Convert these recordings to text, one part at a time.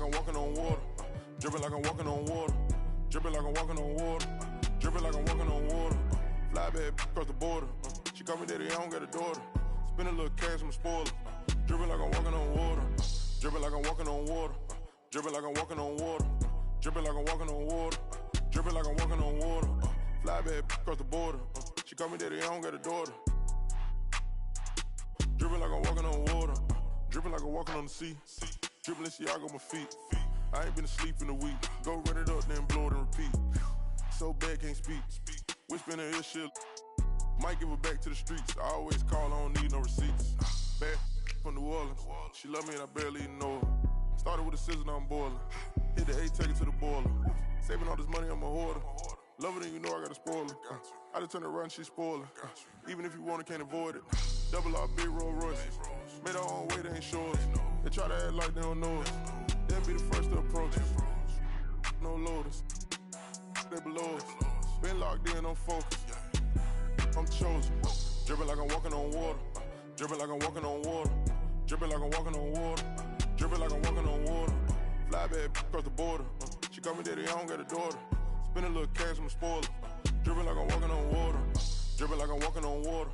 like I'm walking on water. Dripping like I'm walking on water. Dripping like I'm walking on water. Dripping like I'm walking on water. Fly bad across the border. She call me daddy, I don't got a daughter. Spend a little cash, I'm a spoiler. Dripping like I'm walking on water. Dripping like I'm walking on water. Dripping like I'm walking on water. Dripping like I'm walking on water. Dripping like I'm walking on water. Fly bad across the border. She call me daddy, I don't got a daughter. Dripping like I'm walking on water. Dripping like I'm walking on the sea. Dripping Balenciaga on my feet. I ain't been asleep in a week. Go run it up, then blow it and repeat. So bad, can't speak. Whisper in her ear shit. Might give her back to the streets. I always call, I don't need no receipts. Bad from New Orleans. She love me and I barely even know her. Started with a scissors, now I'm boiling. Hit the A, take it to the boiler. Saving all this money, I'm a hoarder. Love it and you know I got a spoiler. I just turn around, she spoiler. Even if you want it, can't avoid it. Double R, big Rolls Royce. Made our own way, they ain't sure us. They try to act like they don't know us. They'll be the first to approach us. No loaders. They below us. Been locked in, I'm focused. I'm chosen. Dripping like I'm walking on water. Dripping like I'm walking on water. Dripping like I'm walking on water. Dripping like I'm walking on water. Fly bad across the border. She call me daddy, I don't got a daughter. Spend a little cash, I'm a spoiler. Dripping like I'm walking on water. Dripping like I'm walking on water.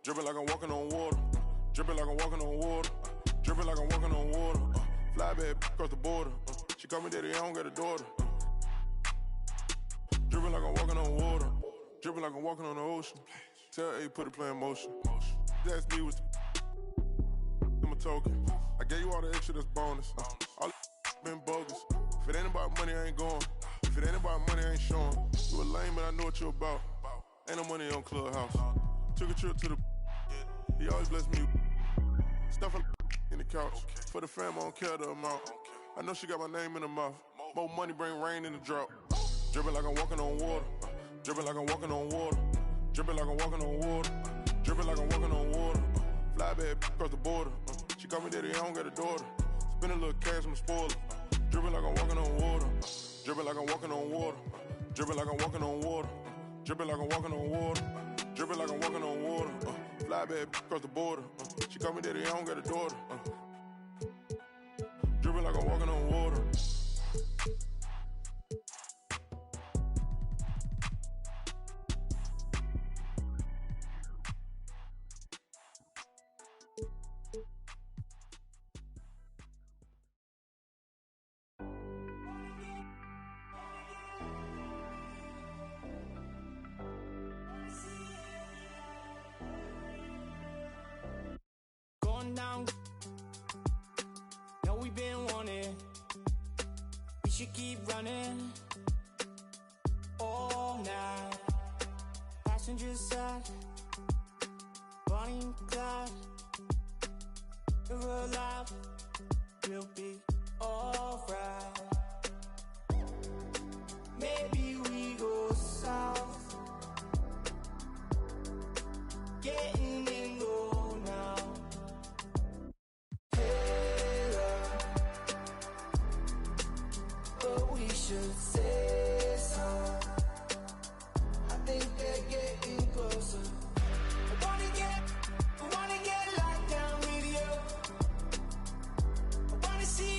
Dripping like I'm walking on water. Dripping like I'm walking on water. Dripping like I'm walking on water. Fly bad across the border. She call me daddy, I don't got a daughter. Dripping like I'm walking on water. Dripping like I'm walking on the ocean. Tell A, put the play in motion. That's me was my token. I gave you all the extra, that's bonus. All been bogus. If it ain't about money, I ain't going. If it ain't about money, I ain't showing. You a lame, but I know what you about. Ain't no money on Clubhouse. Took a trip to the. He always bless me. Stuff in the couch. For the fam, I don't care the amount. I know she got my name in her mouth. More money bring rain in the drought. Dripping like I'm walking on water. Dripping like I'm walking on water. Dripping like I'm walking on water. Dripping like I'm walking on water. Fly bad across the border. She call me daddy, I don't got a daughter. Spend a little cash, I'm a spoiler. Dripping like I'm walking on water. Dripping like I'm walking on water. Dripping like I'm walking on water. Dripping like I'm walking on water. Dripping like I'm walking on water. Fly bad across the border. She call me daddy, I don't got a daughter. Dripping like I'm walking on water. Down. Know we've been wanting. We should keep running all night. Passenger side, Bonnie and Clyde. If we're alive, we'll be alright. Maybe we go south, getting in low now. But we should say so. I think they're getting closer. I wanna get locked down with you. I wanna see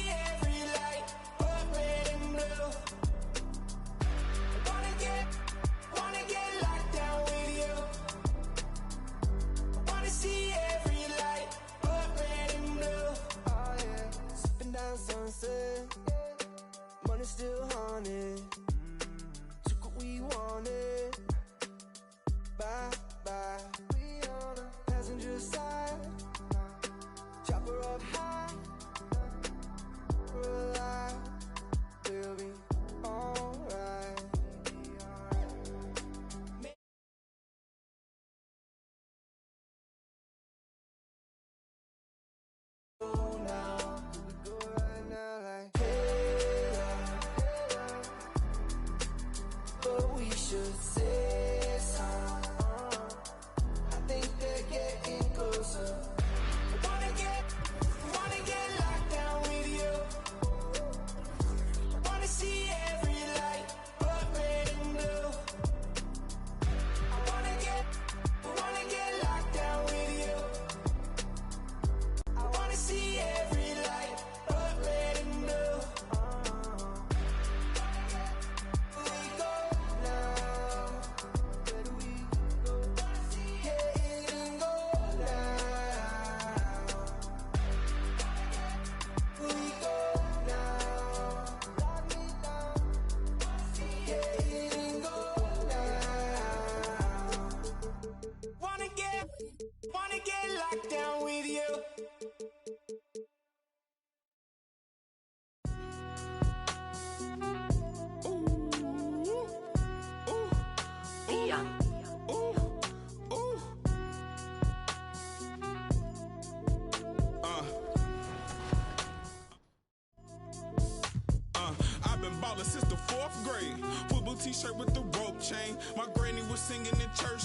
baller since the 4th grade. Football t-shirt with the rope chain. My granny was singing in church.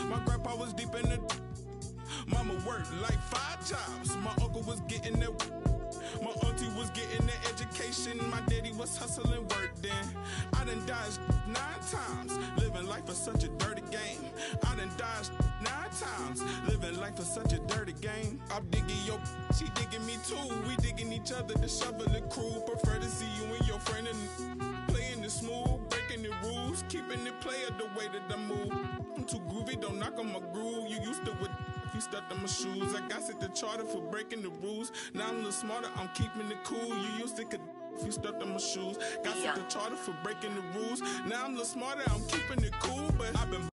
My grandpa was deep in the... Mama worked like 5 jobs. My uncle was getting that... My auntie was getting the education. My daddy was hustling work then. I done dodged 9 times. Living life is such a dirty game. I done dodged 9 times. Living life is such a dirty game. I'm digging your... She digging me too. We digging each other to shovel the crew. Prefer to see you and your friend and playing it smooth. Breaking the rules. Keeping it player the way that I move. I'm too groovy. Don't knock on my groove. You used to with... You stepped on my shoes. I got set the charter for breaking the rules. Now I'm a little smarter, I'm keeping it cool. You used to if you stepped on my shoes. Got set the charter for breaking the rules. Now I'm a little smarter, I'm keeping it cool. But I've been...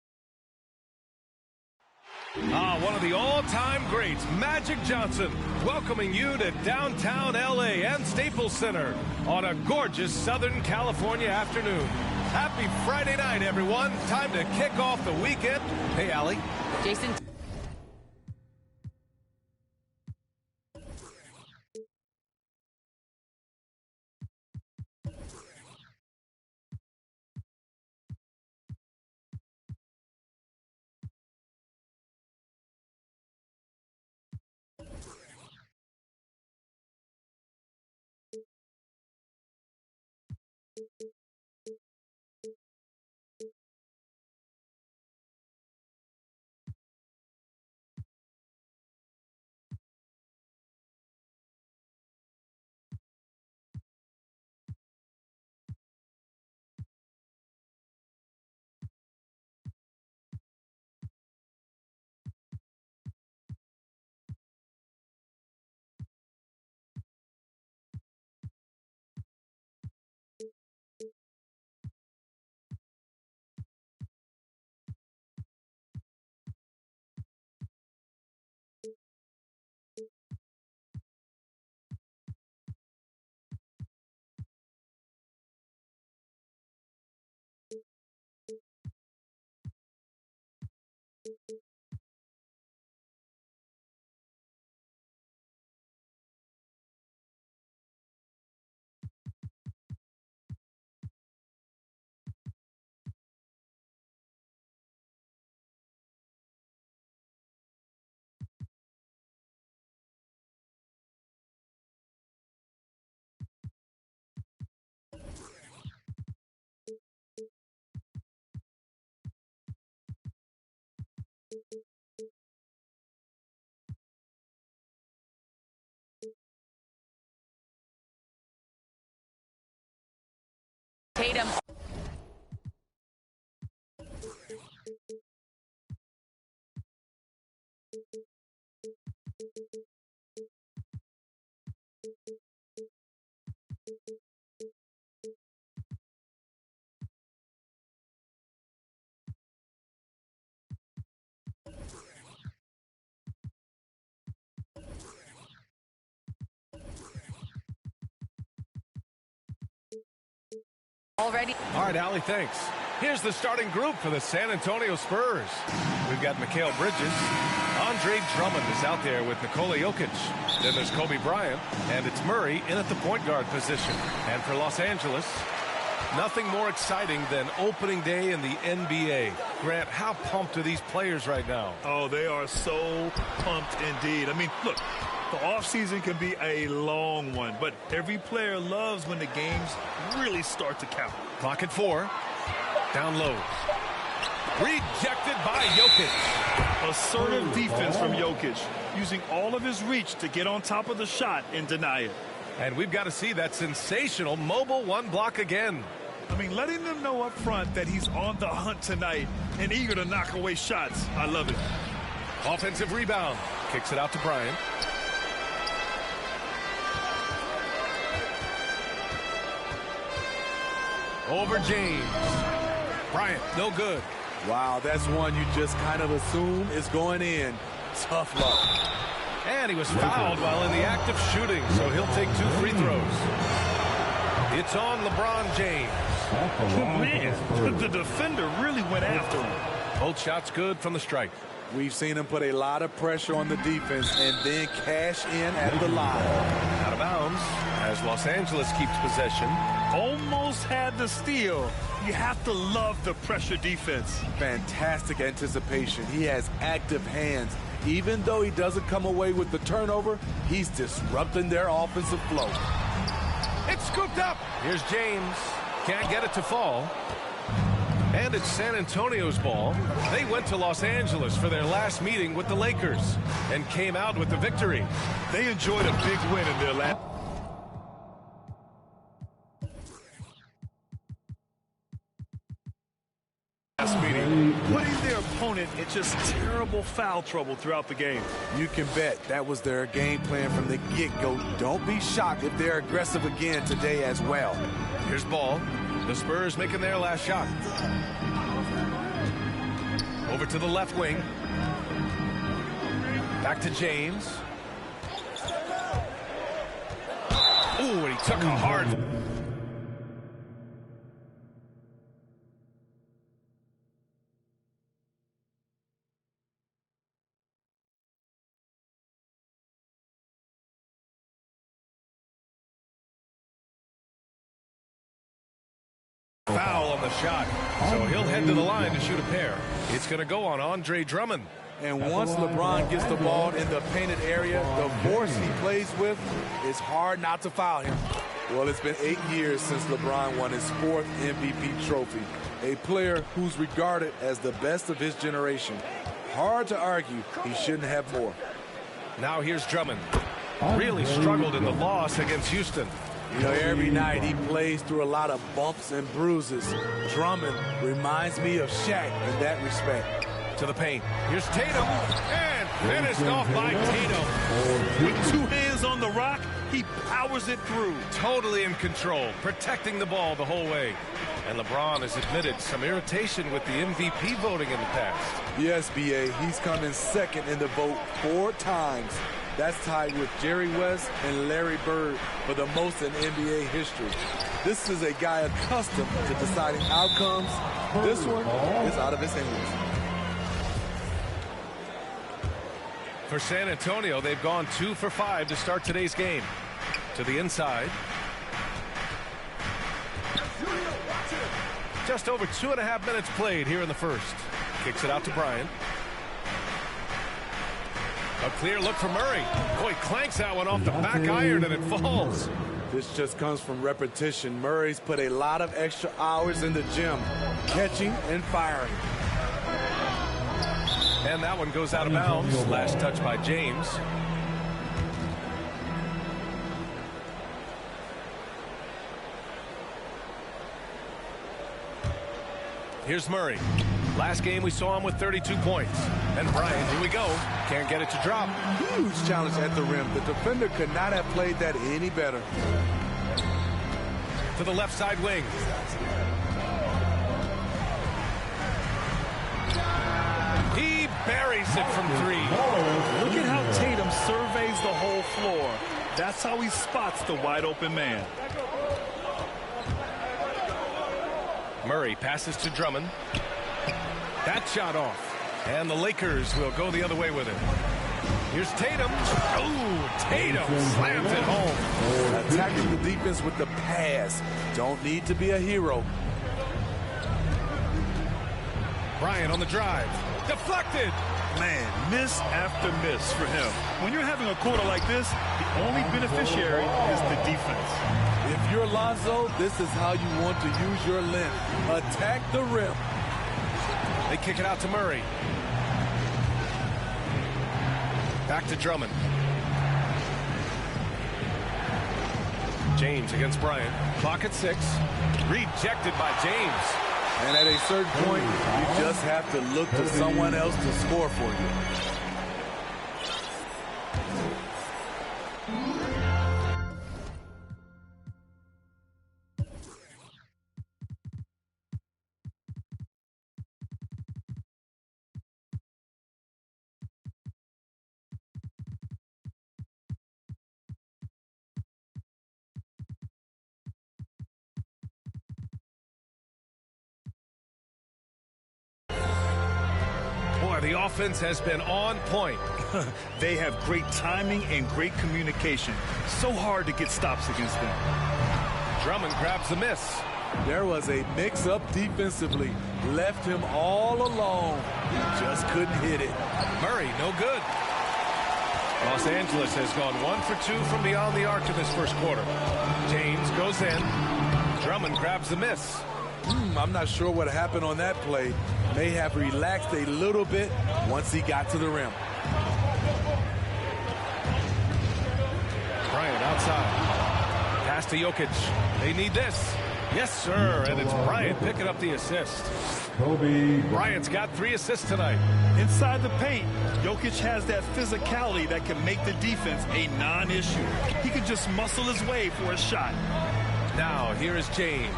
One of the all-time greats, Magic Johnson, welcoming you to downtown L.A. and Staples Center on a gorgeous Southern California afternoon. Happy Friday night, everyone. Time to kick off the weekend. Hey, Allie. Jason. Tatum. Already. All right, Allie, thanks. Here's the starting group for the San Antonio Spurs. We've got Mikal Bridges. Andre Drummond is out there with Nikola Jokic. Then there's Kobe Bryant, and it's Murray in at the point guard position. And for Los Angeles, nothing more exciting than opening day in the NBA. Grant, how pumped are these players right now? Oh, they are so pumped indeed. I mean, look, the offseason can be a long one, but every player loves when the games really start to count. Clock at 4. Down low. Rejected by Jokic. Assertive defense from Jokic, using all of his reach to get on top of the shot and deny it. And we've got to see that sensational mobile one block again. I mean, letting them know up front that he's on the hunt tonight and eager to knock away shots. I love it. Offensive rebound. Kicks it out to Bryant. Over James. Bryant, no good. Wow, that's one you just kind of assume is going in. Tough luck. And he was fouled while in the act of shooting, so he'll take 2 free throws. It's on LeBron James. Man, the defender really went after him. Both shots good from the stripe. We've seen him put a lot of pressure on the defense and then cash in at the line. Out of bounds as Los Angeles keeps possession. Almost had the steal. You have to love the pressure defense. Fantastic anticipation. He has active hands. Even though he doesn't come away with the turnover, he's disrupting their offensive flow. It's scooped up. Here's James. Can't get it to fall. And it's San Antonio's ball. They went to Los Angeles for their last meeting with the Lakers and came out with the victory. They enjoyed a big win in their last meeting, putting their opponent in just terrible foul trouble throughout the game. You can bet that was their game plan from the get-go. Don't be shocked if they're aggressive again today as well. Here's ball. The Spurs making their last shot. Over to the left wing. Back to James. Ooh, and he took a hard... foul on the shot, so he'll head to the line to shoot a pair. It's going to go on Andre Drummond. And once LeBron gets the ball in the painted area, the force he plays with, it's hard not to foul him. Well, it's been 8 years since LeBron won his 4th MVP trophy, a player who's regarded as the best of his generation. Hard to argue he shouldn't have more. Now here's Drummond. Really struggled in the loss against Houston. You know, every night he plays through a lot of bumps and bruises. Drummond reminds me of Shaq in that respect. To the paint. Here's Tatum. And finished off by Tatum. With 2 hands on the rock, he powers it through. Totally in control, protecting the ball the whole way. And LeBron has admitted some irritation with the MVP voting in the past. Yes, B.A., he's come in second in the vote 4 times. That's tied with Jerry West and Larry Bird for the most in NBA history. This is a guy accustomed to deciding outcomes. This one is out of his hands. For San Antonio, they've gone 2 for 5 to start today's game. To the inside. Just over 2.5 minutes played here in the first. Kicks it out to Bryant. A clear look for Murray. Boy, clanks that one off the back iron and it falls. This just comes from repetition. Murray's put a lot of extra hours in the gym, catching and firing. And that one goes out of bounds. Last touch by James. Here's Murray. Last game we saw him with 32 points. And Bryant, here we go. Can't get it to drop. Huge challenge at the rim. The defender could not have played that any better. To the left side wing. He buries it from 3. Look at how Tatum surveys the whole floor. That's how he spots the wide open man. Murray passes to Drummond. That shot off. And the Lakers will go the other way with it. Here's Tatum. Oh, Tatum slams it home. Attacking the defense with the pass. Don't need to be a hero. Bryant on the drive. Deflected. Man, miss after miss for him. When you're having a quarter like this, the only beneficiary is the defense. If you're Lonzo, this is how you want to use your length. Attack the rim. They kick it out to Murray. Back to Drummond. James against Bryant. Clock at 6. Rejected by James. And at a certain point, you just have to look to someone else to score for you. The The offense has been on point. They have great timing and great communication. So hard to get stops against them. Drummond grabs the miss. There was a mix-up defensively. Left him all alone. He just couldn't hit it. Murray, no good. Los Angeles has gone 1 for 2 from beyond the arc in this first quarter. James goes in. Drummond grabs the miss. I'm not sure what happened on that play. May have relaxed a little bit once he got to the rim. Bryant outside. Pass to Jokic. They need this. Yes, sir. And it's Bryant picking up the assist. Bryant's got 3 assists tonight. Inside the paint, Jokic has that physicality that can make the defense a non-issue. He can just muscle his way for a shot. Now, here is James.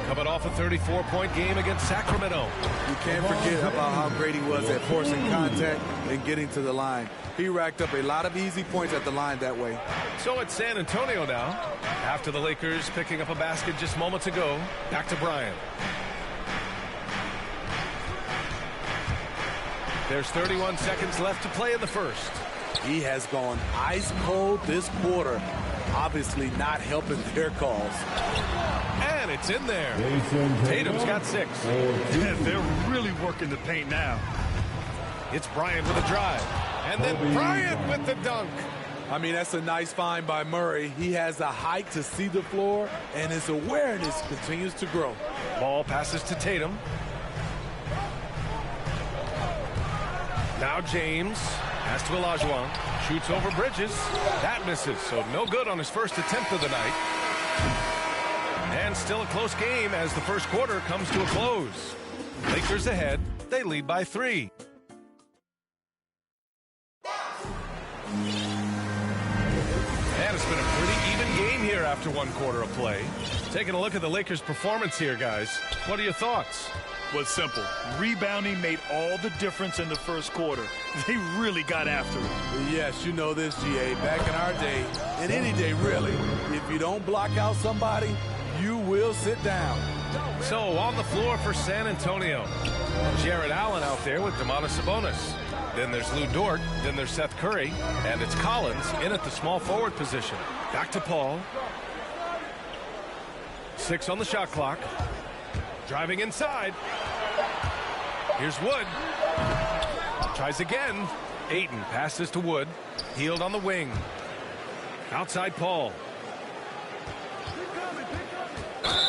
Coming off a 34-point game against Sacramento. You can't forget about how great he was at forcing contact and getting to the line. He racked up a lot of easy points at the line that way. So it's San Antonio now. After the Lakers picking up a basket just moments ago. Back to Bryant. There's 31 seconds left to play in the first. He has gone ice cold this quarter. Obviously not helping their cause. And it's in there. Tatum's got 6. They're really working the paint now. It's Bryant with a drive. And then Bryant with the dunk. I mean, that's a nice find by Murray. He has the height to see the floor, and his awareness continues to grow. Ball passes to Tatum. Now James. Pass to Olajuwon. Shoots over Bridges. That misses, so no good on his first attempt of the night. And still a close game as the first quarter comes to a close. Lakers ahead. They lead by 3. And it's been a pretty even game here after 1 quarter of play. Taking a look at the Lakers' performance here, guys. What are your thoughts? Was simple. Rebounding made all the difference in the first quarter. They really got after it. Yes, you know this, GA. Back in our day, and any day really, if you don't block out somebody, you will sit down. So on the floor for San Antonio, Jared Allen out there with Domantas Sabonis. Then there's Lou Dort. Then there's Seth Curry. And it's Collins in at the small forward position. Back to Paul. 6 on the shot clock. Driving inside. Here's Wood. Tries again. Ayton passes to Wood. Healed on the wing. Outside Paul.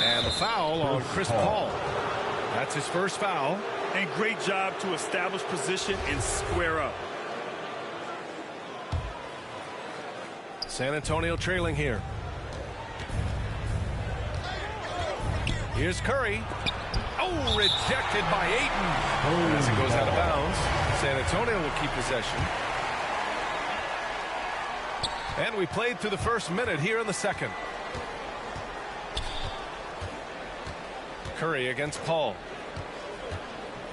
And the foul on Chris Paul. That's his first foul. And great job to establish position and square up. San Antonio trailing here. Here's Curry. Oh, rejected by Ayton. As it goes out of bounds, San Antonio will keep possession. And we played through the first minute here in the second. Curry against Paul.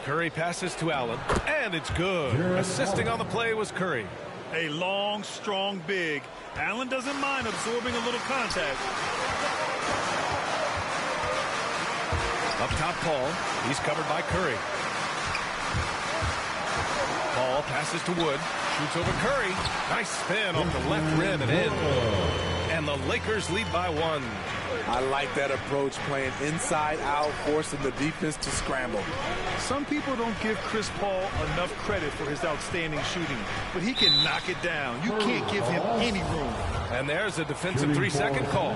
Curry passes to Allen, and it's good. Assisting on the play was Curry. A long, strong big. Allen doesn't mind absorbing a little contact. Up top, Paul. He's covered by Curry. Paul passes to Wood. Shoots over Curry. Nice spin off the left rim and in. And the Lakers lead by 1. I like that approach, playing inside out, forcing the defense to scramble. Some people don't give Chris Paul enough credit for his outstanding shooting, but he can knock it down. You can't give him any room. And there's a defensive 3-second call.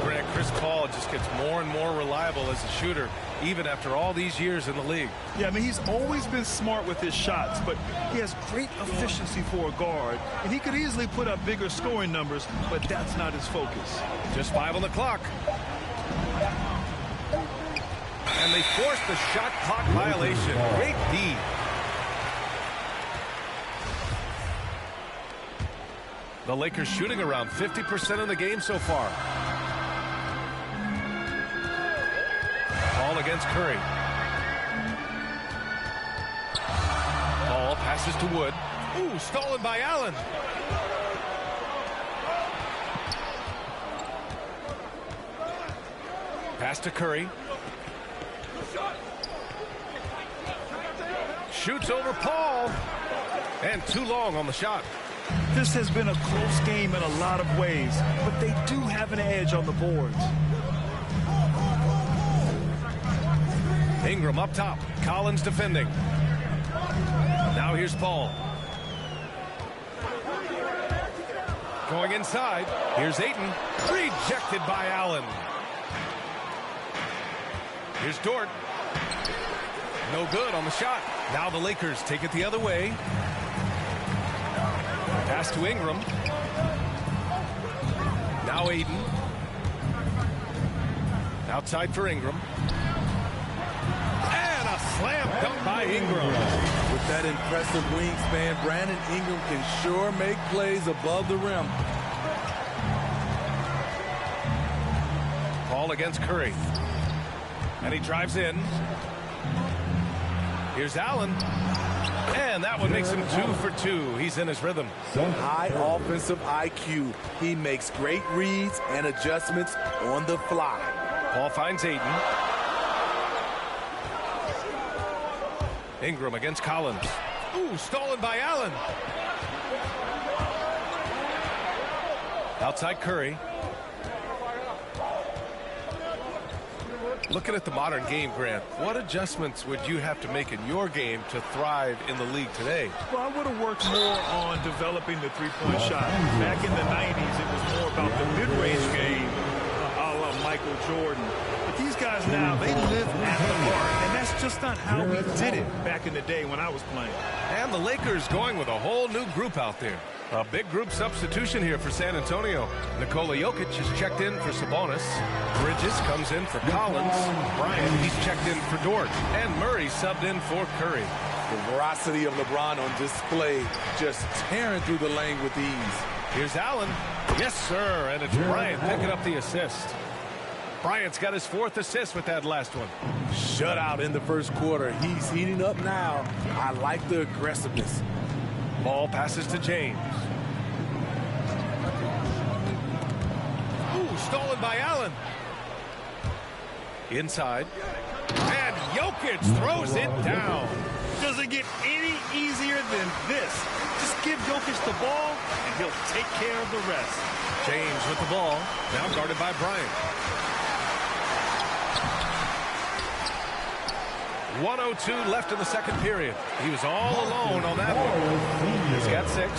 Greg, Chris Paul just gets more and more reliable as a shooter, even after all these years in the league. Yeah, I mean, he's always been smart with his shots, but he has great efficiency for a guard, and he could easily put up bigger scoring numbers, but that's not his focus. Just 5 on the clock. And they forced the shot clock violation. Great D. The Lakers shooting around 50% of the game so far. Paul against Curry. Paul passes to Wood. Ooh, stolen by Allen. Pass to Curry. shoots over Paul. And too long on the shot. This has been a close game in a lot of ways, but they do have an edge on the boards. Ingram up top. Collins defending. Now here's Paul. Going inside. Here's Ayton. Rejected by Allen. Here's Dort. No good on the shot. Now the Lakers take it the other way. Pass to Ingram. Now Ayton. Outside for Ingram. And a slam dunk by Ingram. With that impressive wingspan, Brandon Ingram can sure make plays above the rim. Paul against Curry. And he drives in. Here's Allen. And that one makes him 2 for 2. He's in his rhythm. High offensive IQ. He makes great reads and adjustments on the fly. Paul finds Ayton. Ingram against Collins. Ooh, stolen by Allen. Outside Curry. Looking at the modern game, Grant, what adjustments would you have to make in your game to thrive in the league today? Well, I would have worked more on developing the three-point shot. Back in the 90s, it was more about the mid-range game, a la Michael Jordan. But these guys now, they live at the mark, and that's just not how we did it back in the day when I was playing. And the Lakers going with a whole new group out there. A big group substitution here for San Antonio. Nikola Jokic is checked in for Sabonis. Bridges comes in for Collins. Bryant, he's checked in for Dort. And Murray subbed in for Curry. The veracity of LeBron on display, just tearing through the lane with ease. Here's Allen. Yes, sir. And it's Bryant picking up the assist. Bryant's got his 4th assist with that last one. Shutout in the first quarter. He's heating up now. I like the aggressiveness. Ball passes to James. Ooh, stolen by Allen. Inside. And Jokic throws it down. Doesn't get any easier than this. Just give Jokic the ball, and he'll take care of the rest. James with the ball. Now guarded by Bryant. 1:02 left in the second period. He was all alone on that one. He's got 6.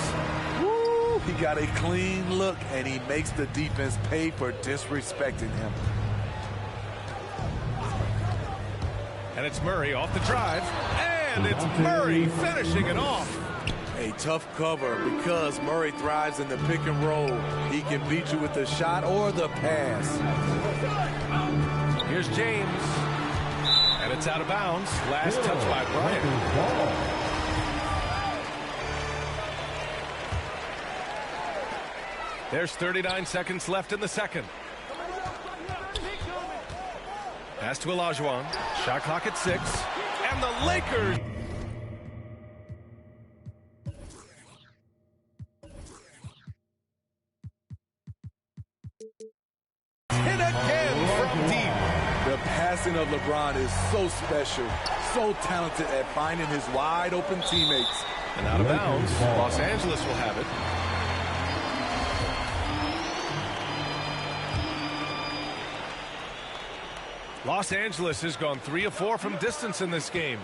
Woo, he got a clean look, and he makes the defense pay for disrespecting him. And it's Murray off the drive. And it's Murray finishing it off. A tough cover because Murray thrives in the pick and roll. He can beat you with the shot or the pass. Here's James. And it's out of bounds. Last touch by Bryant. There's 39 seconds left in the second. Pass to Olajuwon. Shot clock at 6. And the Lakers. Hit again from deep. The passing of LeBron is so special, so talented at finding his wide open teammates. And out of bounds, Los Angeles will have it. Los Angeles has gone 3 of 4 from distance in this game.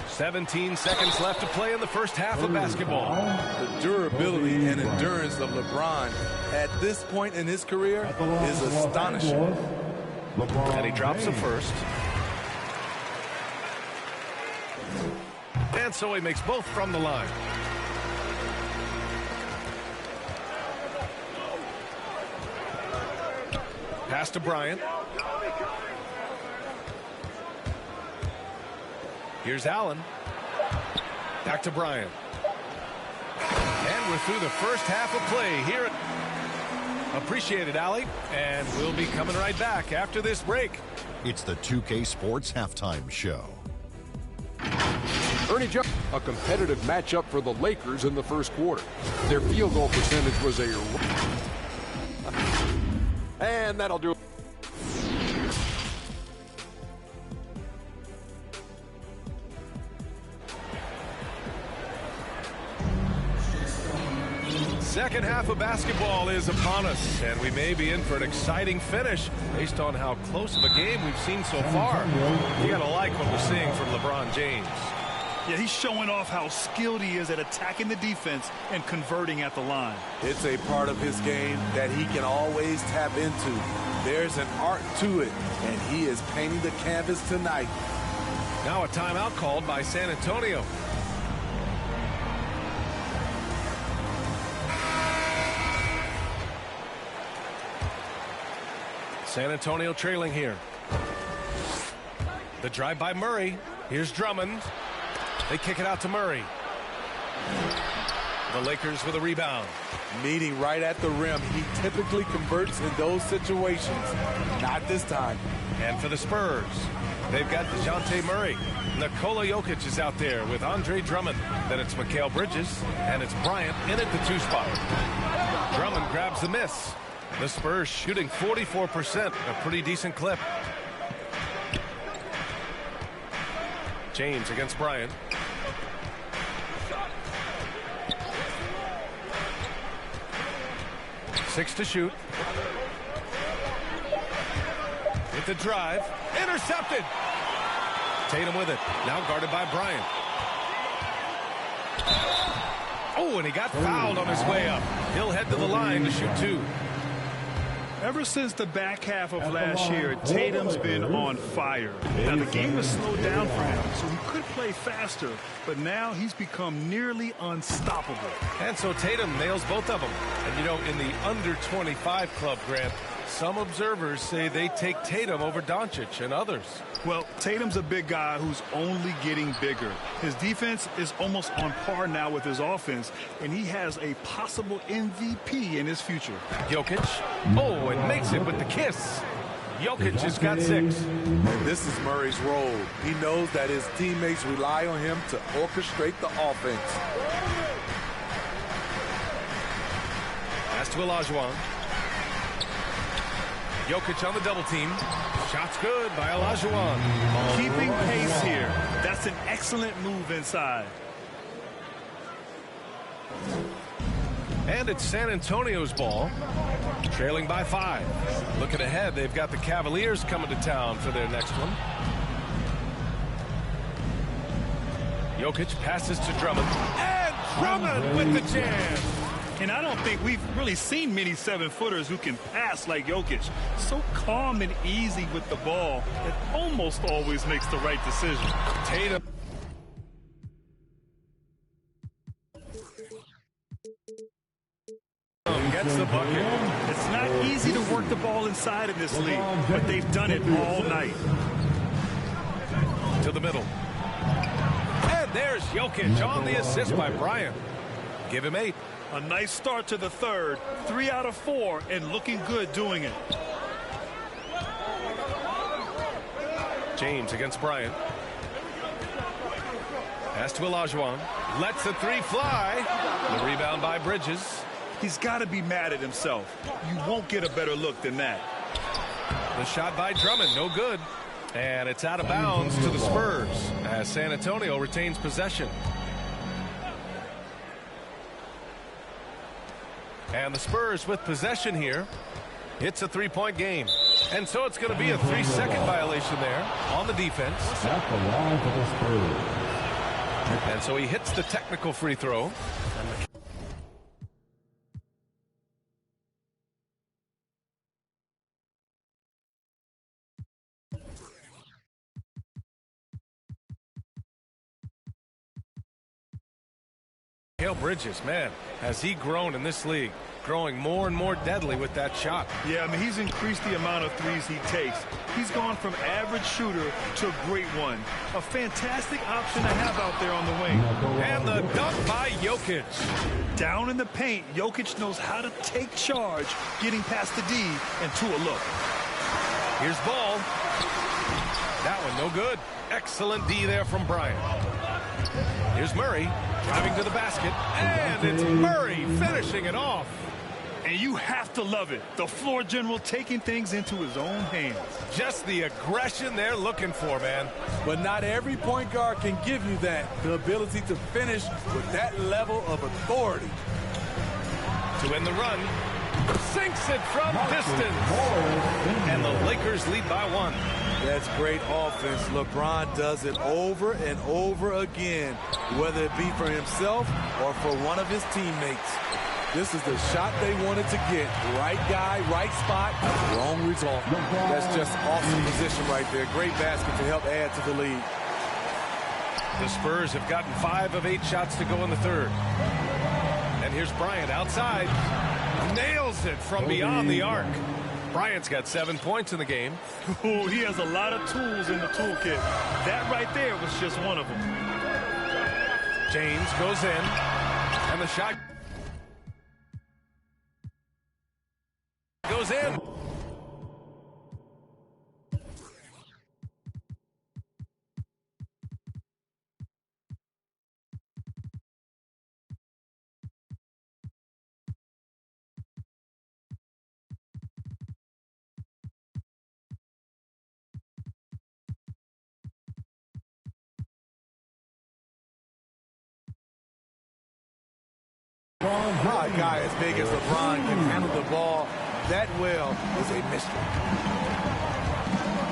17 seconds left to play in the first half of basketball. The durability and endurance of LeBron at this point in his career is astonishing. And he drops the first. And so he makes both from the line. Pass to Bryant. Here's Allen. Back to Bryant. And we're through the first half of play here. Appreciate it, Allie. And we'll be coming right back after this break. It's the 2K Sports Halftime Show. Ernie Jones, a competitive matchup for the Lakers in the first quarter. Their field goal percentage was a... And that'll do it. Second half of basketball is upon us, and we may be in for an exciting finish based on how close of a game we've seen so far. You gotta like what we're seeing from LeBron James. Yeah, he's showing off how skilled he is at attacking the defense and converting at the line. It's a part of his game that he can always tap into. There's an art to it, and he is painting the canvas tonight. Now a timeout called by San Antonio. San Antonio trailing here. The drive by Murray. Here's Drummond. They kick it out to Murray. The Lakers with a rebound. Meeting right at the rim. He typically converts in those situations. Not this time. And for the Spurs, they've got DeJounte Murray. Nikola Jokic is out there with Andre Drummond. Then it's Mikal Bridges, and it's Bryant in at the 2 spot. Drummond grabs the miss. The Spurs shooting 44%, a pretty decent clip. James against Bryant. Six to shoot. With the drive. Intercepted. Tatum with it. Now guarded by Bryant. Oh, and he got fouled on his way up. He'll head to the line to shoot 2. Ever since the back half of last year, Tatum's been on fire. Now, the game has slowed down for him, so he could play faster, but now he's become nearly unstoppable. And so Tatum nails both of them. And, you know, in the under 25 club, Grant, some observers say they take Tatum over Doncic and others. Well, Tatum's a big guy who's only getting bigger. His defense is almost on par now with his offense, and he has a possible MVP in his future. Jokic. Oh, and makes it with the kiss. Jokic has got 6. And this is Murray's role. He knows that his teammates rely on him to orchestrate the offense. Pass to Olajuwon. Jokic on the double team. Shot's good by Olajuwon. Keeping pace here. That's an excellent move inside. And it's San Antonio's ball. Trailing by 5. Looking ahead, they've got the Cavaliers coming to town for their next one. Jokic passes to Drummond. And Drummond with the jam. And I don't think we've really seen many 7-footers who can pass like Jokic. So calm and easy with the ball. It almost always makes the right decision. Tatum. Gets the bucket. It's not easy to work the ball inside in this league, but they've done it all night. To the middle. And there's Jokic on the assist by Bryant. Give him 8. A nice start to the third. 3 out of 4 and looking good doing it. James against Bryant. Pass to Olajuwon. Lets the 3 fly. The rebound by Bridges. He's got to be mad at himself. You won't get a better look than that. The shot by Drummond, no good. And it's out of bounds to the Spurs as San Antonio retains possession. And the Spurs with possession here. It's a 3-point game. And so it's going to be a 3-second violation there on the defense. At the line for the Spurs. And so he hits the technical free throw. Mikal Bridges, man, has he grown in this league, growing more and more deadly with that shot. Yeah, I mean, he's increased the amount of threes he takes. He's gone from average shooter to a great one. A fantastic option to have out there on the wing. And the dunk by Jokic. Down in the paint, Jokic knows how to take charge, getting past the D and to a look. Here's ball. That one no good. Excellent D there from Bryant. Here's Murray driving to the basket, and it's Murray finishing it off. And you have to love it. The floor general taking things into his own hands. Just the aggression they're looking for, man. But not every point guard can give you that, the ability to finish with that level of authority. to win the run. Sinks it from distance. And the Lakers lead by 1. That's great offense. LeBron does it over and over again, whether it be for himself or for one of his teammates. This is the shot they wanted to get. Right guy, right spot, wrong result. That's just awesome position right there. Great basket to help add to the lead. The Spurs have gotten 5 of 8 shots to go in the third. And here's Bryant outside. Nails it from beyond the arc. Bryant's got 7 points in the game. Ooh, he has a lot of tools in the toolkit. That right there was just one of them. James goes in. And the shot goes in. How a guy as big as LeBron can handle the ball that well is a mystery.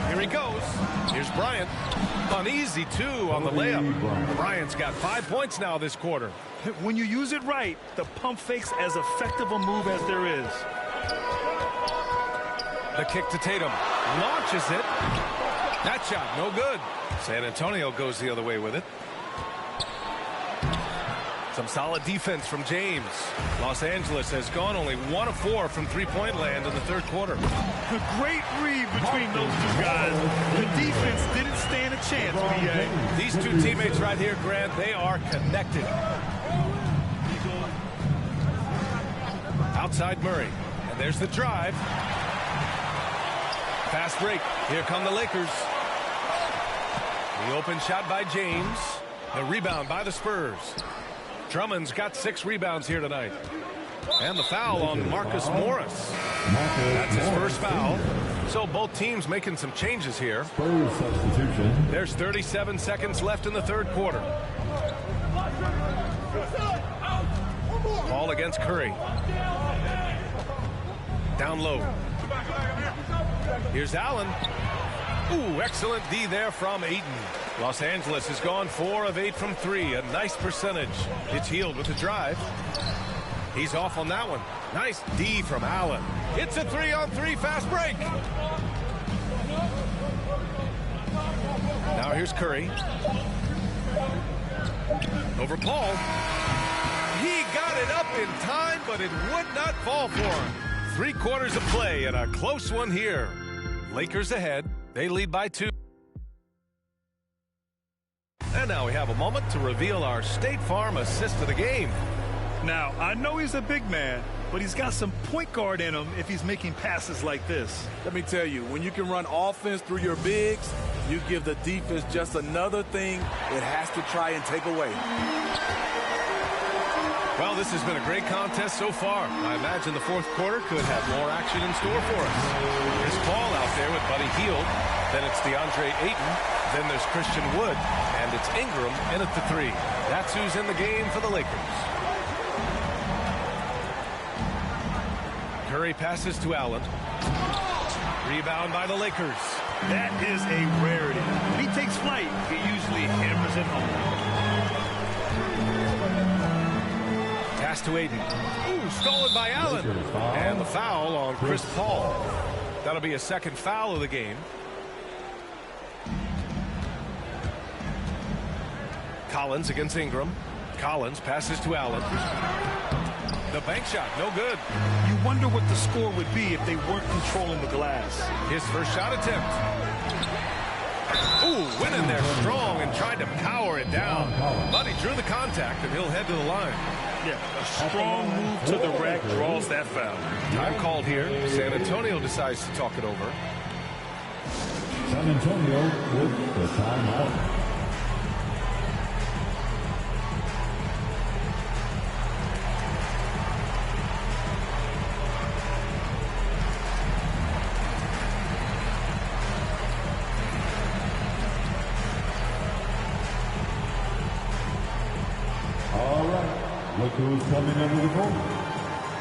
Here he goes. Here's Bryant. Uneasy, 2 on the layup. Bryant's got 5 points now this quarter. When you use it right, the pump fake's as effective a move as there is. The kick to Tatum. Launches it. That shot, no good. San Antonio goes the other way with it. Some solid defense from James. Los Angeles has gone only 1 of 4 from three-point land in the third quarter. A great read between those two guys. The defense didn't stand a chance, B.A. These two teammates right here, Grant, they are connected. Outside Murray. And there's the drive. Fast break. Here come the Lakers. The open shot by James. The rebound by the Spurs. Drummond's got 6 rebounds here tonight. And the foul on Marcus Morris. That's his first foul. So both teams making some changes here. Spurs substitution. There's 37 seconds left in the third quarter. Ball against Curry. Down low. Here's Allen. Ooh, excellent D there from Ayton. Los Angeles has gone 4 of 8 from 3. A nice percentage. It's Hield with the drive. He's off on that one. Nice D from Allen. It's a 3-on-3 fast break. Now here's Curry. Over Paul. He got it up in time, but it would not fall for him. 3 quarters of play and a close one here. Lakers ahead. They lead by 2. And now we have a moment to reveal our State Farm assist of the game. Now, I know he's a big man, but he's got some point guard in him if he's making passes like this. Let me tell you, when you can run offense through your bigs, you give the defense just another thing it has to try and take away. Well, this has been a great contest so far. I imagine the fourth quarter could have more action in store for us. There's Paul out there with Buddy Hield. Then it's DeAndre Ayton. Then there's Christian Wood. And it's Ingram in at the 3. That's who's in the game for the Lakers. Curry passes to Allen. Rebound by the Lakers. That is a rarity. When he takes flight, he usually hammers it home. Pass to Ayton. Ooh, stolen by Allen. And the foul on Chris Paul. That'll be a second foul of the game. Collins against Ingram. Collins passes to Allen. The bank shot, no good. You wonder what the score would be if they weren't controlling the glass. His first shot attempt. Ooh, went in there strong and tried to power it down. But he drew the contact, and he'll head to the line. Yeah, a strong move to the rack draws that foul. Time called here. San Antonio decides to talk it over. San Antonio with the timeout. Look who's coming under the goal.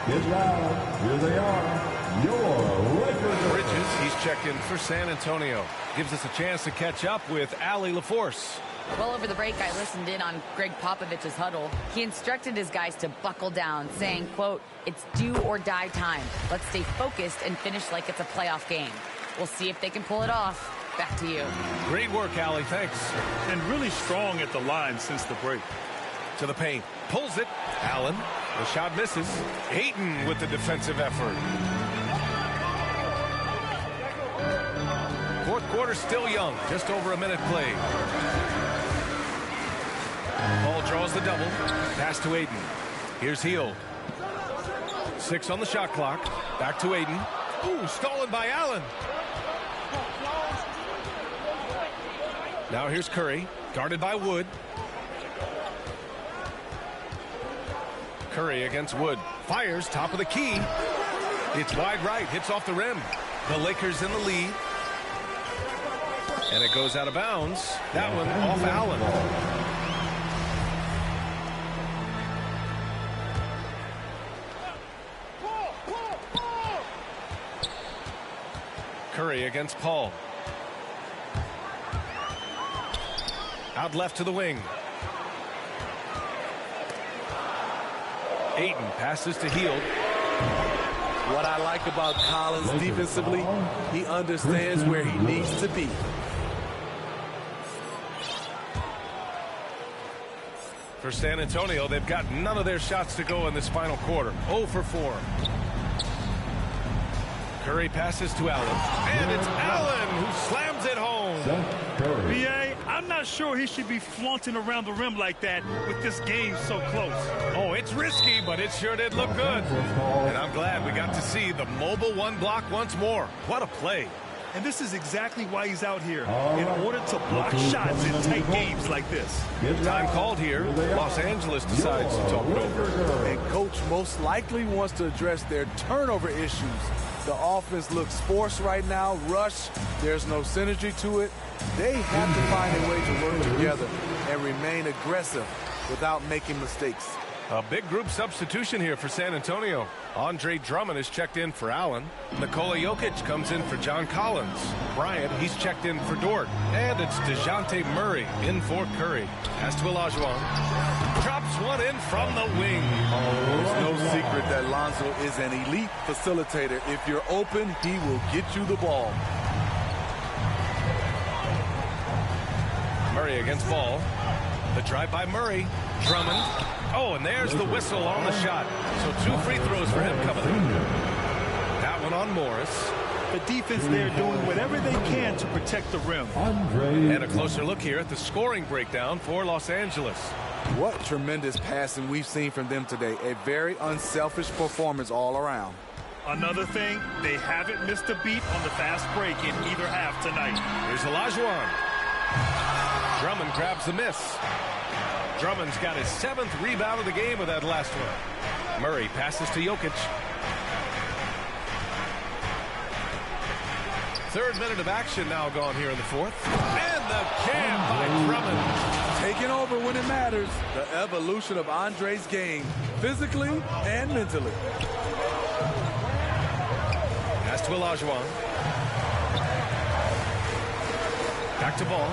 Get loud. Here they are. Your Lakers. Bridges, he's checked in for San Antonio. Gives us a chance to catch up with Allie LaForce. Well, over the break, I listened in on Greg Popovich's huddle. He instructed his guys to buckle down, saying, quote, "It's do or die time. Let's stay focused and finish like it's a playoff game." We'll see if they can pull it off. Back to you. Great work, Allie. Thanks. And really strong at the line since the break. To the paint. Pulls it. Allen. The shot misses. Ayton with the defensive effort. Fourth quarter still young. Just over a minute played. Ball draws the double. Pass to Ayton. Here's Hield. 6 on the shot clock. Back to Ayton. Ooh, stolen by Allen. Now here's Curry. Guarded by Wood. Curry against Wood. Fires top of the key. It's wide right. Hits off the rim. The Lakers in the lead. And it goes out of bounds. That one off Allen. Curry against Paul. Out left to the wing. Ayton passes to Hield. What I like about Collins defensively, he understands where he needs to be. For San Antonio, they've got none of their shots to go in this final quarter. 0 for 4. Curry passes to Allen. And it's Allen who slams it home. B.A., I'm not sure he should be flaunting around the rim like that with this game so close. Oh, it's risky, but it sure did look good. And I'm glad we got to see the mobile one block once more. What a play. And this is exactly why he's out here, in order to block shots in tight games like this. Time called here. Los Angeles decides to talk it over. And coach most likely wants to address their turnover issues. The offense looks forced right now, rush. There's no synergy to it. They have to find a way to work together and remain aggressive without making mistakes. A big group substitution here for San Antonio. Andre Drummond is checked in for Allen. Nikola Jokic comes in for John Collins. Bryant, he's checked in for Dort. And it's DeJounte Murray in for Curry. Pass to Olajuwon. Drops one in from the wing. There's no secret that Lonzo is an elite facilitator. If you're open, he will get you the ball. Murray against Ball. The drive by Murray. Drummond. Oh, and there's the whistle on the shot. So 2 free throws for him coming in. That one on Morris. The defense there doing whatever they can to protect the rim. And a closer look here at the scoring breakdown for Los Angeles. What tremendous passing we've seen from them today. A very unselfish performance all around. Another thing, they haven't missed a beat on the fast break in either half tonight. Here's Olajuwon. Drummond grabs the miss. Drummond's got his 7th rebound of the game with that last one. Murray passes to Jokic. 3rd minute of action now gone here in the 4th. And the jam by Drummond. Taking over when it matters. The evolution of Andre's game, physically and mentally. Pass to Olajuwon. Back to Ball.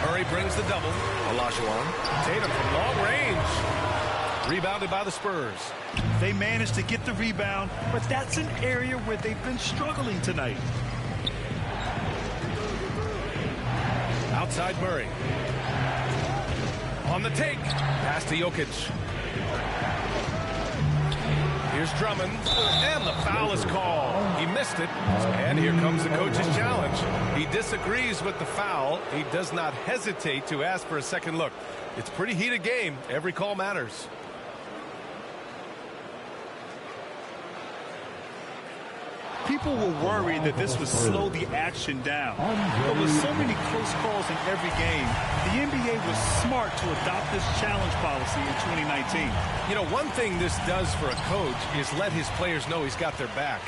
Murray brings the double. Olajuwon. Tatum from long range. Rebounded by the Spurs. They managed to get the rebound, but that's an area where they've been struggling tonight. Outside Murray. On the take. Pass to Jokic. Here's Drummond. And the foul is called. He missed it. And here comes the coach's challenge. He disagrees with the foul. He does not hesitate to ask for a second look. It's a pretty heated game. Every call matters. People were worried that this would slow the action down. But with so many close calls in every game, the NBA was smart to adopt this challenge policy in 2019. You know, one thing this does for a coach is let his players know he's got their back.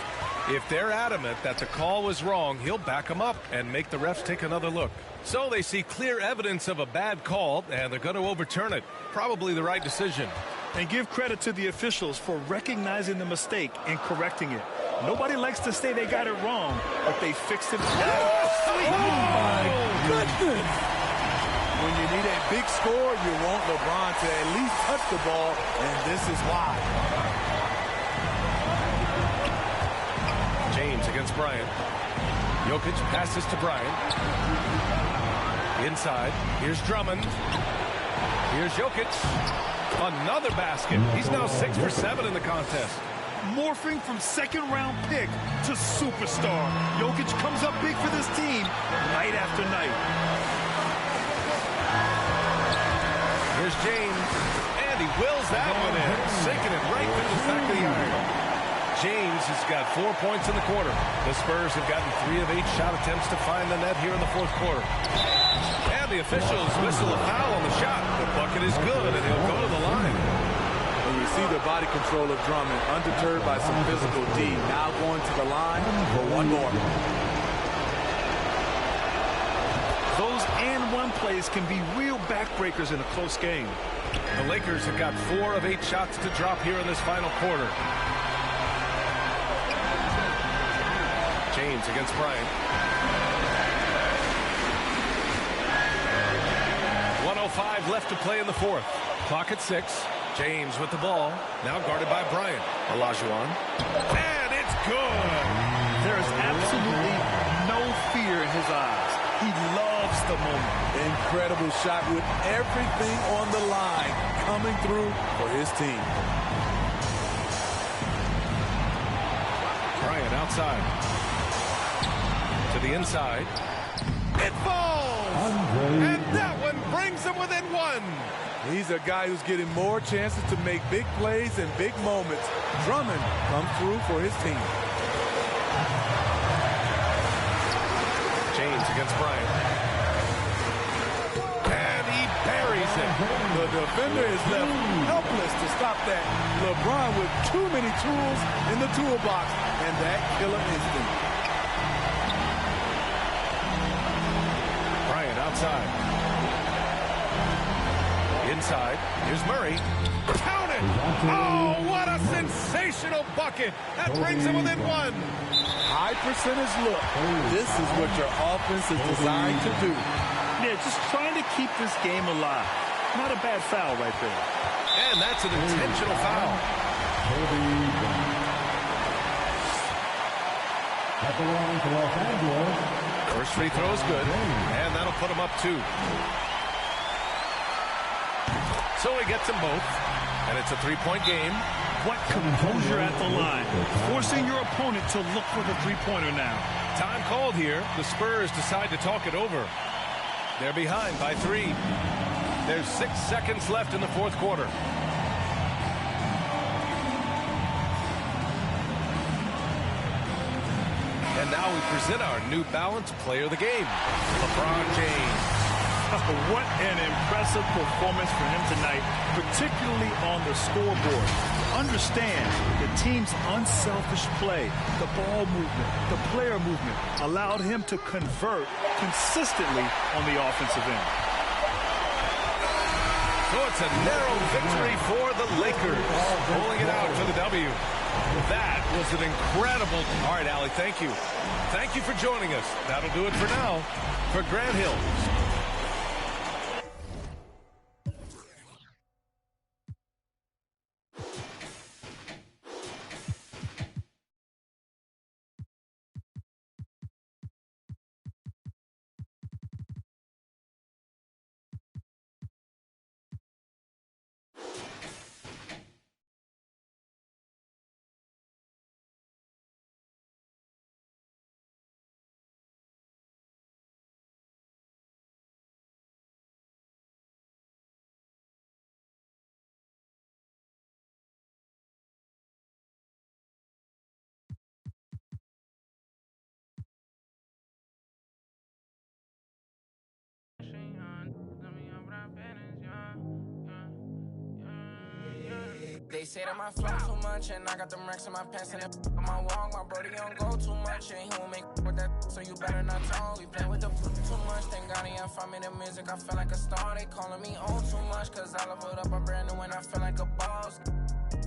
If they're adamant that the call was wrong, he'll back them up and make the refs take another look. So they see clear evidence of a bad call, and they're going to overturn it. Probably the right decision. And give credit to the officials for recognizing the mistake and correcting it. Nobody likes to say they got it wrong, but they fixed it. Oh, my goodness. When you need a big score, you want LeBron to at least touch the ball, and this is why. James against Bryant. Jokic passes to Bryant. Inside. Here's Drummond. Here's Jokic. Another basket. He's now 6 for 7 in the contest. Morphing from second-round pick to superstar. Jokic comes up big for this team night after night. Here's James. And he wills that one in. Sinking it right through the back of the iron. James has got 4 points in the quarter. The Spurs have gotten 3 of 8 shot attempts to find the net here in the fourth quarter. And the officials whistle a foul on the shot. The bucket is good, and he'll go to the line. And you see the body control of Drummond, undeterred by some physical D. Now going to the line for one more. Those and-one plays can be real backbreakers in a close game. The Lakers have got 4 of 8 shots to drop here in this final quarter. James against Bryant. 1:05 left to play in the fourth. Clock at 6. James with the ball. Now guarded by Bryant. Olajuwon. And it's good. There is absolutely no fear in his eyes. He loves the moment. Incredible shot with everything on the line coming through for his team. Bryant outside. To the inside. It falls! And that one brings him within 1. He's a guy who's getting more chances to make big plays and big moments. Drummond comes through for his team. James against Bryant. And he buries it. The defender is left helpless to stop that. LeBron with too many tools in the toolbox and that killer instinct. Bryant outside. Inside. Here's Murray. Count it! Oh, what a sensational bucket! That brings him within 1. High percentage look. This is what your offense is designed to do. Yeah, just trying to keep this game alive. Not a bad foul right there. And that's an intentional foul. At the line for Los Angeles. First free throw is good. And that'll put him up 2. So he gets them both. And it's a 3-point game. What composure at the line. Forcing your opponent to look for the three-pointer now. Time called here. The Spurs decide to talk it over. They're behind by 3. There's 6 seconds left in the fourth quarter. And now we present our New Balance Player of the Game, LeBron James. What an impressive performance for him tonight, particularly on the scoreboard. Understand, the team's unselfish play, the ball movement, the player movement allowed him to convert consistently on the offensive end. So it's a narrow victory for the Lakers, pulling it out for the W. That was an incredible... All right, Allie, thank you. Thank you for joining us. That'll do it for now. For Grant Hills. They say that my flow too much, and I got them racks in my pants, and if I'm wrong, my brody don't go too much, and he won't make with that. So so you better not talk. We play with the too much, thank God he ain't find me the music. I feel like a star, they calling me on too much, cause I leveled up a brand new and I feel like a boss.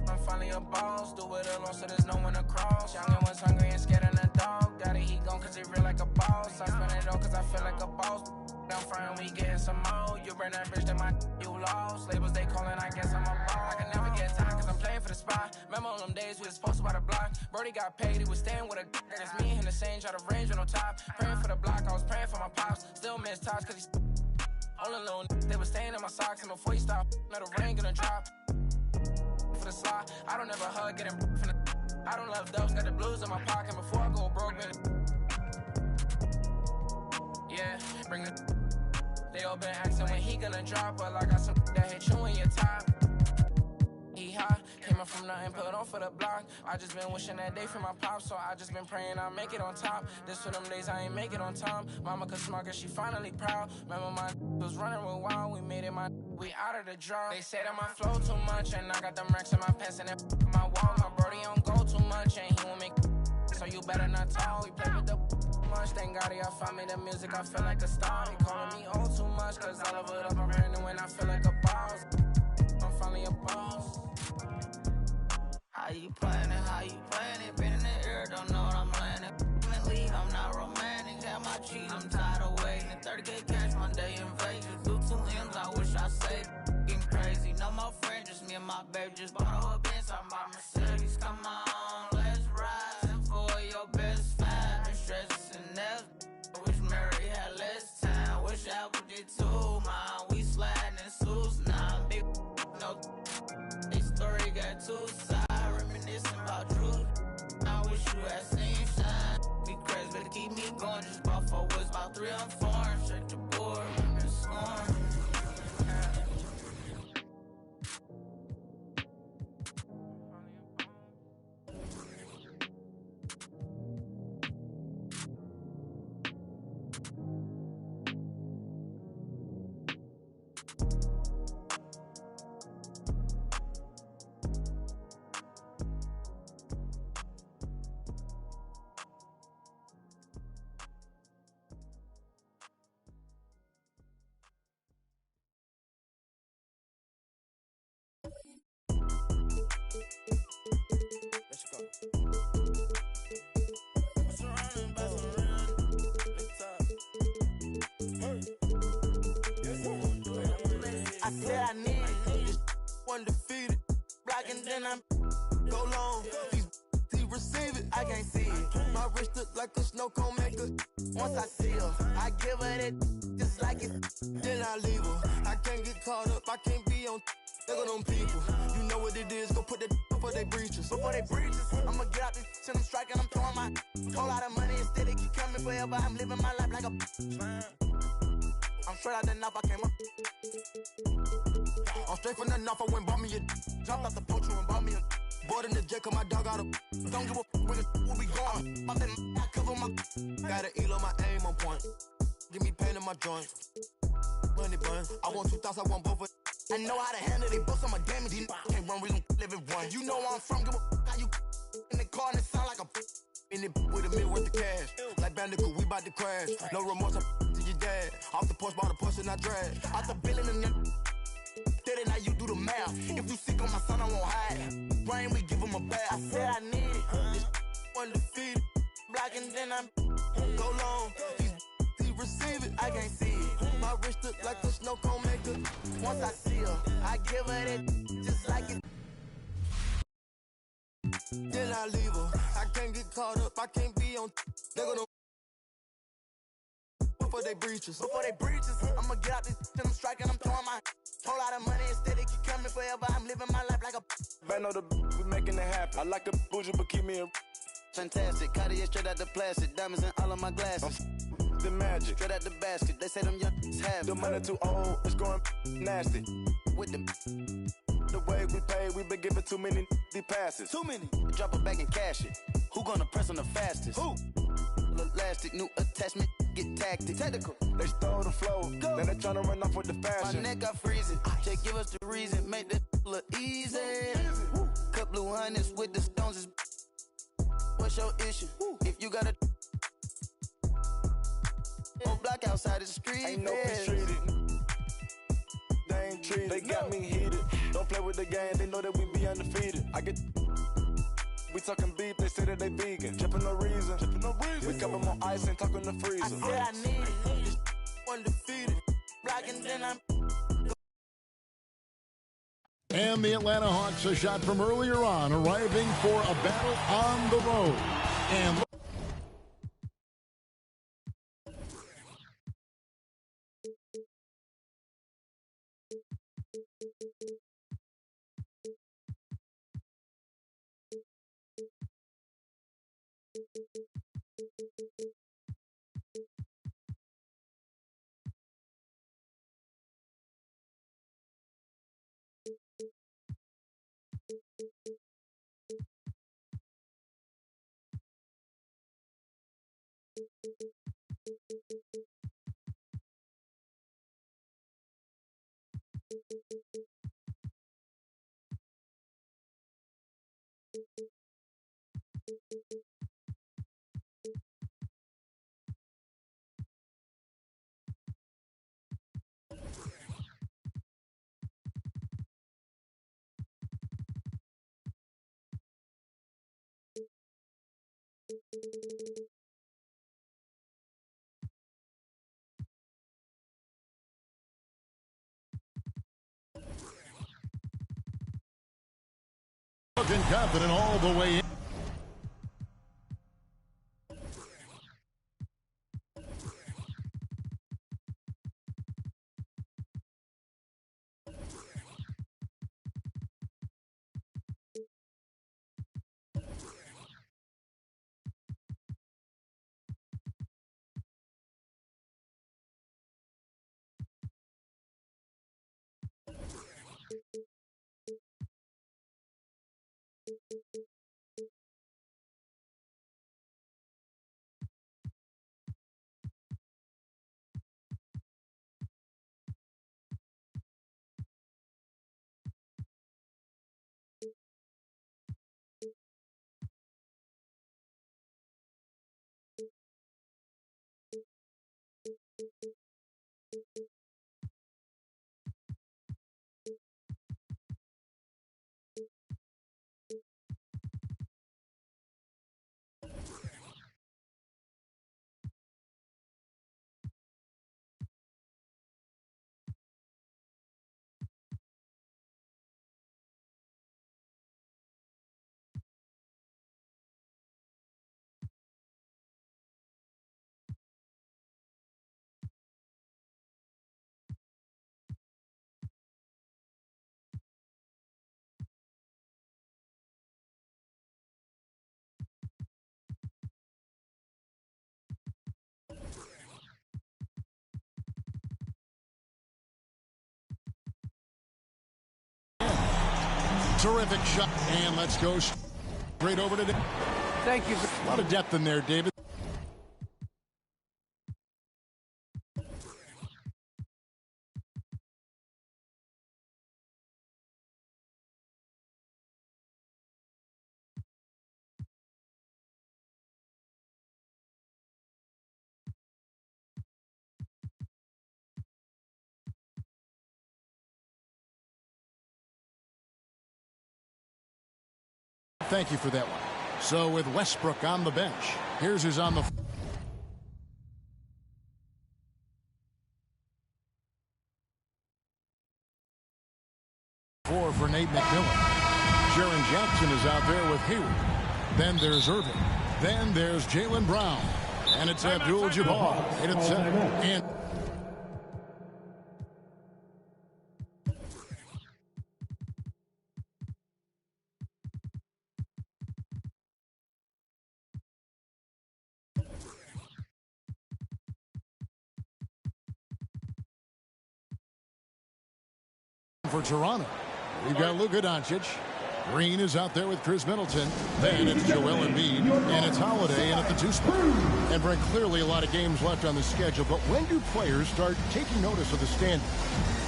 I'm finally a boss, do it alone so there's no one to cross. Youngin' was hungry and scared of the dog. Daddy, he gone cause he real like a boss. I spend it all cause I feel like a boss. Down front, we getting some more. You burn that bridge, then you lost. Labels they calling, I guess I'm a boss. I can never get time cause I'm playing for the spot. Remember all them days we was posted by the block. Brody got paid, he was staying with a that's me and the same, try to range with no top. Praying for the block, I was praying for my pops. Still miss touch cause he's all alone. They was staying in my socks and before he stopped, now the rain gonna drop. For the slot, I don't ever hug, getting from the I don't love dogs, got the blues in my pocket before I go broke, man. Yeah, bring the they all been asking when he gonna drop, but I got some that hit you in your top. He high, came up from nothing, put on for the block. I just been wishing that day for my pops, so I just been praying I'll make it on top. This for them days I ain't make it on time. Mama could smart cause she finally proud. Remember my was running real wild, we made it we out of the draw. They say that my flow too much, and I got them racks in my pants and my wall. My brody don't go too much, and he won't make so you better not talk. We play with the much, thank God I find me the music, I feel like a star. They calling me old too much, cause I love it up, I'm brand new and I feel like a boss. I'm finally a boss. How you playing it, been in the air, don't know what I'm landing. I'm not romantic, have my cheese, I'm tired of waiting. 30K cash Monday in Vegas, do 2 M's, I wish I saved. Getting crazy, no more friends, just me and my baby, just bought a whole Benz, I'm my Mercedes, come on, let's ride. And for your best fan, been stressing that. I wish Mary had less time, wish Apple did too, man. We sliding in suits, nah, big no. This story got 2 sides, reminiscing about truth. I wish you had seen shine. Be crazy, better keep me going. Just bought 4 woods, about 3 I'm foreign. Check the board, remember scoring. Let's go. Surrounded by some real top. I said I need it. This undefeated. Black and then I go long. These receive it. I can't see it. My wrist look like a snow cone maker. Once I see her, I give her that just like it. Then I leave her. I can't get caught up. I can't be on. Look at them people. You know what it is. Go put that before they breaches. Before they breaches. I'ma get out this shit. I'm striking. I'm throwing my whole lot of money instead. It keep coming forever. I'm living my life like a. I'm straight out the knife. I came up. I'm straight from the knife. I went bought me a. Jumped out the poacher and bought me a. Board in the jet. Cause my dog out a. Don't give a where we going. Pop that I cover my. Got an eel on my aim on point. Give me pain in my joint. Money bun. I want 2,000. I want both of. I know how to handle it, books on my damage. These can't run, we gon' live it one. You know where I'm from, give a how you in the car and it sound like a in it with $1 million worth of cash. Like Bandicoot, we bout to crash. No remorse, I'm to your dad. Off the porch, bought a push and I drag. Out the billing and then did it, now you do the math. If you sick on my son, I won't hide. Rain, we give him a bath. I said I need it. This undefeated. Black and then I go long. These receive it, I can't see it. My wrist look like a snow cone maker. Once I see her, I give her that just like it. Then I leave her. I can't get caught up. I can't be on. They're gonna before they breaches. Before they breaches, I'ma get out this shit. I'm striking. I'm throwing my whole lot of money instead. It keep coming forever. I'm living my life like a. Man, know the we making it happen. I like a bougie, but keep me a. Fantastic, Cartier straight out the plastic, diamonds in all of my glasses. The magic, straight out the basket. They say them young have the money too old, it's going nasty. With them, the way we pay, we been giving too many passes. Too many. Drop it back and cash it. Who gonna press on the fastest? Who? Elastic, new attachment, get tactic. Technical, they stole the flow. Go. Now they tryna run off with the fashion. My neck got freezing. Just give us the reason, make that look easy. Cut blue hundreds with the stones is. What's your issue? If you got a on block outside the street. Ain't no peace treated. They ain't treated. They got me heated. Don't play with the game. They know that we be undefeated. I get. We talking beef, they say that they vegan. Trippin' no reason. We cup 'em on ice and talk in the freezer. I said I need it. This undefeated. Blocking, then I'm. And the Atlanta Hawks, a shot from earlier on, arriving for a battle on the road. And looking confident all the way in. Terrific shot. And let's go straight over to David. Thank you. A lot of depth in there, David. Thank you for that one. So with Westbrook on the bench, here's who's on the floor for Nate McMillan. Jaren Jackson is out there with Hayward. Then there's Irving. Then there's Jaylen Brown. And it's Abdul-Jabbar. 8 at 7. And for Toronto, we've got Luka Doncic. Green is out there with Chris Middleton. Then it's Joel Embiid, and it's Holiday in at the 2 spot. And Brent, clearly a lot of games left on the schedule, but when do players start taking notice of the standings?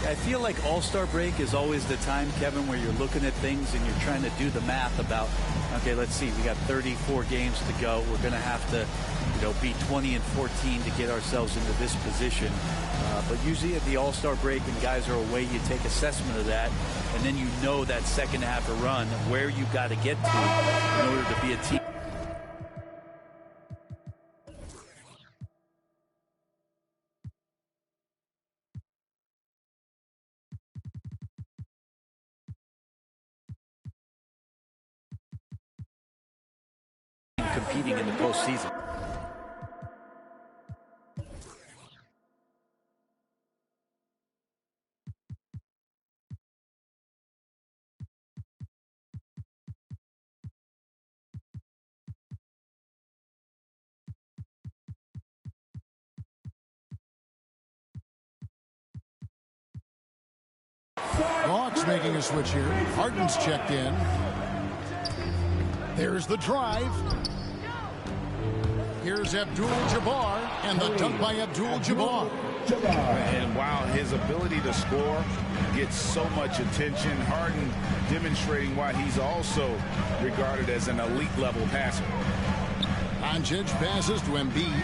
I feel like All-Star break is always the time, Kevin, where you're looking at things and you're trying to do the math about, okay, let's see, we got 34 games to go. We're going to have to, be 20 and 14 to get ourselves into this position. But usually at the All-Star break and guys are away, you take assessment of that, and then that second half of run, where you got to get to in order to be a team. Competing in the postseason. Hawks making a switch here. Harden's checked in. There's the drive. Here's Abdul-Jabbar, and the dunk by Abdul-Jabbar. And while his ability to score gets so much attention, Harden demonstrating why he's also regarded as an elite level passer. Doncic passes to Embiid.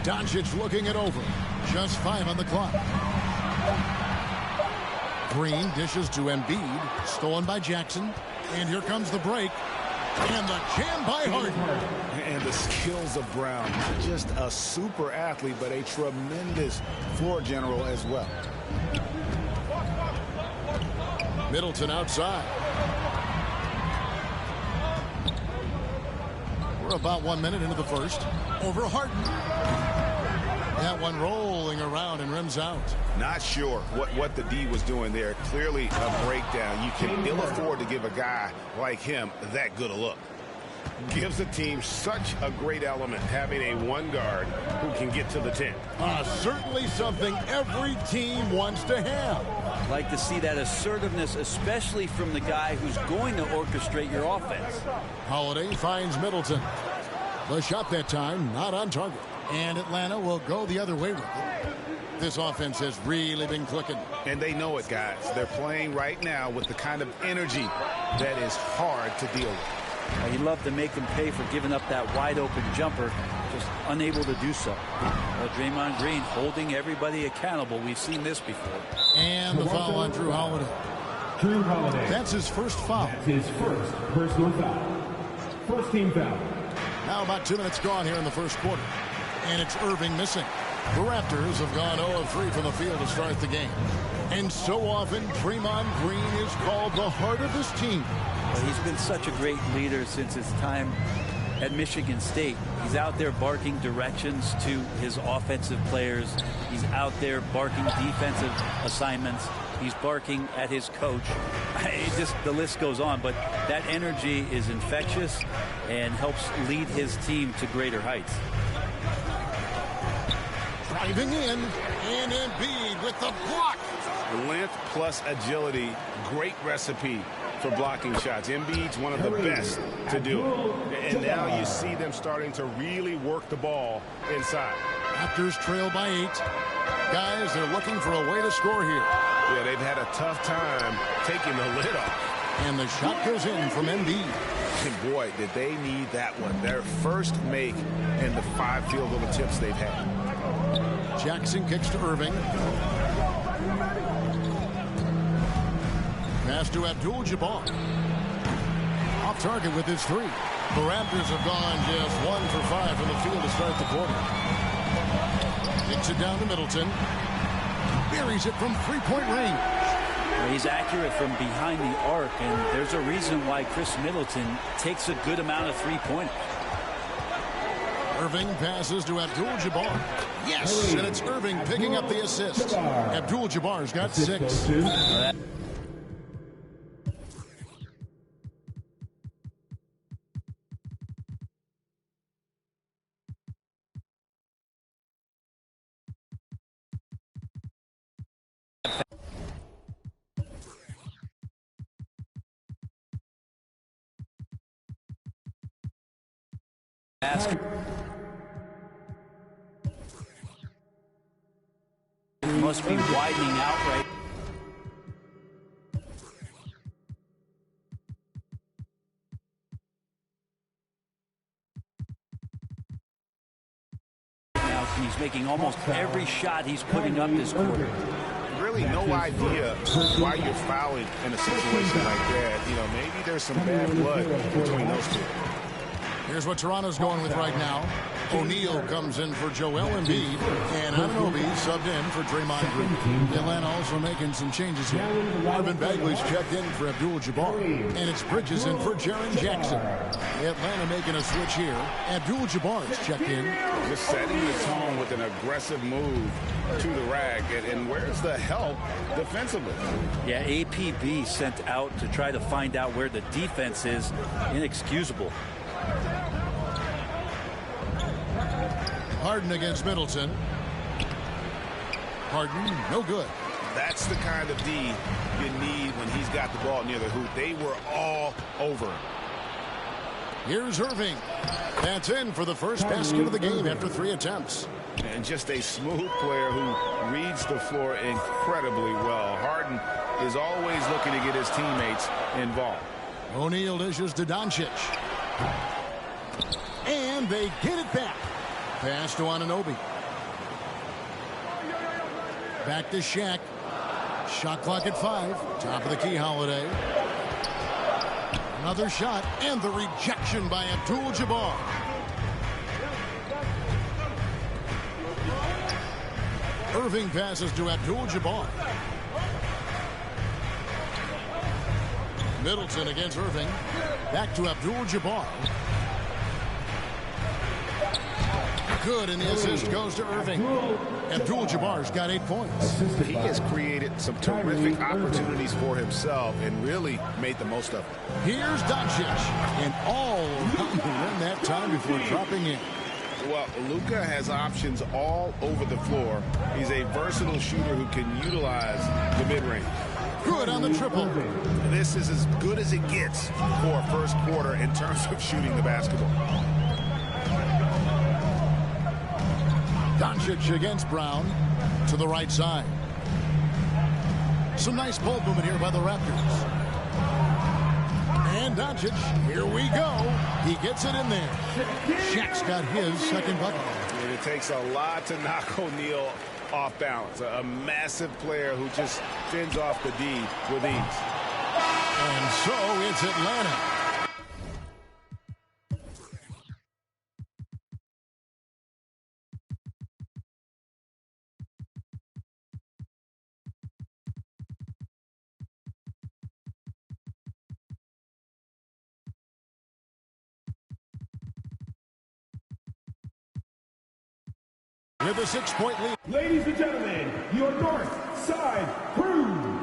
Doncic looking it over. Just 5 on the clock. Green dishes to Embiid. Stolen by Jackson. And here comes the break. And the jam by Harden. And the skills of Brown. Not just a super athlete, but a tremendous floor general as well. Middleton outside. We're about 1 minute into the first. Over Harden. That one rolling around and rims out. Not sure what the D was doing there. Clearly a breakdown. You can ill afford to give a guy like him that good a look. Gives the team such a great element having a one guard who can get to the 10. Certainly something every team wants to have. I'd like to see that assertiveness, especially from the guy who's going to orchestrate your offense. Holiday finds Middleton. The shot that time not on target. And Atlanta will go the other way with it. This offense has really been clicking. And they know it, guys. They're playing right now with the kind of energy that is hard to deal with. He'd love to make them pay for giving up that wide-open jumper, just unable to do so. Draymond Green holding everybody accountable. We've seen this before. And the foul on Drew Holiday. Drew Holiday. That's his first foul. That's his first personal foul. First team foul. Now about 2 minutes gone here in the first quarter. And it's Irving missing. The Raptors have gone 0-3 from the field to start the game. And so often, Draymond Green is called the heart of this team. Well, he's been such a great leader since his time at Michigan State. He's out there barking directions to his offensive players. He's out there barking defensive assignments. He's barking at his coach. The list goes on, but that energy is infectious and helps lead his team to greater heights. Driving in, and Embiid with the block. Length plus agility, great recipe for blocking shots. Embiid's one of the best to do it. And now you see them starting to really work the ball inside. Raptors trail by 8. Guys, they're looking for a way to score here. Yeah, they've had a tough time taking the lid off. And the shot goes in from Embiid. And boy, did they need that one. Their first make in the 5 field goal attempts they've had. Jackson kicks to Irving. Pass to Abdul-Jabbar. Off target with his 3. The Raptors have gone just 1 for 5 from the field to start the quarter. Kicks it down to Middleton. Buries it from 3-point range. He's accurate from behind the arc, and there's a reason why Chris Middleton takes a good amount of 3-pointers. Irving passes to Abdul-Jabbar. Yes, and it's Irving picking up the assist. Abdul-Jabbar's got 6. Basket. Must be widening out right. Now he's making almost every shot he's putting up this quarter. Really no idea why you're fouling in a situation like that. You know, maybe there's some bad blood between those two. Here's what Toronto's going with right now. O'Neal comes in for Joel Embiid, and Anunoby subbed in for Draymond Green. Atlanta also making some changes here. Marvin Bagley's checked in for Abdul-Jabbar, and it's Bridges in for Jaren Jackson. Atlanta making a switch here. Abdul-Jabbar's checked in. Just setting the tone with an aggressive move to the rack, and where's the help defensively? Yeah, APB sent out to try to find out where the defense is. Inexcusable. Harden against Middleton. Harden, no good. That's the kind of D you need when he's got the ball near the hoop. They were all over him. Here's Irving. That's in for the first basket of the game after 3 attempts. And just a smooth player who reads the floor incredibly well. Harden is always looking to get his teammates involved. O'Neal dishes to Doncic. And they get it back. Pass to Anunoby. Back to Shaq. Shot clock at 5. Top of the key, Holiday. Another shot, and the rejection by Abdul-Jabbar. Irving passes to Abdul-Jabbar. Middleton against Irving. Back to Abdul-Jabbar. Good, and the assist goes to Irving. Abdul-Jabbar's got 8 points. He has created some terrific opportunities for himself and really made the most of it. Here's Doncic, and all around that time before dropping in. Well, Luka has options all over the floor. He's a versatile shooter who can utilize the mid-range. Good on the triple. This is as good as it gets for a first quarter in terms of shooting the basketball. Doncic against Brown to the right side. Some nice ball movement here by the Raptors. And Doncic, here we go. He gets it in there. Shaq's got his second bucket. And it takes a lot to knock O'Neal off balance. A massive player who just fends off the D with ease. And so it's Atlanta. With a 6-point lead. Ladies and gentlemen, your North Side Crew.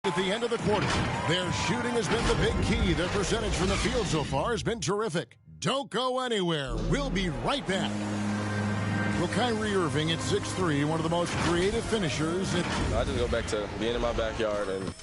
At the end of the quarter, their shooting has been the big key. Their percentage from the field so far has been terrific. Don't go anywhere. We'll be right back. Well, Kyrie Irving at 6'3", one of the most creative finishers. I just go back to being in my backyard and...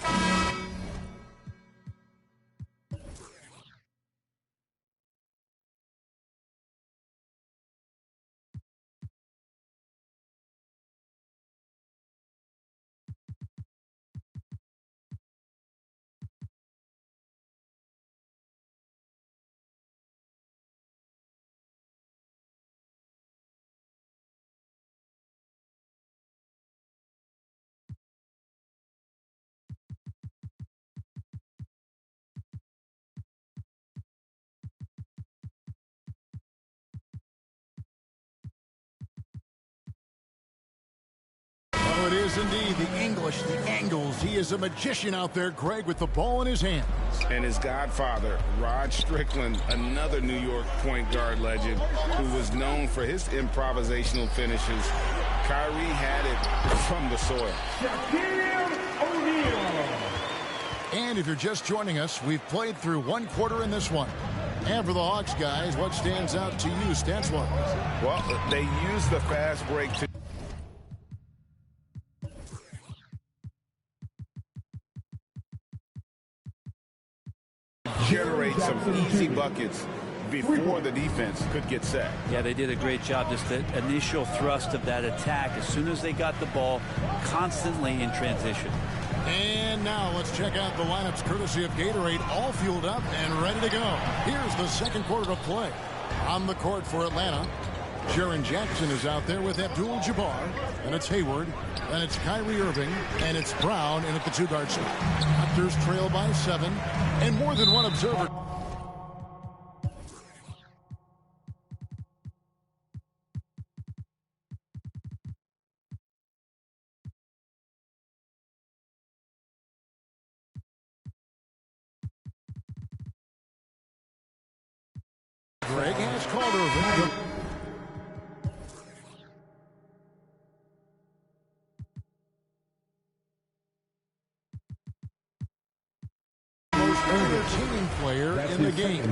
Oh, it is indeed the English, the angles. He is a magician out there, Greg, with the ball in his hands. And his godfather, Rod Strickland, another New York point guard legend who was known for his improvisational finishes. Kyrie had it from the soil. Shaquille O'Neal. And if you're just joining us, we've played through one quarter in this one. And for the Hawks guys, what stands out to you stats-wise? Well, they use the fast break to generate some easy buckets before the defense could get set. Yeah, they did a great job. Just the initial thrust of that attack, as soon as they got the ball, constantly in transition. And now let's check out the lineups courtesy of Gatorade, all fueled up and ready to go. Here's the second quarter of play. On the court for Atlanta, Jaren Jackson is out there with Abdul-Jabbar, and it's Hayward, and it's Kyrie Irving, and it's Brown in at the two-guard spot. Raptors trail by 7, and more than one observer. Greg has called Irving. Most entertaining player in the game.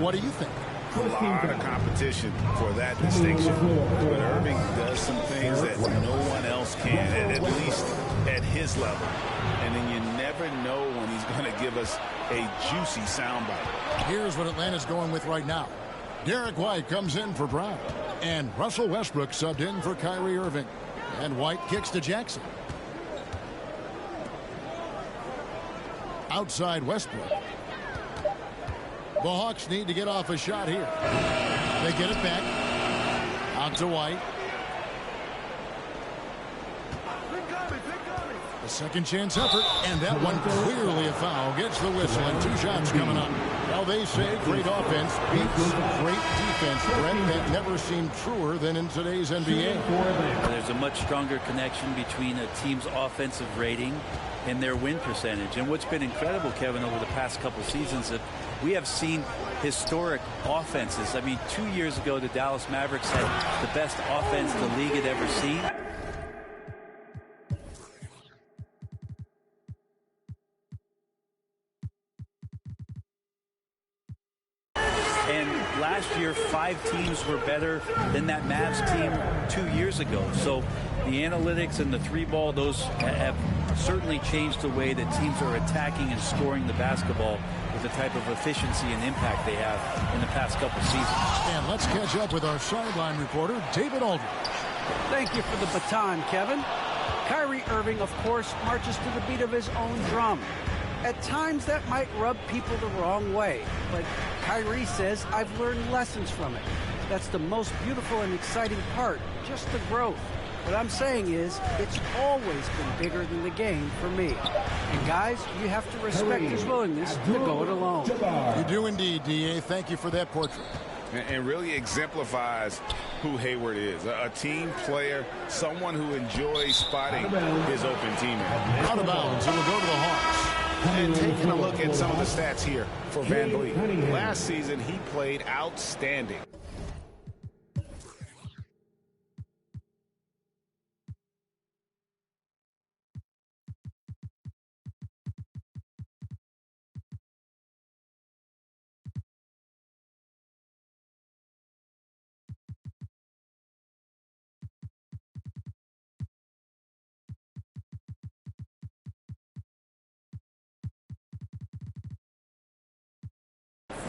What do you think? A lot of competition for that distinction. But Irving does some things that no one else can, at least at his level. And then you never know when he's going to give us a juicy soundbite. Here's what Atlanta's going with right now. Derek White comes in for Brown. And Russell Westbrook subbed in for Kyrie Irving. And White kicks to Jackson. Outside Westbrook. The Hawks need to get off a shot here. They get it back. Out to White. A second chance effort, and that one clearly a foul. Gets the whistle, and 2 shots coming up. Well, they say great offense beats great defense. Brett, that never seemed truer than in today's NBA. There's a much stronger connection between a team's offensive rating and their win percentage. And what's been incredible, Kevin, over the past couple seasons, that we have seen historic offenses. I mean, 2 years ago, the Dallas Mavericks had the best offense the league had ever seen. And last year, 5 teams were better than that Mavs team 2 years ago. So the analytics and the 3-ball, those have certainly changed the way that teams are attacking and scoring the basketball with the type of efficiency and impact they have in the past couple seasons. And let's catch up with our sideline reporter, David Aldridge. Thank you for the baton, Kevin. Kyrie Irving, of course, marches to the beat of his own drum. At times, that might rub people the wrong way, but Kyrie says, I've learned lessons from it. That's the most beautiful and exciting part, just the growth. What I'm saying is, it's always been bigger than the game for me. And guys, you have to respect his willingness to go it alone. You do indeed, D.A. Thank you for that portrait. And really exemplifies who Hayward is. A team player, someone who enjoys spotting his open teammate. Out of bounds, it will go to the Hawks. And taking a look at some of the stats here for Van Vliet. Last season, he played outstanding.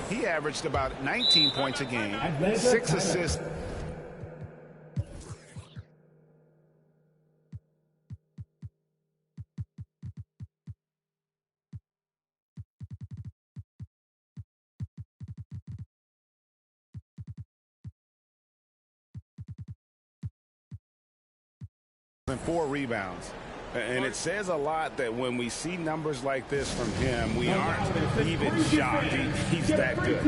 He averaged about 19 points a game, 6 assists. And 4 rebounds. And it says a lot that when we see numbers like this from him, we aren't even shocked. He's that good.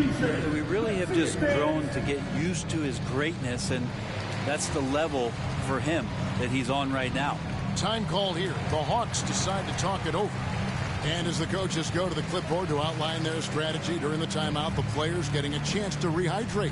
We really have just grown to get used to his greatness, and that's the level for him that he's on right now. Time call here. The Hawks decide to talk it over. And as the coaches go to the clipboard to outline their strategy during the timeout, the players getting a chance to rehydrate.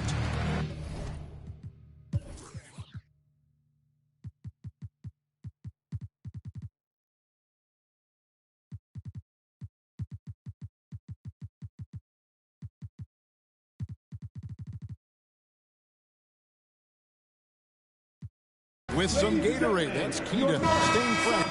with some Gatorade. That's key to staying fresh.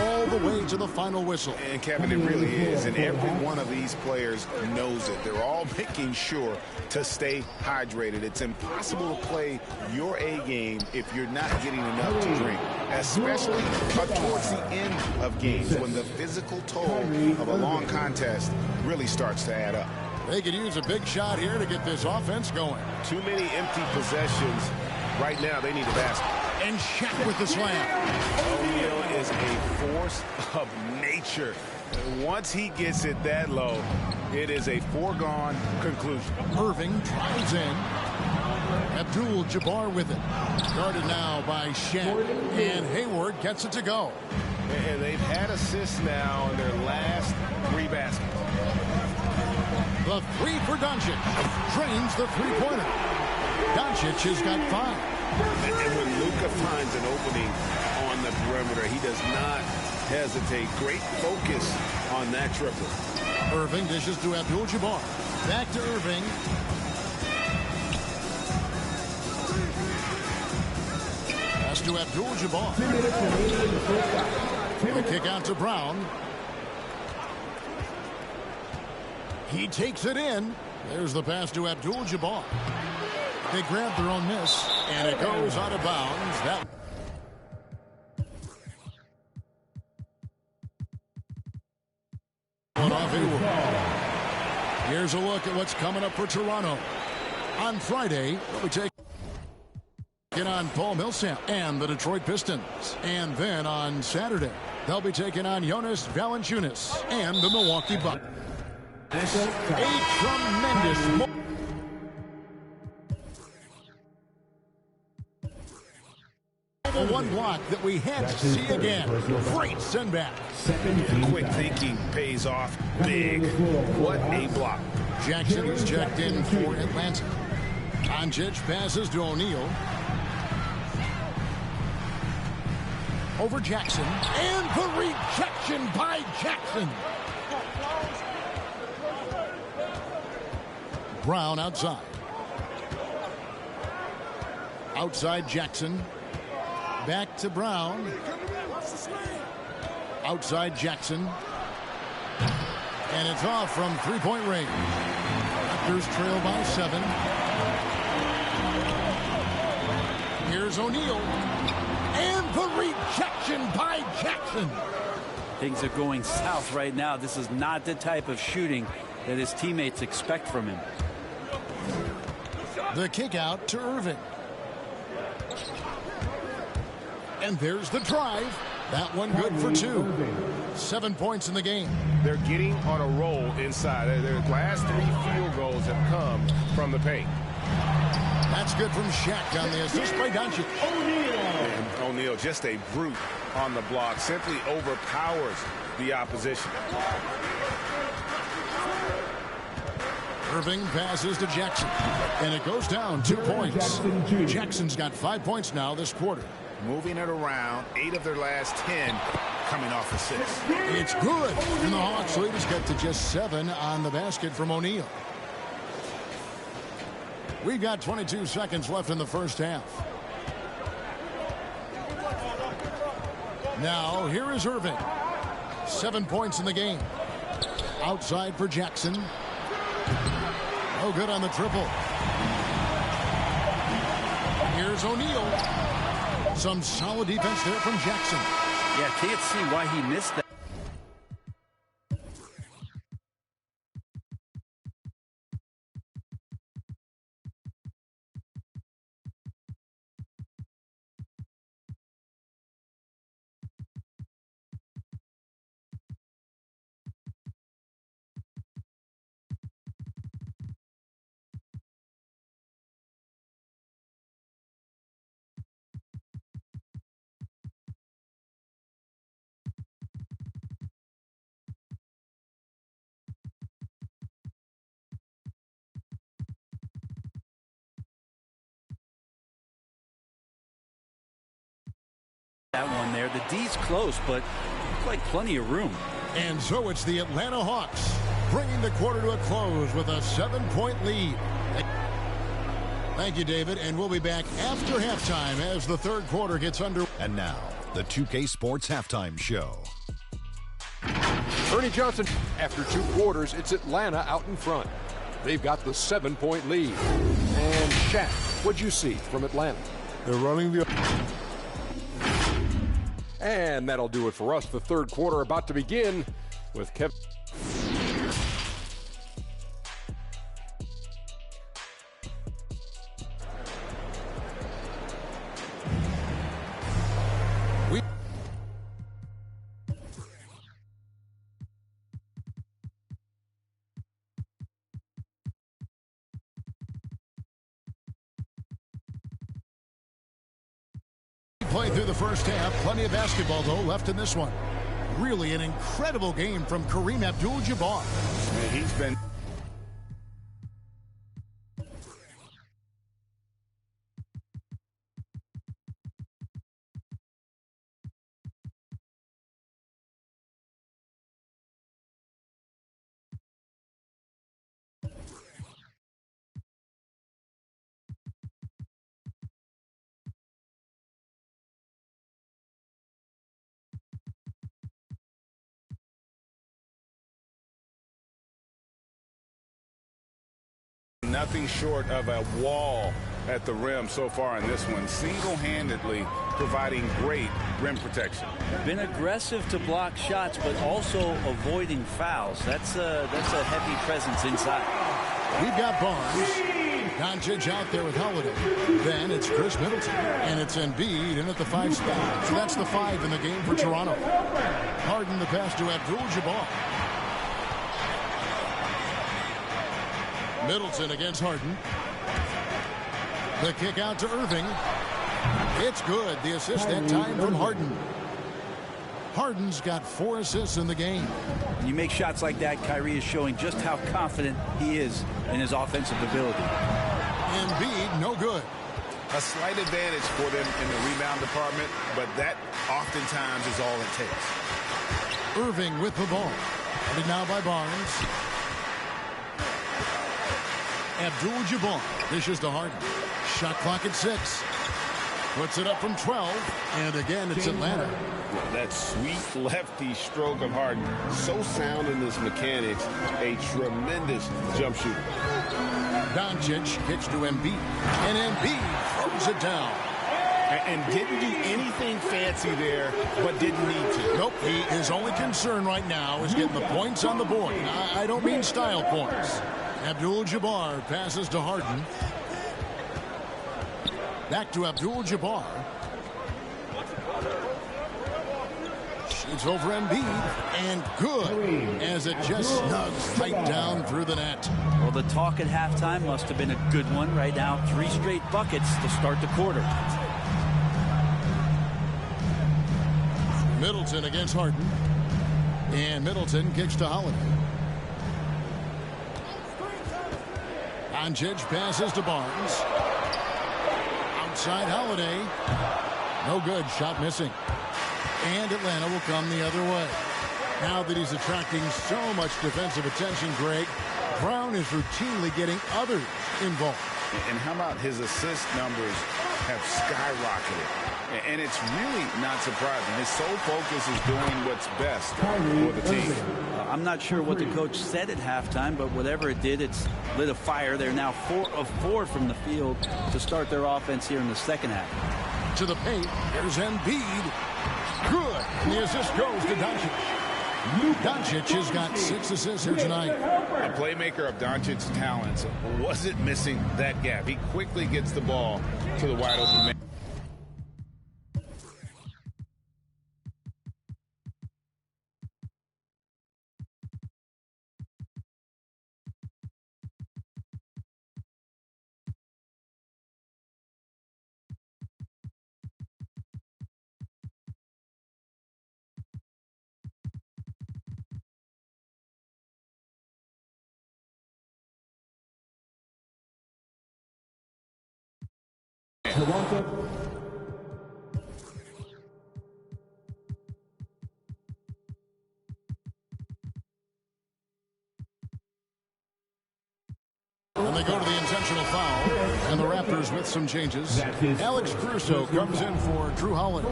All the way to the final whistle. And Kevin, it really is. And every one of these players knows it. They're all making sure to stay hydrated. It's impossible to play your A game if you're not getting enough to drink, especially towards the end of games when the physical toll of a long contest really starts to add up. They could use a big shot here to get this offense going. Too many empty possessions. Right now, they need a basket. And Shaq with the slam. O'Neal is a force of nature. Once he gets it that low, it is a foregone conclusion. Irving drives in. Abdul-Jabbar with it. Guarded now by Shaq. And Hayward gets it to go. And they've had assists now in their last 3 baskets. The 3 for Doncic. Drains the three-pointer. Doncic has got 5. And when Luka finds an opening on the perimeter, he does not hesitate. Great focus on that triple. Irving dishes to Abdul-Jabbar. Back to Irving. Pass to Abdul-Jabbar. The kick out to Brown. He takes it in. There's the pass to Abdul-Jabbar. They grab their own miss, and it goes out of bounds. That one off Hayward. Here's a look at what's coming up for Toronto. On Friday, they'll be taking on Paul Millsap and the Detroit Pistons. And then on Saturday, they'll be taking on Jonas Valanciunas and the Milwaukee Bucks. A tremendous one block that we had to see again. Great send back. Quick thinking pays off big. What a block. Jackson is checked in for Atlanta. Doncic passes to O'Neal. Over Jackson. And the rejection by Jackson. Brown outside. Outside Jackson. Back to Brown. Outside Jackson. And it's off from three-point range. Raptors trail by 7. Here's O'Neal. And the rejection by Jackson. Things are going south right now. This is not the type of shooting that his teammates expect from him. The kick out to Irving. And there's the drive. That one good for 2. 7 points in the game. They're getting on a roll inside. Their last 3 field goals have come from the paint. That's good from Shaq on the assist by Doncic. And O'Neal, just a brute on the block, simply overpowers the opposition. Irving passes to Jackson. And it goes down 2 points. Jackson's got 5 points now this quarter. Moving it around, 8 of their last 10 coming off assists. It's good. And the Hawks lead has got to just 7 on the basket from O'Neal. We've got 22 seconds left in the first half. Now, here is Irving. 7 points in the game. Outside for Jackson. No good on the triple. Here's O'Neal. Some solid defense there from Jackson. Yeah, can't see why he missed that. That one there. The D's close, but like plenty of room. And so it's the Atlanta Hawks bringing the quarter to a close with a 7-point lead. Thank you, David, and we'll be back after halftime as the third quarter gets under. And now, the 2K Sports Halftime Show. Ernie Johnson, after 2 quarters, it's Atlanta out in front. They've got the 7-point lead. And Shaq, what'd you see from Atlanta? They're running the... And that'll do it for us. The third quarter about to begin with Kevin. Played through the first half. Plenty of basketball, though, left in this one. Really an incredible game from Kareem Abdul-Jabbar. Man, he's been... Nothing short of a wall at the rim so far in this one, single-handedly providing great rim protection. Been aggressive to block shots, but also avoiding fouls. That's a heavy presence inside. We've got Barnes. Doncic out there with Holiday. Then it's Chris Middleton. And it's Embiid in at the 5 spot. So that's the 5 in the game for Toronto. Harden the pass to Abdul-Jabbar. Middleton against Harden. The kick out to Irving. It's good. The assist that time from Harden. Harden's got 4 assists in the game. When you make shots like that, Kyrie is showing just how confident he is in his offensive ability. Embiid, no good. A slight advantage for them in the rebound department, but that oftentimes is all it takes. Irving with the ball. And now by Barnes. Abdul-Jabbar dishes to Harden. Shot clock at 6. Puts it up from 12. And again, it's Atlanta. That sweet lefty stroke of Harden. So sound in his mechanics. A tremendous jump shooter. Doncic kicks to Embiid. And Embiid throws it down. And didn't do anything fancy there, but didn't need to. Nope. His only concern right now is getting the points on the board. I don't mean style points. Abdul-Jabbar passes to Harden. Back to Abdul-Jabbar. Shoots over Embiid. And good as it just snugs right down through the net. Well, the talk at halftime must have been a good one. Right now, 3 straight buckets to start the quarter. Middleton against Harden. And Middleton kicks to Holiday. Doncic passes to Barnes. Outside Holiday. No good. Shot missing. And Atlanta will come the other way. Now that he's attracting so much defensive attention, Greg, Brown is routinely getting others involved. And how about his assist numbers have skyrocketed? And it's really not surprising. His sole focus is doing what's best for the team. I'm not sure what the coach said at halftime, but whatever it did, it's lit a fire. They're now 4 of 4 from the field to start their offense here in the second half. To the paint. Here's Embiid. Good. And the assist goes to Doncic. Doncic has got 6 assists here tonight. A playmaker of Doncic's talents wasn't missing that gap. He quickly gets the ball to the wide open man. And they go to the intentional foul. And the Raptors with some changes. Alex Caruso comes in for Drew Holiday.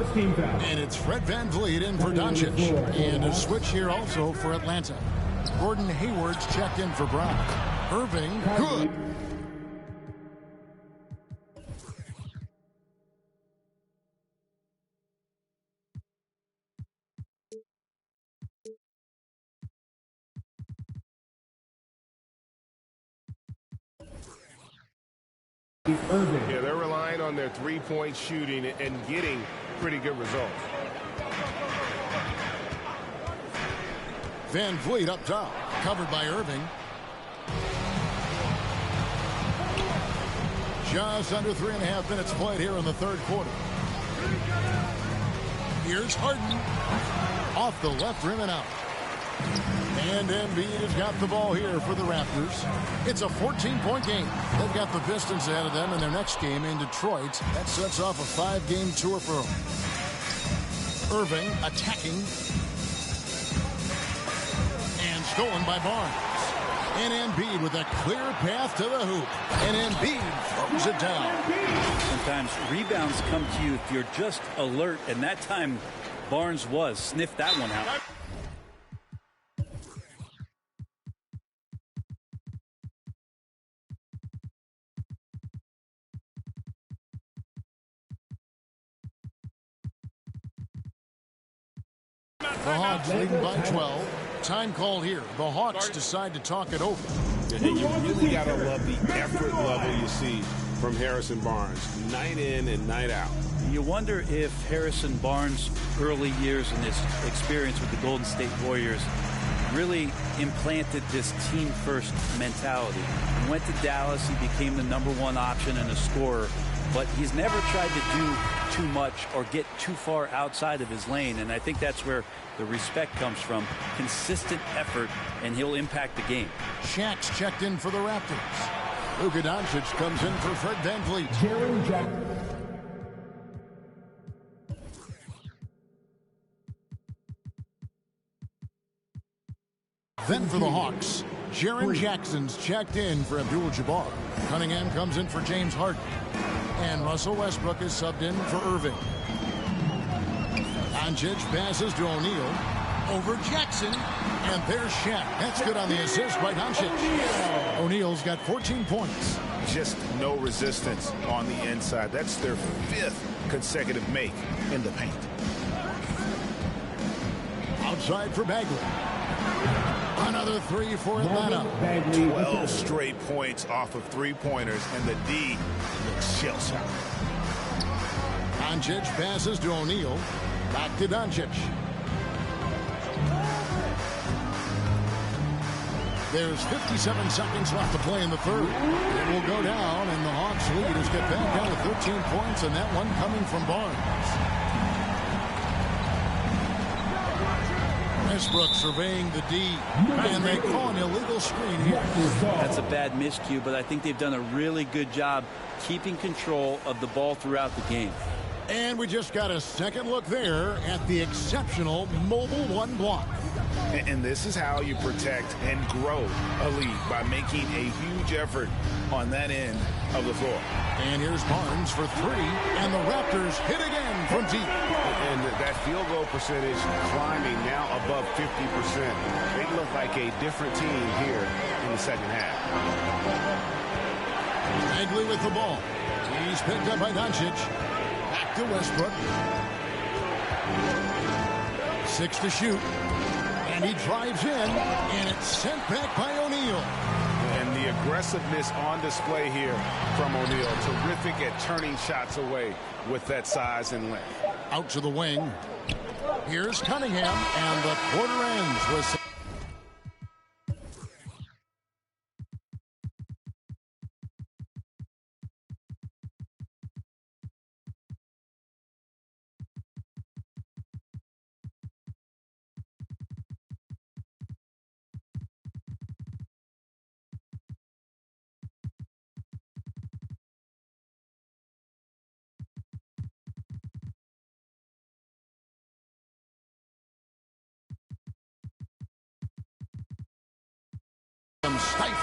And it's Fred VanVleet in for Doncic. And a switch here also for Atlanta. Gordon Hayward's checked in for Brown. Irving, good. Yeah, they're relying on their three-point shooting and getting pretty good results. VanVleet up top, covered by Irving. Just under 3.5 minutes played here in the third quarter. Here's Harden. Off the left rim and out. And Embiid has got the ball here for the Raptors. It's a 14-point game. They've got the Pistons ahead of them in their next game in Detroit. That sets off a 5-game tour for them. Irving attacking. And stolen by Barnes. And Embiid with a clear path to the hoop. And Embiid throws it down. Sometimes rebounds come to you if you're just alert. And that time, Barnes sniffed that one out. The Hawks leading by 12. Time called here. The Hawks decide to talk it over. And you really got to love the effort level you see from Harrison Barnes, night in and night out. You wonder if Harrison Barnes' early years and his experience with the Golden State Warriors really implanted this team-first mentality. He went to Dallas. He became the #1 option and a scorer. But he's never tried to do too much or get too far outside of his lane. And I think that's where the respect comes from. Consistent effort, and he'll impact the game. Shaq's checked in for the Raptors. Luka Doncic comes in for Fred VanVleet. Then for the Hawks, Jaren Jackson's checked in for Abdul-Jabbar. Cunningham comes in for James Harden. And Russell Westbrook is subbed in for Irving. Doncic passes to O'Neal. Over Jackson. And there's Shaq. That's good on the assist by Doncic. O'Neal's got 14 points. Just no resistance on the inside. That's their 5th consecutive make in the paint. Outside for Bagley. Another 3 for Atlanta. 12 straight points off of three-pointers, and the D looks shell-shocked. Doncic passes to O'Neal. Back to Doncic. There's 57 seconds left to play in the third. It will go down, and the Hawks lead is get back down to 13 points, and that one coming from Barnes. Westbrook surveying the D, and they call an illegal screen here. That's a bad miscue, but I think they've done a really good job keeping control of the ball throughout the game. And we just got a second look there at the exceptional mobile one block. And this is how you protect and grow a lead, by making a huge effort on that end of the floor. And here's Barnes for 3, and the Raptors hit again from deep. And that field goal percentage climbing now above 50%. They look like a different team here in the second half. Bagley with the ball. He's picked up by Doncic. Back to Westbrook. 6 to shoot. And he drives in, and it's sent back by O'Neal. And the aggressiveness on display here from O'Neal. Terrific at turning shots away with that size and length. Out to the wing. Here's Cunningham, and the quarter ends with...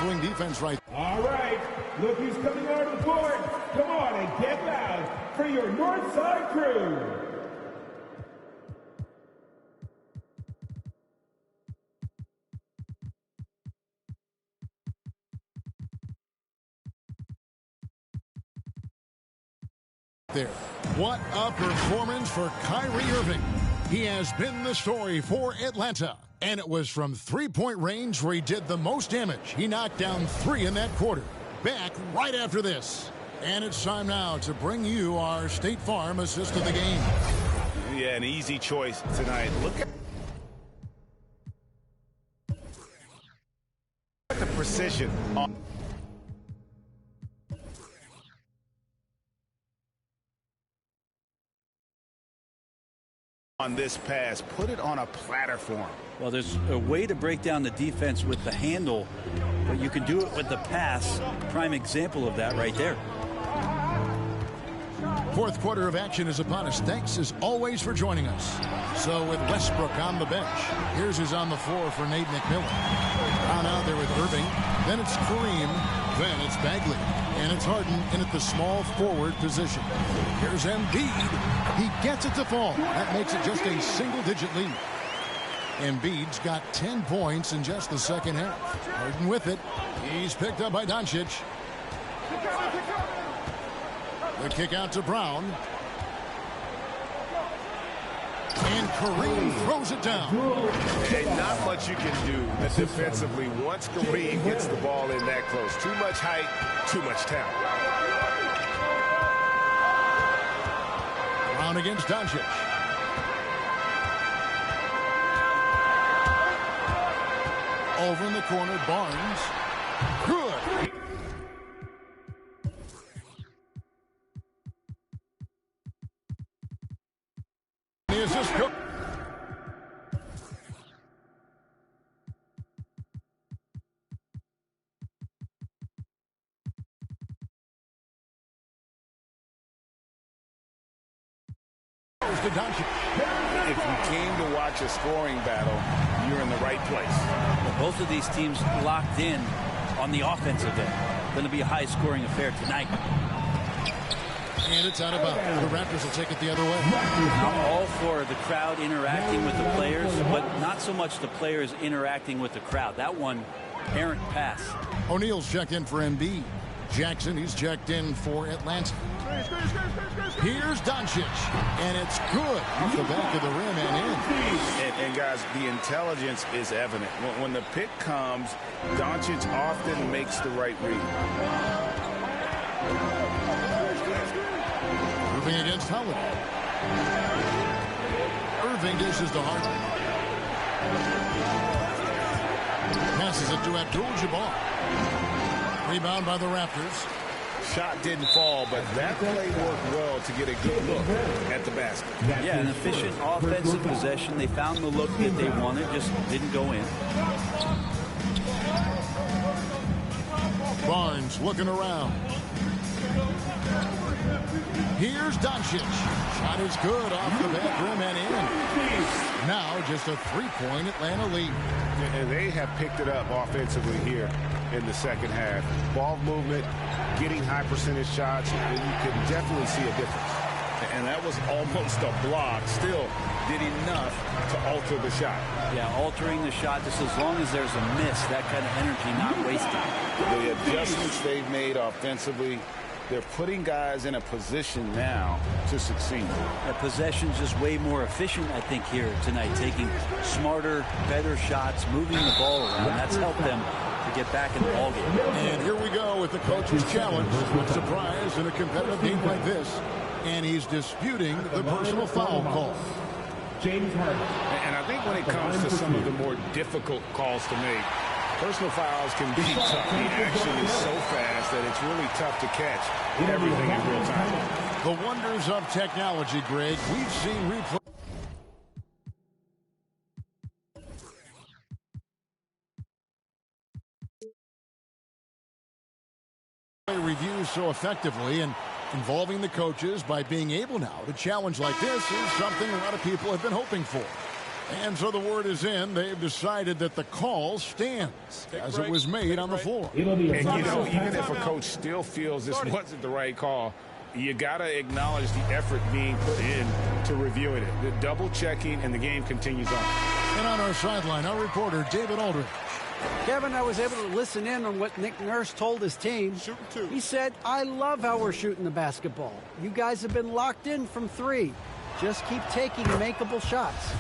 swing defense right. All right, look who's coming out of the board. Come on and get loud for your Northside crew. There. What a performance for Kyrie Irving. He has been the story for Atlanta. And it was from three-point range where he did the most damage. He knocked down 3 in that quarter. Back right after this. And it's time now to bring you our State Farm assist of the game. Yeah, an easy choice tonight. Look at the precision on this pass. Put it on a platter for him. Well, there's a way to break down the defense with the handle, but you can do it with the pass. Prime example of that right there. Fourth quarter of action is upon us. Thanks as always for joining us. So with Westbrook on the bench, here's who's on the floor for Nate McMillan. Brown out there with Irving. Then it's Kareem. Then it's Bagley. And it's Harden in at the small forward position. Here's Embiid. He gets it to fall. That makes it just a single-digit lead. Embiid's got 10 points in just the second half. Harden with it. He's picked up by Doncic. The kick out to Brown. And Kareem throws it down. And not much you can do defensively once Kareem gets the ball in that close. Too much height, too much talent. Brown against Doncic. Over in the corner, Barnes. Good. The assist go. To Doncic. If you came to watch a scoring battle, you're in the right place. Well, both of these teams locked in on the offensive end. Going to be a high-scoring affair tonight. And it's out of bounds. The Raptors will take it the other way. I'm all for the crowd interacting with the players, but not so much the players interacting with the crowd. That one, errant pass. O'Neal's checked in for Embiid. Jackson, he's checked in for Atlanta. Here's Doncic, and it's good off the back of the rim and in. And guys, the intelligence is evident. When the pick comes, Doncic often makes the right read. Irving against Holiday. Irving dishes to Harden. Passes it to Abdul-Jabbar. Rebound by the Raptors. Shot didn't fall, but that play worked well to get a good look at the basket. Yeah, an efficient offensive possession. They found the look that they wanted, just didn't go in. Barnes looking around. Here's Doncic. Shot is good off the back rim and in. Now just a three-point Atlanta lead. And they have picked it up offensively here in the second half. Ball movement, getting high percentage shots, and you can definitely see a difference. And that was almost a block. Still did enough to alter the shot. Yeah, altering the shot just as long as there's a miss, that kind of energy not wasted. The adjustments they've made offensively, they're putting guys in a position now to succeed. The possession's just way more efficient, I think, here tonight. Taking smarter, better shots, moving the ball around. That's helped them to get back in the ballgame. And here we go with the coach's challenge. Surprise in a competitive game like this. And he's disputing the personal foul call. James Harden. And I think when it comes to some of the more difficult calls to make, personal fouls can be tough. The action is so fast that it's really tough to catch everything in real time. The wonders of technology, Greg. We've seen replay. Reviews so effectively, and involving the coaches by being able now to challenge like this is something a lot of people have been hoping for. And so the word is in. They've decided that the call stands as it was made on the floor. And even if a coach still feels this wasn't the right call, you got to acknowledge the effort being put in to reviewing it. The double checking, and the game continues on. And on our sideline, our reporter, David Aldridge. Kevin, I was able to listen in on what Nick Nurse told his team. He said, I love how we're shooting the basketball. You guys have been locked in from 3. Just keep taking makeable shots.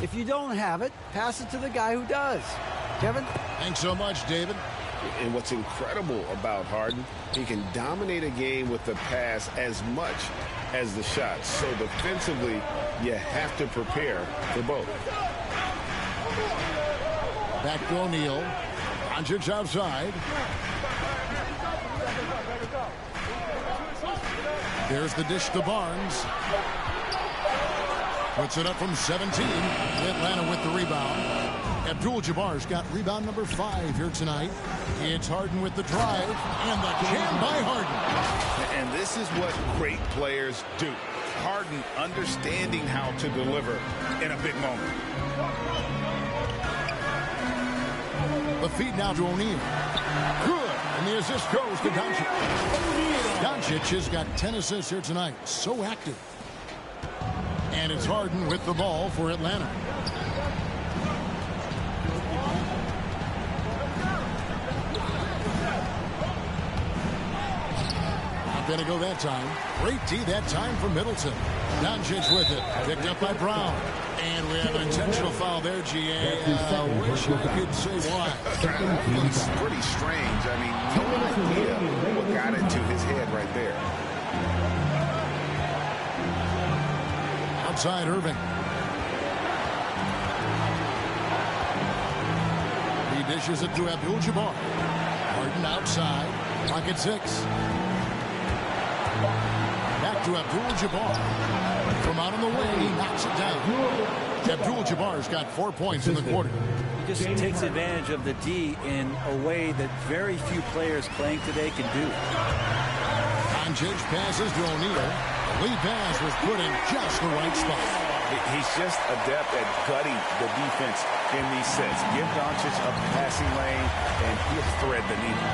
If you don't have it, pass it to the guy who does. Kevin? Thanks so much, David. And what's incredible about Harden, he can dominate a game with the pass as much as the shots. So defensively, you have to prepare for both. Back to O'Neal. Doncic outside. There's the dish to Barnes. Puts it up from 17. Atlanta with the rebound. Abdul-Jabbar's got rebound number 5 here tonight. It's Harden with the drive and the jam by Harden. And this is what great players do. Harden understanding how to deliver in a big moment. The feed now to O'Neal. Good. And the assist goes to Doncic. Doncic has got 10 assists here tonight. So active. And it's Harden with the ball for Atlanta. Not going to go that time. Great D that time from Middleton. Doncic with it. Picked up by Brown. And we have an intentional foul there, GA. Wish I could say why. It's pretty strange. I mean, no idea what got into his head right there. Outside Irving. He dishes it to Abdul-Jabbar. Harden outside. Clock at 6. Back to Abdul-Jabbar. From out on the way, he knocks it down. Abdul-Jabbar's got 4 points in the quarter. He just takes advantage of the D in a way that very few players playing today can do. Doncic passes to O'Neal. Lead pass was put in just the right spot. He's just adept at gutting the defense in these sets. Give Doncic a passing lane, and he'll thread the needle.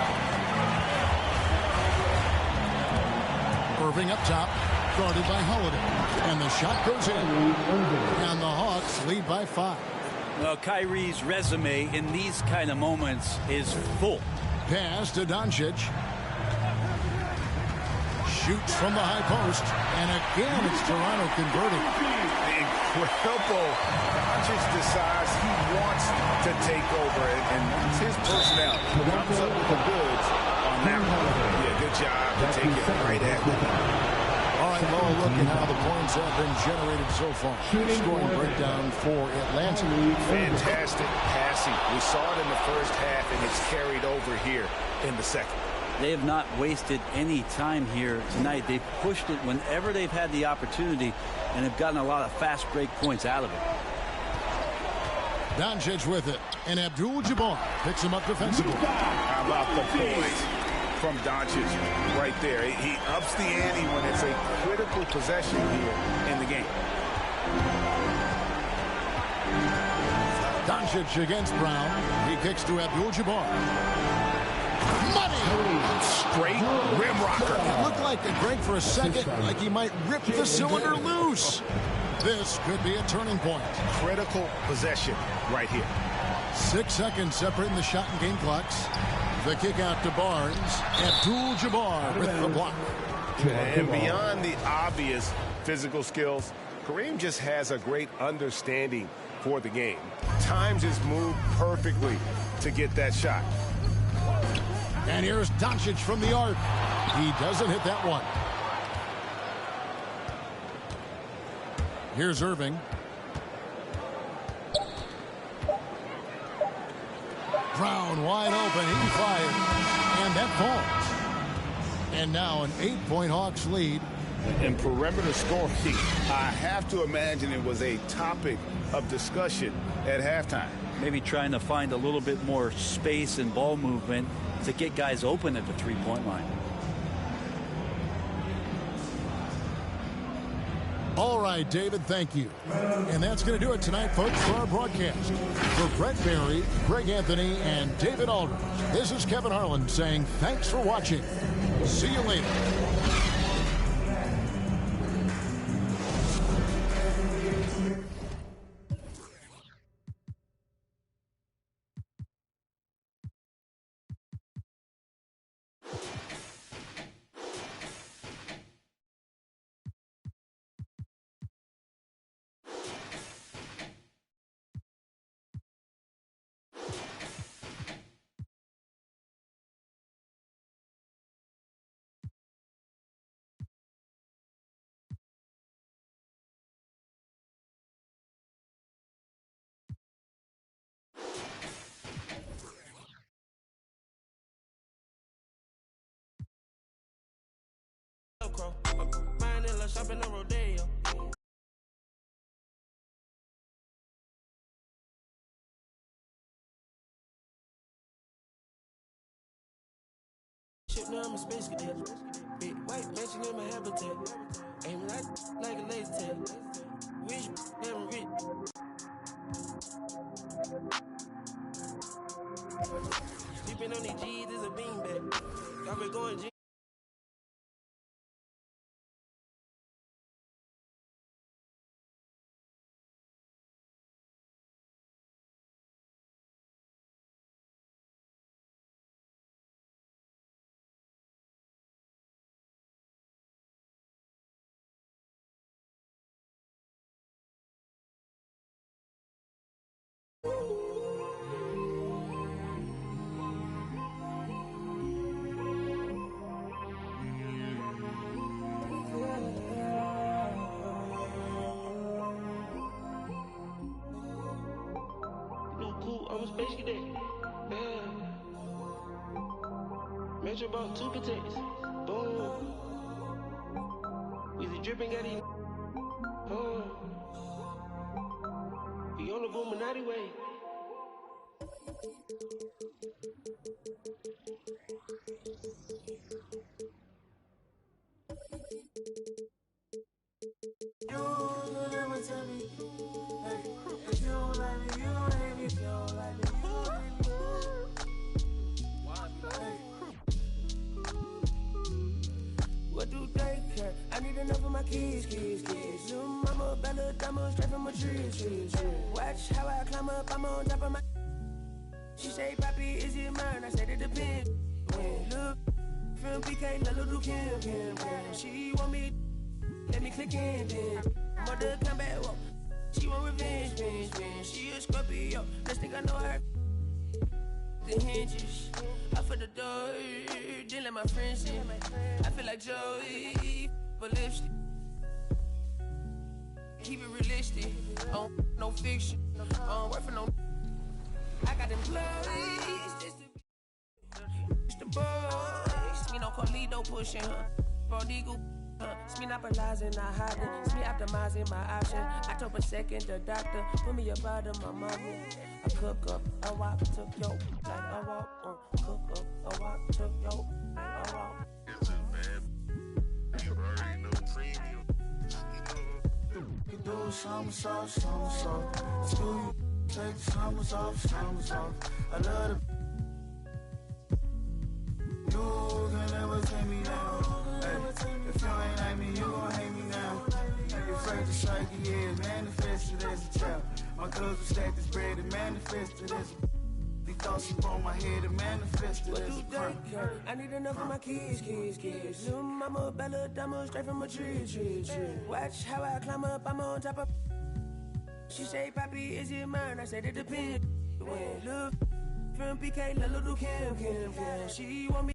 Irving up top, guarded by Holiday. And the shot goes in. And the Hawks lead by 5. Well, Kyrie's resume in these kind of moments is full. Pass to Doncic. Shoots from the high post. And again, it's Toronto converting. Incredible. Doncic decides he wants to take over, and it's his personnel. Comes up with the goods on that one. Yeah, good job to take it right at him. All right, well, look at how the points have been generated so far. Scoring breakdown for Atlanta. Fantastic passing. We saw it in the first half, and it's carried over here in the second. They have not wasted any time here tonight. They've pushed it whenever they've had the opportunity and have gotten a lot of fast break points out of it. Doncic with it, and Abdul-Jabbar picks him up defensively. How about the points from Doncic right there? He ups the ante when it's a critical possession here in the game. Doncic against Brown. He kicks to Abdul-Jabbar. Money! Straight rim rocker. It looked like Greg for a second, like he might rip the cylinder loose. This could be a turning point. Critical possession right here. 6 seconds separating the shot and game clocks. The kick out to Barnes. Abdul-Jabbar with the block. And beyond the obvious physical skills, Kareem just has a great understanding for the game. Times his move perfectly to get that shot. And here's Doncic from the arc. He doesn't hit that one. Here's Irving. Brown wide open. He fires. And that falls. And now an 8-point Hawks lead. And perimeter scoring, I have to imagine it was a topic of discussion at halftime. Maybe trying to find a little bit more space and ball movement to get guys open at the three-point line. All right, David, thank you. And that's going to do it tonight, folks, for our broadcast. For Brett Barry, Greg Anthony, and David Aldridge, this is Kevin Harlan saying thanks for watching. See you later. Shopping on Rodeo. Shit, now I'm a space cadet. Big white mansion in my habitat. Aim like a laser tag. Rich, damn rich. Sleeping on these G's is a beanbag. Got me going G. I'm a space cadet. Yeah. Metro bought 2 protects. Boom. Weezy dripping, got these. We on the Boominati way. You don't ever tell me. Hey, if you don't like me, you don't hate me. If you don't like me, you don't hate me. Hey. What do they care? I need enough of my kids. Little mama, Bella, Dama, straight from a tree. Watch how I climb up, I'm on top of my. She say, Papi, is it mine? I said it depends. When look from PK, little Kim. She want me, let me click in then. Mother come back, whoa. She want revenge. She a Scorpio, let's think I know her. The hinges, I for the door, didn't let my friends in. I feel like Joey, but lipstick. Keep it realistic, no fiction, work for no. I got them blows, it's the boys. Me no Carlito pushing her, Prodigal. It's me not paralyzing, not hiding. It's me optimizing my option. I took a second, the doctor put me about my mama. I cook up, I walk, took yo, like I walk. Cook up, I walk, took yo, like I walk. It's just bad. You already know premium. You do some soft. Screw you, take the summers off. I love the. You can never take me down. Hey, if you ain't like me, you gon' hate me now. Hey, afraid to strike it, yeah, manifested as a child. My cousin stacked this bread and manifested as a. They thoughts upon my head and manifested as a crime. I need enough of my kids. Little mama, Bella, Dama, straight from a tree. Watch how I climb up, I'm on top of. She say, Papi, is it mine? I said it depends. When look from PK, little Kim. She want me.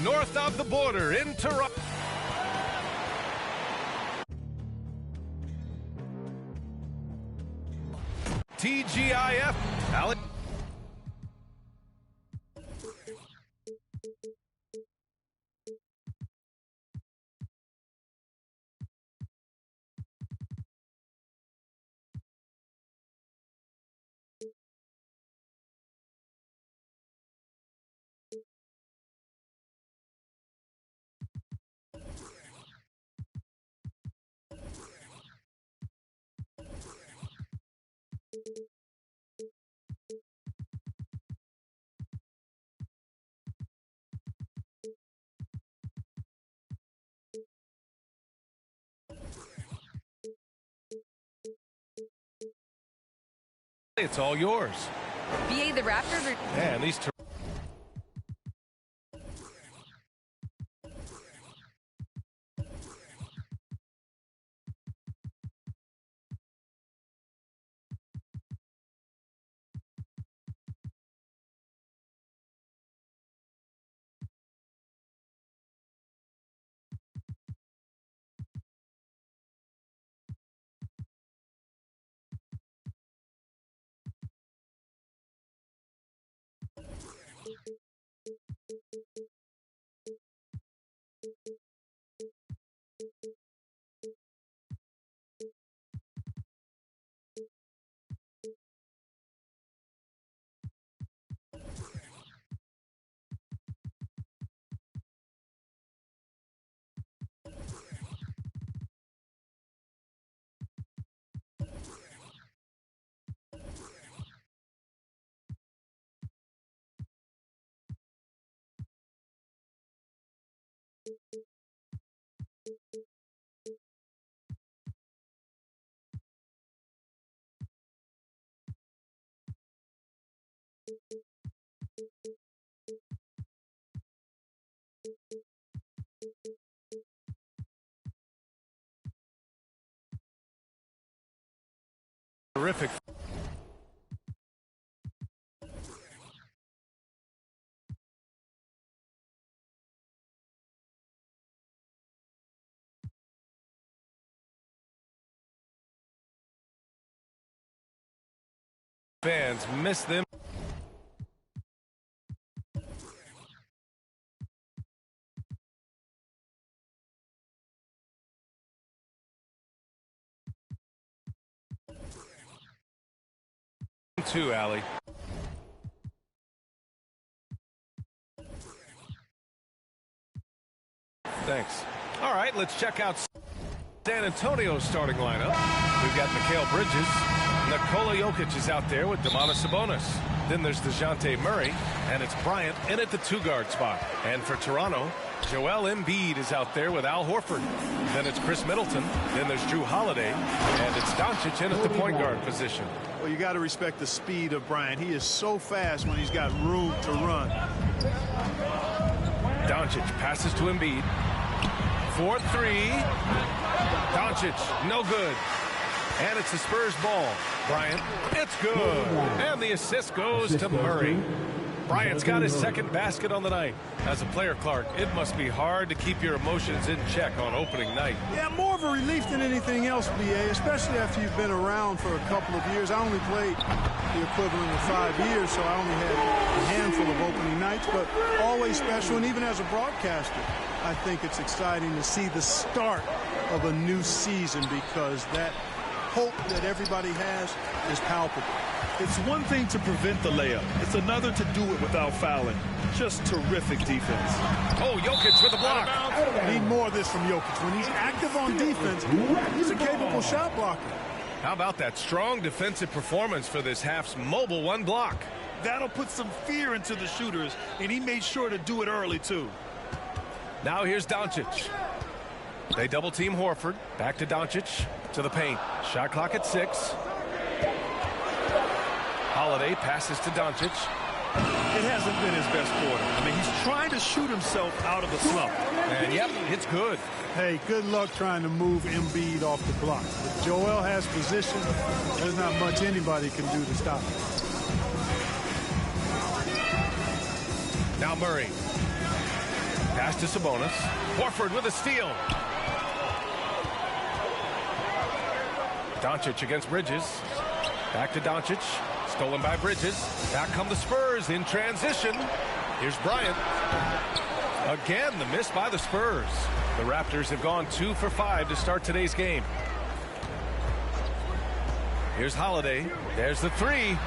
North of the border in Toronto. TGIF. Alex. It's all yours. BA, the Raptors are... And these two... Terrific. Fans miss them. Two, Allie. Thanks. All right, let's check out San Antonio's starting lineup. We've got Mikal Bridges. Nikola Jokic is out there with Domantas Sabonis. Then there's DeJounte Murray, and it's Bryant in at the two-guard spot. And for Toronto, Joel Embiid is out there with Al Horford. Then it's Chris Middleton. Then there's Drew Holiday, and it's Doncic in at the point guard position. Well, you got to respect the speed of Bryant. He is so fast when he's got room to run. Doncic passes to Embiid. 4-3. Doncic, no good. And it's the Spurs ball. Bryant, it's good. And the assist goes to Murray. Bryant's got his second basket on the night. As a player, Clark, it must be hard to keep your emotions in check on opening night. Yeah, more of a relief than anything else, BA, especially after you've been around for a couple of years. I only played the equivalent of 5 years, so I only had a handful of opening nights, but always special. And even as a broadcaster, I think it's exciting to see the start of a new season because that hope that everybody has is palpable. It's one thing to prevent the layup. It's another to do it without fouling. Just terrific defense. Oh, Jokic with the block. Need more of this from Jokic. When he's active on defense, he's a capable shot blocker. How about that strong defensive performance for this half's mobile one block? That'll put some fear into the shooters, and he made sure to do it early, too. Now here's Doncic. They double team Horford. Back to Doncic. To the paint. Shot clock at 6. Holiday passes to Doncic. It hasn't been his best quarter. I mean, he's trying to shoot himself out of the slump. And yep, it's good. Hey, good luck trying to move Embiid off the block. If Joel has position, there's not much anybody can do to stop him. Now Murray. Pass to Sabonis. Horford with a steal. Doncic against Bridges. Back to Doncic. Stolen by Bridges. Back come the Spurs in transition. Here's Bryant. Again, the miss by the Spurs. The Raptors have gone 2 for 5 to start today's game. Here's Holiday. There's the 3.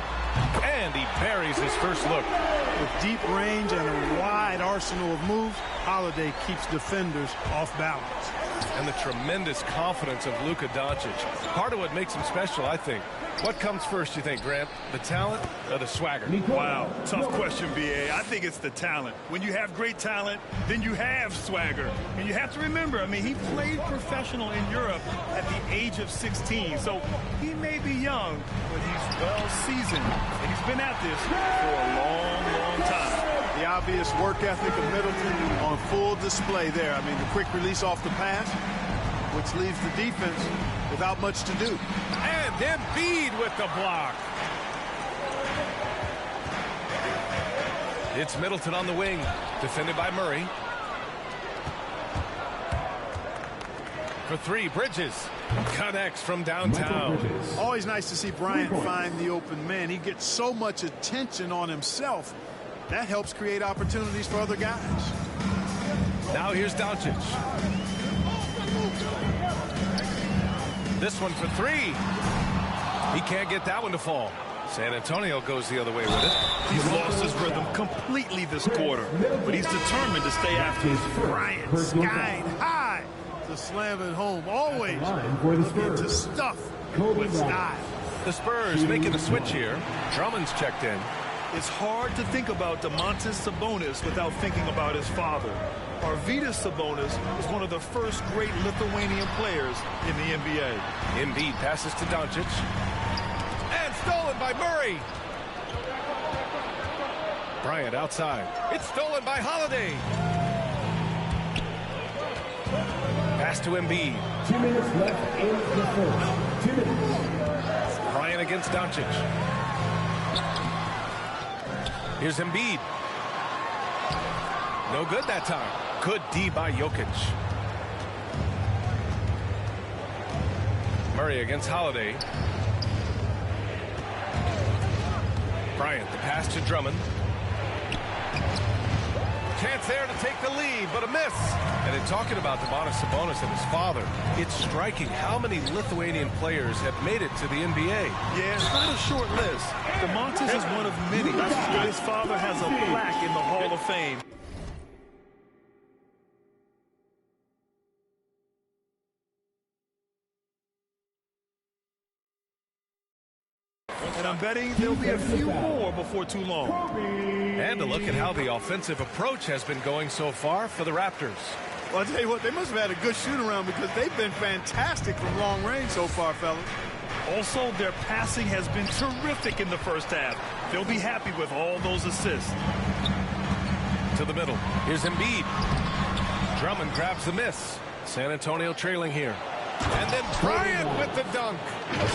And he buries his first look. With deep range and a wide arsenal of moves, Holiday keeps defenders off balance. and the tremendous confidence of Luka Doncic. Part of what makes him special, I think. What comes first, you think, Grant? The talent or the swagger? Wow, tough question, B.A. I think it's the talent. When you have great talent, then you have swagger. And you have to remember, I mean, he played professional in Europe at the age of 16. So he may be young, but he's well seasoned. And he's been at this for a long, long time. The obvious work ethic of Middleton on full display there. I mean, the quick release off the pass, which leaves the defense without much to do. And Embiid with the block. It's Middleton on the wing, defended by Murray. For three, Bridges connects from downtown. Always nice to see Bryant find the open man. He gets so much attention on himself. That helps create opportunities for other guys. Now here's Doncic. This one for three. He can't get that one to fall. San Antonio goes the other way with it. He's lost his rhythm completely this quarter, but he's determined to stay after it. Bryant skying high to slam it home. Always looking to stuff with style. The Spurs making the switch here. Drummond's checked in. It's hard to think about Domantas Sabonis without thinking about his father. Arvydas Sabonis was one of the first great Lithuanian players in the NBA. Embiid passes to Doncic. And stolen by Murray. Bryant outside. It's stolen by Holiday. Pass to Embiid. 2 minutes left in the first. 2 minutes. Bryant against Doncic. Here's Embiid. No good that time. Good D by Jokic. Murray against Holiday. Bryant, the pass to Drummond. Chance there to take the lead, but a miss. And in talking about Domantas Sabonis and his father, it's striking how many Lithuanian players have made it to the NBA. Yeah, it's not a short list. Domantas is one of many. His father has a plaque in the Hall of Fame. And I'm betting there'll be a few more before too long. And to look at how the offensive approach has been going so far for the Raptors. Well, I'll tell you what, they must have had a good shoot-around because they've been fantastic from long range so far, fellas. Also, their passing has been terrific in the first half. They'll be happy with all those assists. To the middle. Here's Embiid. Drummond grabs the miss. San Antonio trailing here. And then Bryant with the dunk.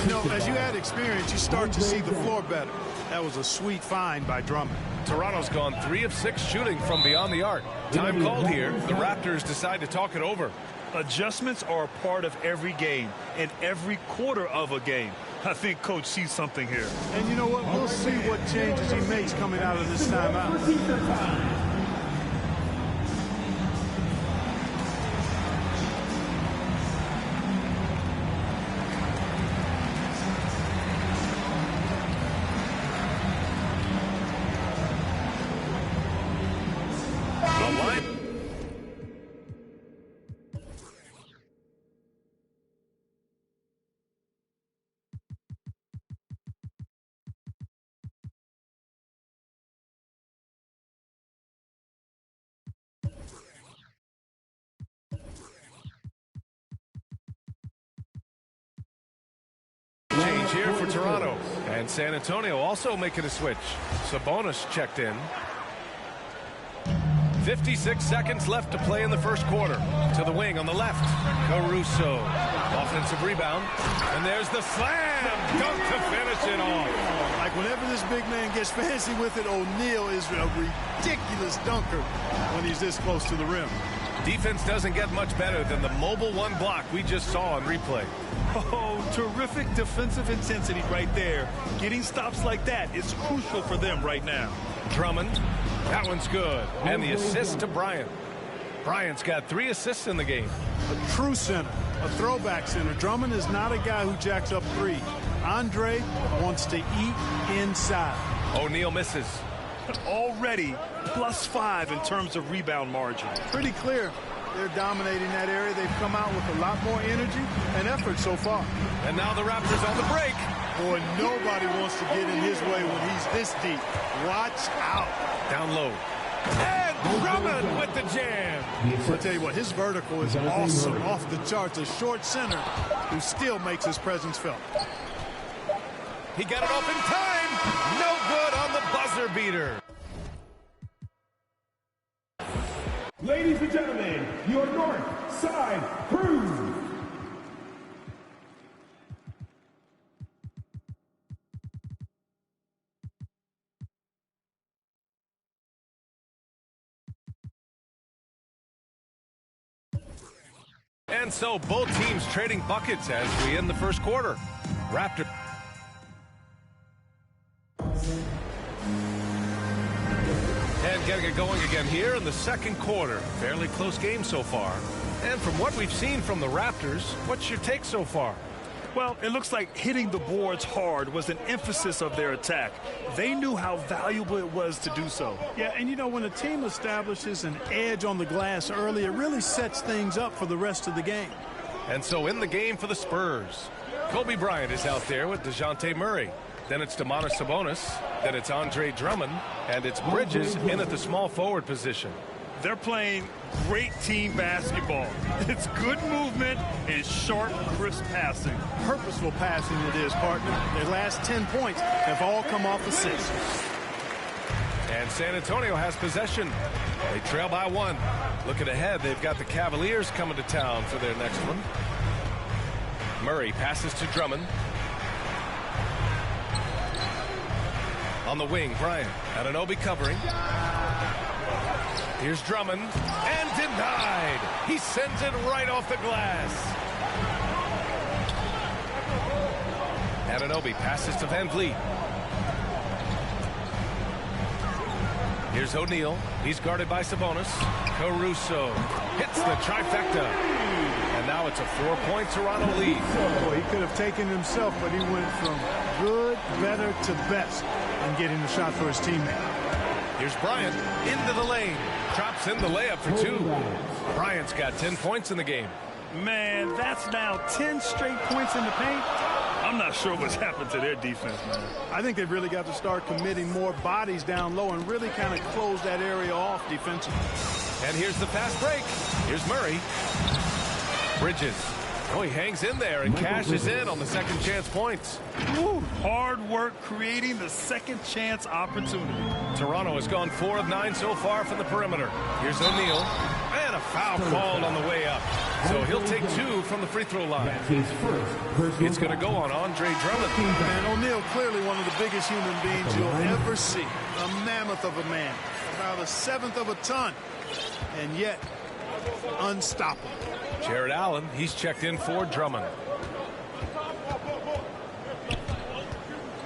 You know, as you add experience, you start to see the floor better. That was a sweet find by Drummond. Toronto's gone 3 of 6 shooting from beyond the arc. Time called here. The Raptors decide to talk it over. Adjustments are a part of every game and every quarter of a game. I think Coach sees something here. And you know what? We'll see what changes he makes coming out of this timeout. Change here for Toronto. And San Antonio also making a switch. Sabonis checked in. 56 seconds left to play in the first quarter. To the wing on the left. Caruso. Offensive rebound. And there's the slam. Dunk to finish it off. Like whenever this big man gets fancy with it, O'Neal is a ridiculous dunker when he's this close to the rim. Defense doesn't get much better than the mobile one block we just saw on replay. Oh, terrific defensive intensity right there. Getting stops like that is crucial for them right now. Drummond, that one's good. And the assist to Bryant. Bryant's got 3 assists in the game. A true center, a throwback center. Drummond is not a guy who jacks up 3. Andre wants to eat inside. O'Neal misses. Already +5 in terms of rebound margin. Pretty clear. They're dominating that area. They've come out with a lot more energy and effort so far. And now the Raptors on the break. Boy, nobody wants to get in his way when he's this deep. Watch out. Down low. And Drummond with the jam. I'll tell you what, his vertical is awesome, off the charts. A short center who still makes his presence felt. He got it off in time. No good on the buzzer beater. Ladies and gentlemen, your North Side Crew. And so both teams trading buckets as we end the first quarter. Raptor. And getting it going again here in the second quarter. Fairly close game so far. And from what we've seen from the Raptors, what's your take so far? Well, it looks like hitting the boards hard was an emphasis of their attack. They knew how valuable it was to do so. Yeah, and you know, when a team establishes an edge on the glass early, it really sets things up for the rest of the game. And so in the game for the Spurs, Kobe Bryant is out there with DeJounte Murray. Then it's Domantas Sabonis. Then it's Andre Drummond. And it's Bridges in at the small forward position. They're playing great team basketball. It's good movement and sharp, crisp passing. Purposeful passing it is, partner. Their last 10 points have all come off assists. And San Antonio has possession. They trail by 1. Looking ahead, they've got the Cavaliers coming to town for their next one. Murray passes to Drummond. On the wing, Bryant. Anunoby covering. Here's Drummond, and denied. He sends it right off the glass. Anunoby passes to Van Vliet. Here's O'Neal. He's guarded by Sabonis. Caruso hits the trifecta. And now it's a 4-point Toronto lead. Boy, he could have taken himself, but he went from good, better to best in getting the shot for his teammate. Here's Bryant into the lane. Drops in the layup for 2. Bryant's got 10 points in the game. Man, that's now 10 straight points in the paint. I'm not sure what's happened to their defense, man. I think they've really got to start committing more bodies down low and really kind of close that area off defensively. And here's the fast break. Here's Murray. Bridges. Oh, he hangs in there and cashes in on the second chance points. Ooh, hard work creating the second chance opportunity. Toronto has gone 4 of 9 so far from the perimeter. Here's O'Neal. And a foul called on the way up. So he'll take 2 from the free throw line. It's going to go on Andre Drummond. And O'Neal, clearly one of the biggest human beings you'll ever see. A mammoth of a man. About 1/7 of a ton. And yet, unstoppable. Jared Allen, he's checked in for Drummond.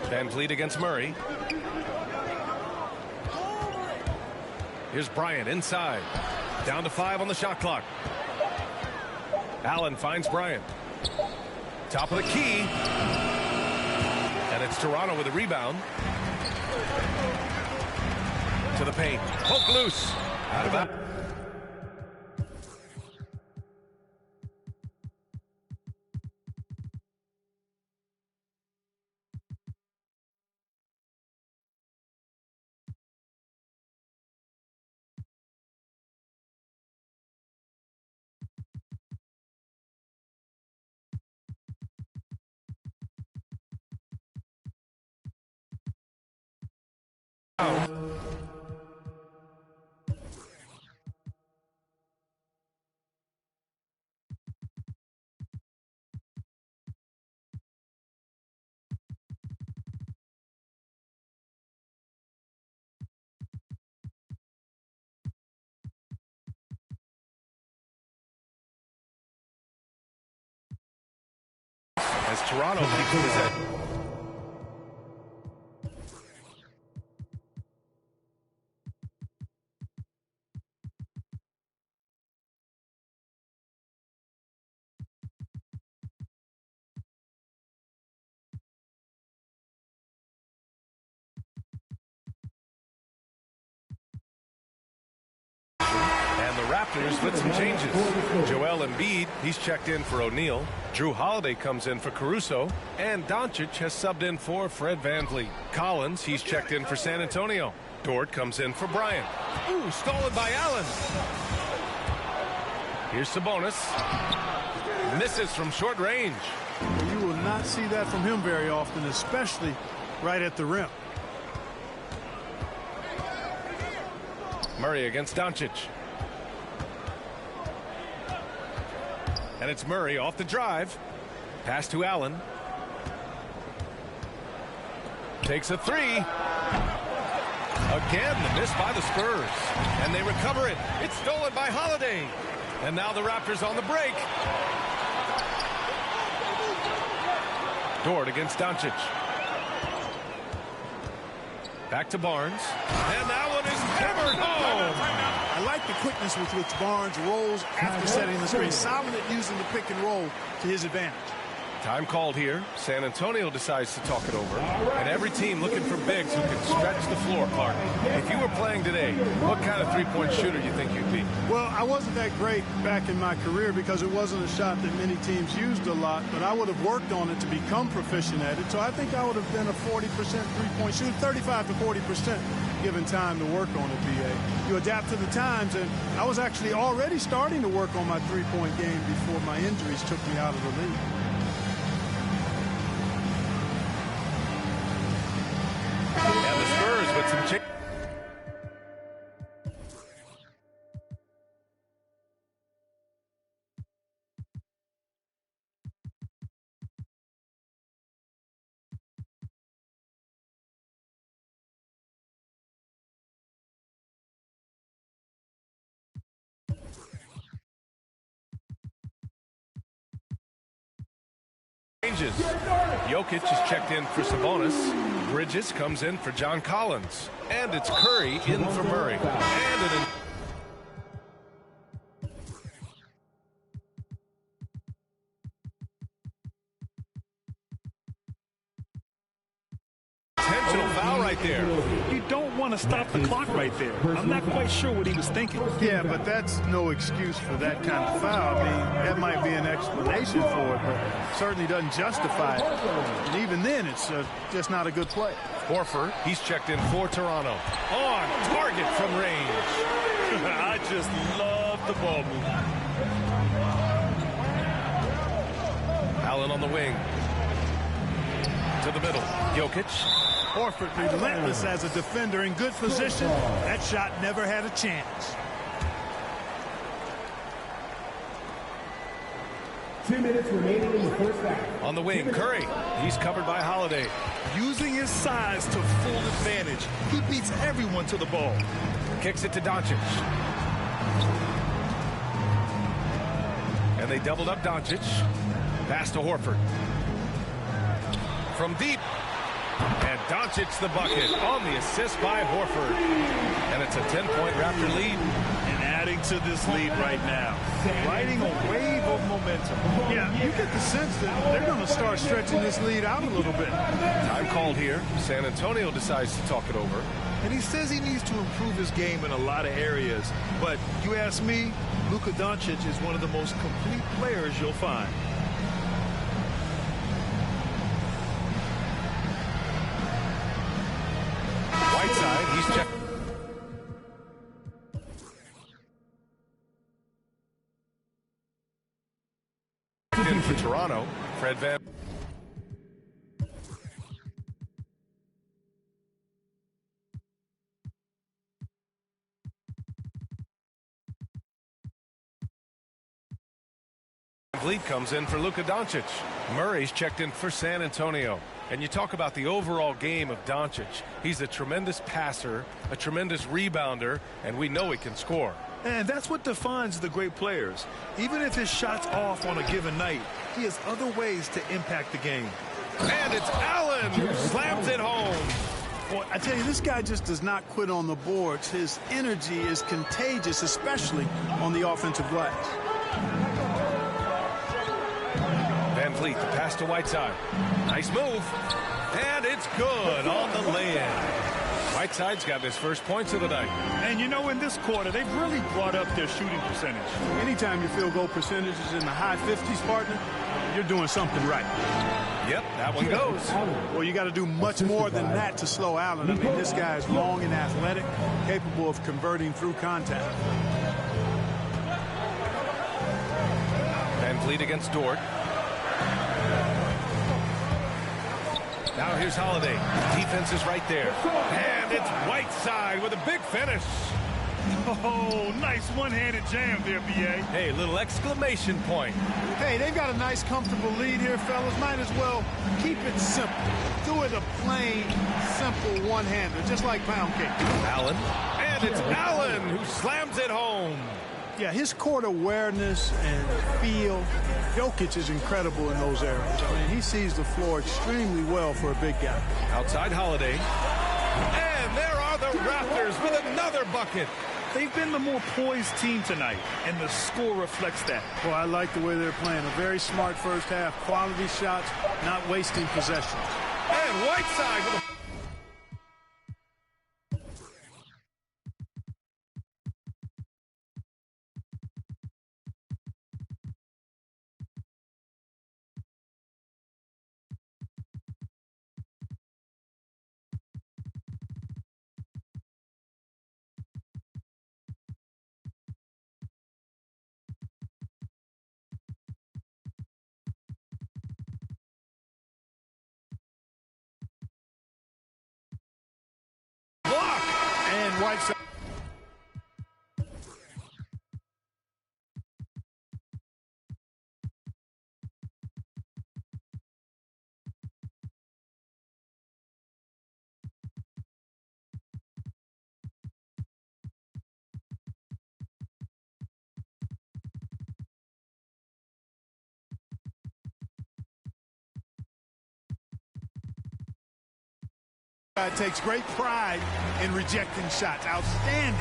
Van Vliet against Murray. Here's Bryant inside. Down to 5 on the shot clock. Allen finds Bryant. Top of the key. And it's Toronto with a rebound. To the paint. Poke loose. Out of bounds. As Toronto keeps his head. And the Raptors with some changes. Joel Embiid, he's checked in for O'Neal. Drew Holiday comes in for Caruso. And Doncic has subbed in for Fred VanVleet. Collins, he's checked in for San Antonio. Dort comes in for Bryant. Ooh, stolen by Allen. Here's Sabonis. Misses from short range. You will not see that from him very often, especially right at the rim. Murray against Doncic. And it's Murray off the drive. Pass to Allen. Takes a three. Again, the miss by the Spurs. And they recover it. It's stolen by Holiday. And now the Raptors on the break. Dort against Doncic. Back to Barnes. And that one is hammered home. I like the quickness with which Barnes rolls after setting the screen. Solid at using the pick and roll to his advantage. Time called here. San Antonio decides to talk it over. And every team looking for bigs who can stretch the floor, Clark. If you were playing today, what kind of three-point shooter do you think you'd be? Well, I wasn't that great back in my career because it wasn't a shot that many teams used a lot, but I would have worked on it to become proficient at it. So I think I would have been a 40% three-point shooter, 35 to 40% given time to work on it, BA. You adapt to the times, and I was actually already starting to work on my three-point game before my injuries took me out of the league. And the Spurs with some change. Jokic is checked in for Sabonis. Bridges comes in for John Collins. And it's Curry in for Murray. And an intentional foul right there. You don't want to stop the clock right there. I'm not quite sure what he was thinking. Yeah, but that's no excuse for that kind of foul. I mean, that might be an explanation for it, but certainly doesn't justify it. And even then, it's just not a good play. Horford, he's checked in for Toronto. On target from range. I just love the ball movement. Allen on the wing. To the middle. Jokic. Horford relentless as a defender in good position. That shot never had a chance. 2 minutes remaining in the first half. On the wing, Curry. He's covered by Holiday. Using his size to full advantage. He beats everyone to the ball. Kicks it to Doncic. And they doubled up Doncic. Pass to Horford. From deep. And Doncic the bucket on the assist by Horford. And it's a 10-point Raptor lead. And adding to this lead right now. Riding a wave of momentum. Yeah, you get the sense that they're going to start stretching this lead out a little bit. Time called here. San Antonio decides to talk it over. And he says he needs to improve his game in a lot of areas. But you ask me, Luka Doncic is one of the most complete players you'll find. Whiteside, he's checked in for Toronto. Fred Van. VanVleet comes in for Luka Doncic. Murray's checked in for San Antonio. And you talk about the overall game of Doncic. He's a tremendous passer, a tremendous rebounder, and we know he can score. And that's what defines the great players. Even if his shot's off on a given night, he has other ways to impact the game. And it's Allen who slams it home. Boy, I tell you, this guy just does not quit on the boards. His energy is contagious, especially on the offensive glass. VanVleet, the pass to Whiteside. Nice move. And it's good on the lay-in. Whiteside's got his first points of the night. And you know, in this quarter, they've really brought up their shooting percentage. Anytime your field goal percentage is in the high 50s, partner, you're doing something right. Yep, that one goes. Well, you got to do much more than that to slow Allen. I mean, this guy is long and athletic, capable of converting through contact. Van Vliet against Dort. Now here's Holiday. Defense is right there. And it's Whiteside with a big finish. Oh, nice one-handed jam there, B.A. Hey, little exclamation point. Hey, they've got a nice, comfortable lead here, fellas. Might as well keep it simple. Do it a plain, simple one-hander, just like pound cake. Allen. And it's Allen who slams it home. Yeah, his court awareness and feel, Jokic is incredible in those areas. I mean, he sees the floor extremely well for a big guy. Outside Holiday. And there are the Raptors with another bucket. They've been the more poised team tonight, and the score reflects that. Well, I like the way they're playing. A very smart first half. Quality shots, not wasting possessions. And Whiteside with a... And Whiteside. Takes great pride in rejecting shots. Outstanding.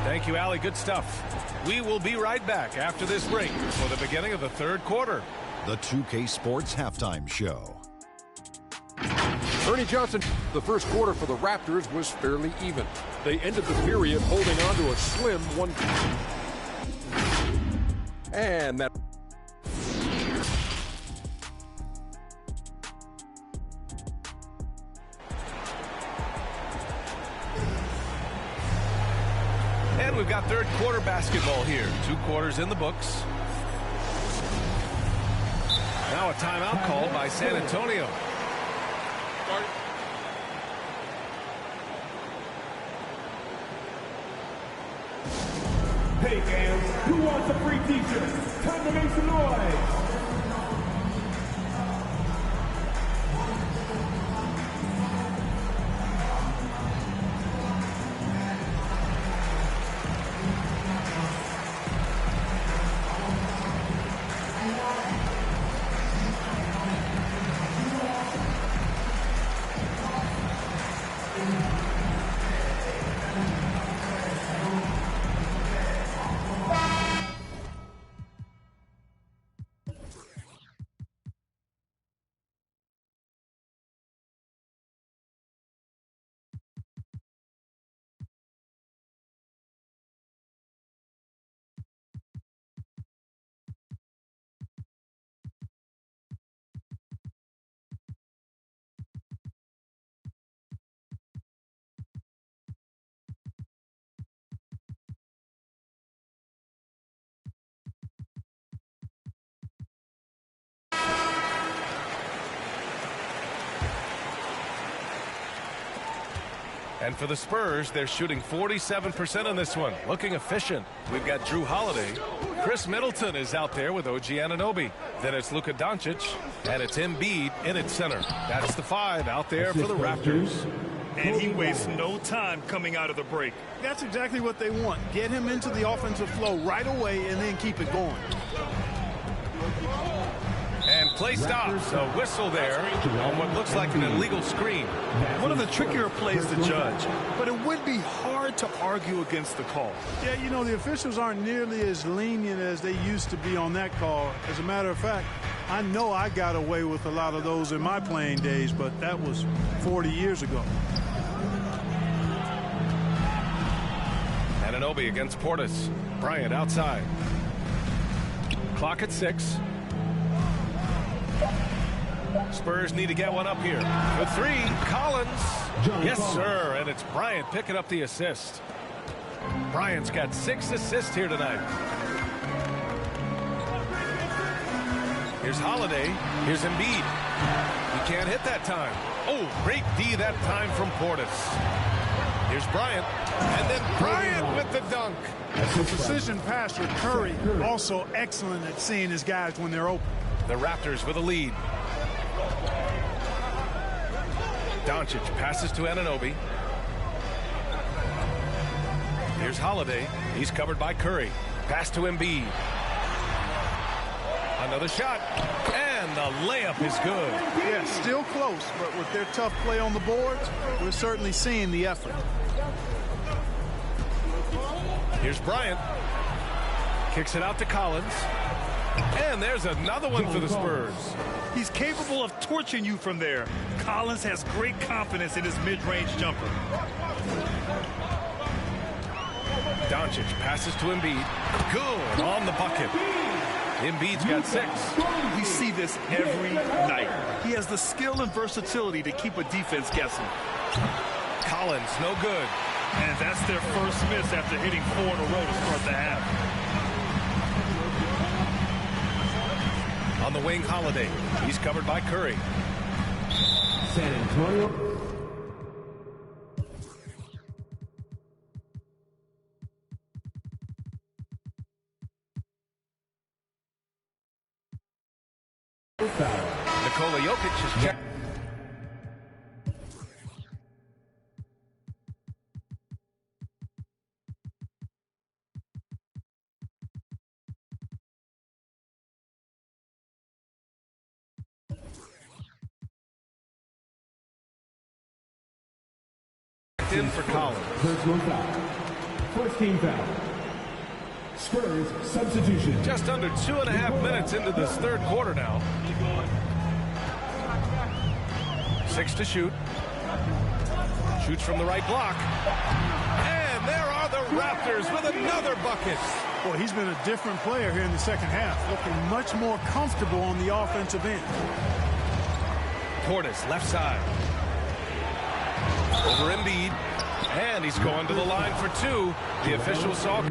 Thank you, Allie. Good stuff. We will be right back after this break for the beginning of the third quarter. The 2K Sports Halftime Show. Ernie Johnson, the first quarter for the Raptors was fairly even. They ended the period holding on to a slim 1. And that... And we've got third quarter basketball here. 2 quarters in the books. Now a timeout called by San Antonio. Hey fans, who wants a free t-shirt? Time to make some noise! And for the Spurs, they're shooting 47% in this one. Looking efficient. We've got Drew Holiday. Chris Middleton is out there with OG Anunoby. Then it's Luka Doncic. And it's Embiid in its center. That's the 5 out there for the Raptors. And he wastes no time coming out of the break. That's exactly what they want. Get him into the offensive flow right away and then keep it going. And play stops. A whistle there on what looks like an illegal screen. One of the trickier plays to judge, but it would be hard to argue against the call. Yeah, you know, the officials aren't nearly as lenient as they used to be on that call. As a matter of fact, I know I got away with a lot of those in my playing days, but that was 40 years ago. Anunoby against Portis. Bryant outside. Clock at 6. Spurs need to get one up here. For 3, Collins. Yes, sir. And it's Bryant picking up the assist. Bryant's got 6 assists here tonight. Here's Holiday. Here's Embiid. He can't hit that time. Oh, great D that time from Portis. Here's Bryant. And then Bryant with the dunk. The precision passer, Curry, also excellent at seeing his guys when they're open. The Raptors with a lead. Doncic passes to Anunoby. Here's Holiday. He's covered by Curry. Pass to Embiid. Another shot. And the layup is good. Yeah, still close, but with their tough play on the boards, we're certainly seeing the effort. Here's Bryant. Kicks it out to Collins. And there's another one for the Spurs. He's capable of torching you from there. Collins has great confidence in his mid-range jumper. Doncic passes to Embiid. Good on the bucket. Embiid's got 6. We see this every night. He has the skill and versatility to keep a defense guessing. Collins, no good. And that's their first miss after hitting 4 in a row to start the half. On the wing, Holiday. He's covered by Curry. San Antonio. Nikola Jokic is checked. In for Collins. Personal foul. First team foul. Spurs substitution. Just under 2.5 minutes into this third quarter now. 6 to shoot. Shoots from the right block. And there are the Raptors with another bucket. Boy, he's been a different player here in the second half, looking much more comfortable on the offensive end. Portis, left side. Over Embiid. And he's going to the line for 2. The official saw.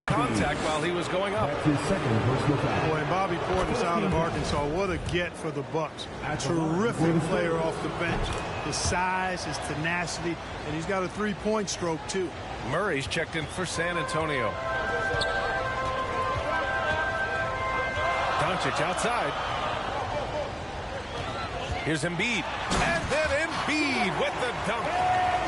Contact while he was going up. Boy, Bobby Portis out of Arkansas. What a get for the Bucks. A terrific player off the bench. His size, his tenacity, and he's got a three-point stroke, too. Murray's checked in for San Antonio. Doncic outside. Here's Embiid. And then Embiid with the dunk.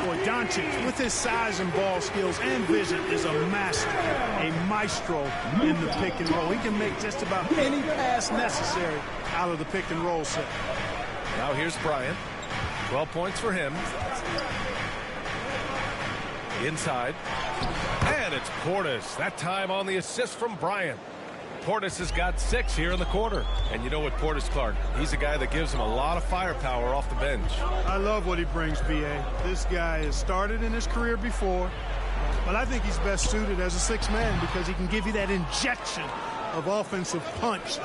Boy, Doncic, with his size and ball skills and vision, is a master, a maestro in the pick and roll. He can make just about any pass necessary out of the pick and roll set. Now here's Bryant. 12 points for him. Inside. And it's Portis. That time on the assist from Bryant. Portis has got 6 here in the quarter. And you know what, Portis, Clark, he's a guy that gives him a lot of firepower off the bench. I love what he brings, B.A. This guy has started in his career before, but I think he's best suited as a sixth man because he can give you that injection of offensive punch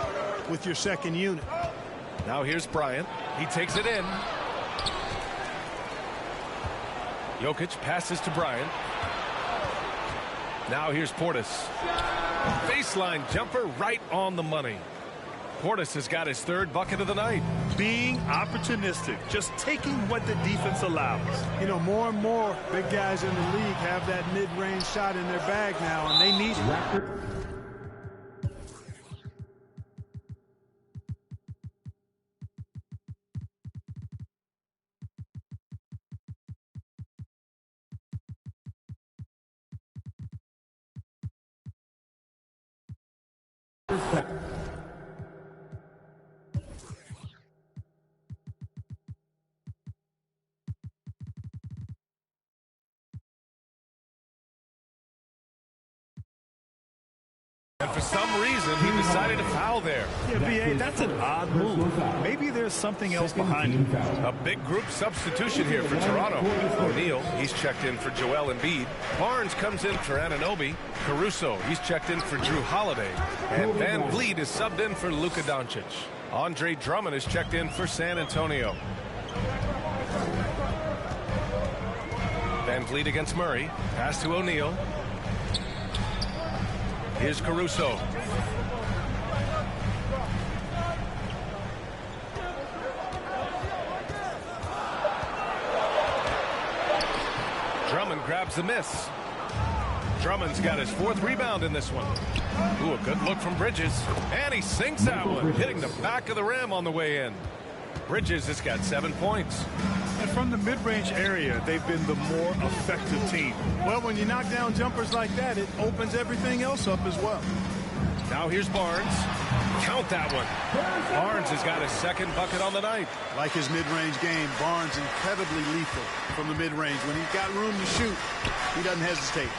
with your second unit. Now here's Bryant. He takes it in. Jokic passes to Bryant. Now here's Portis. Baseline jumper right on the money. Portis has got his 3rd bucket of the night. Being opportunistic, just taking what the defense allows. You know, more and more big guys in the league have that mid-range shot in their bag now, and they need it. Respect. And for some reason, he decided to foul there. Yeah, B.A., that's an odd move. Maybe there's something else behind it. A big group substitution here for Toronto. O'Neal, he's checked in for Joel Embiid. Barnes comes in for Anunoby. Caruso, he's checked in for Drew Holiday. And Van Vliet is subbed in for Luka Doncic. Andre Drummond is checked in for San Antonio. Van Vliet against Murray. Pass to O'Neal. Here's Caruso. Drummond grabs the miss. Drummond's got his 4th rebound in this one. Ooh, a good look from Bridges. And he sinks that one, hitting the back of the rim on the way in. Bridges has got 7 points. And from the mid-range area, they've been the more effective team. Well, when you knock down jumpers like that, it opens everything else up as well. Now here's Barnes. Count that one. Barnes has got his 2nd bucket on the night. Like his mid-range game, Barnes incredibly lethal from the mid-range. When he's got room to shoot, he doesn't hesitate.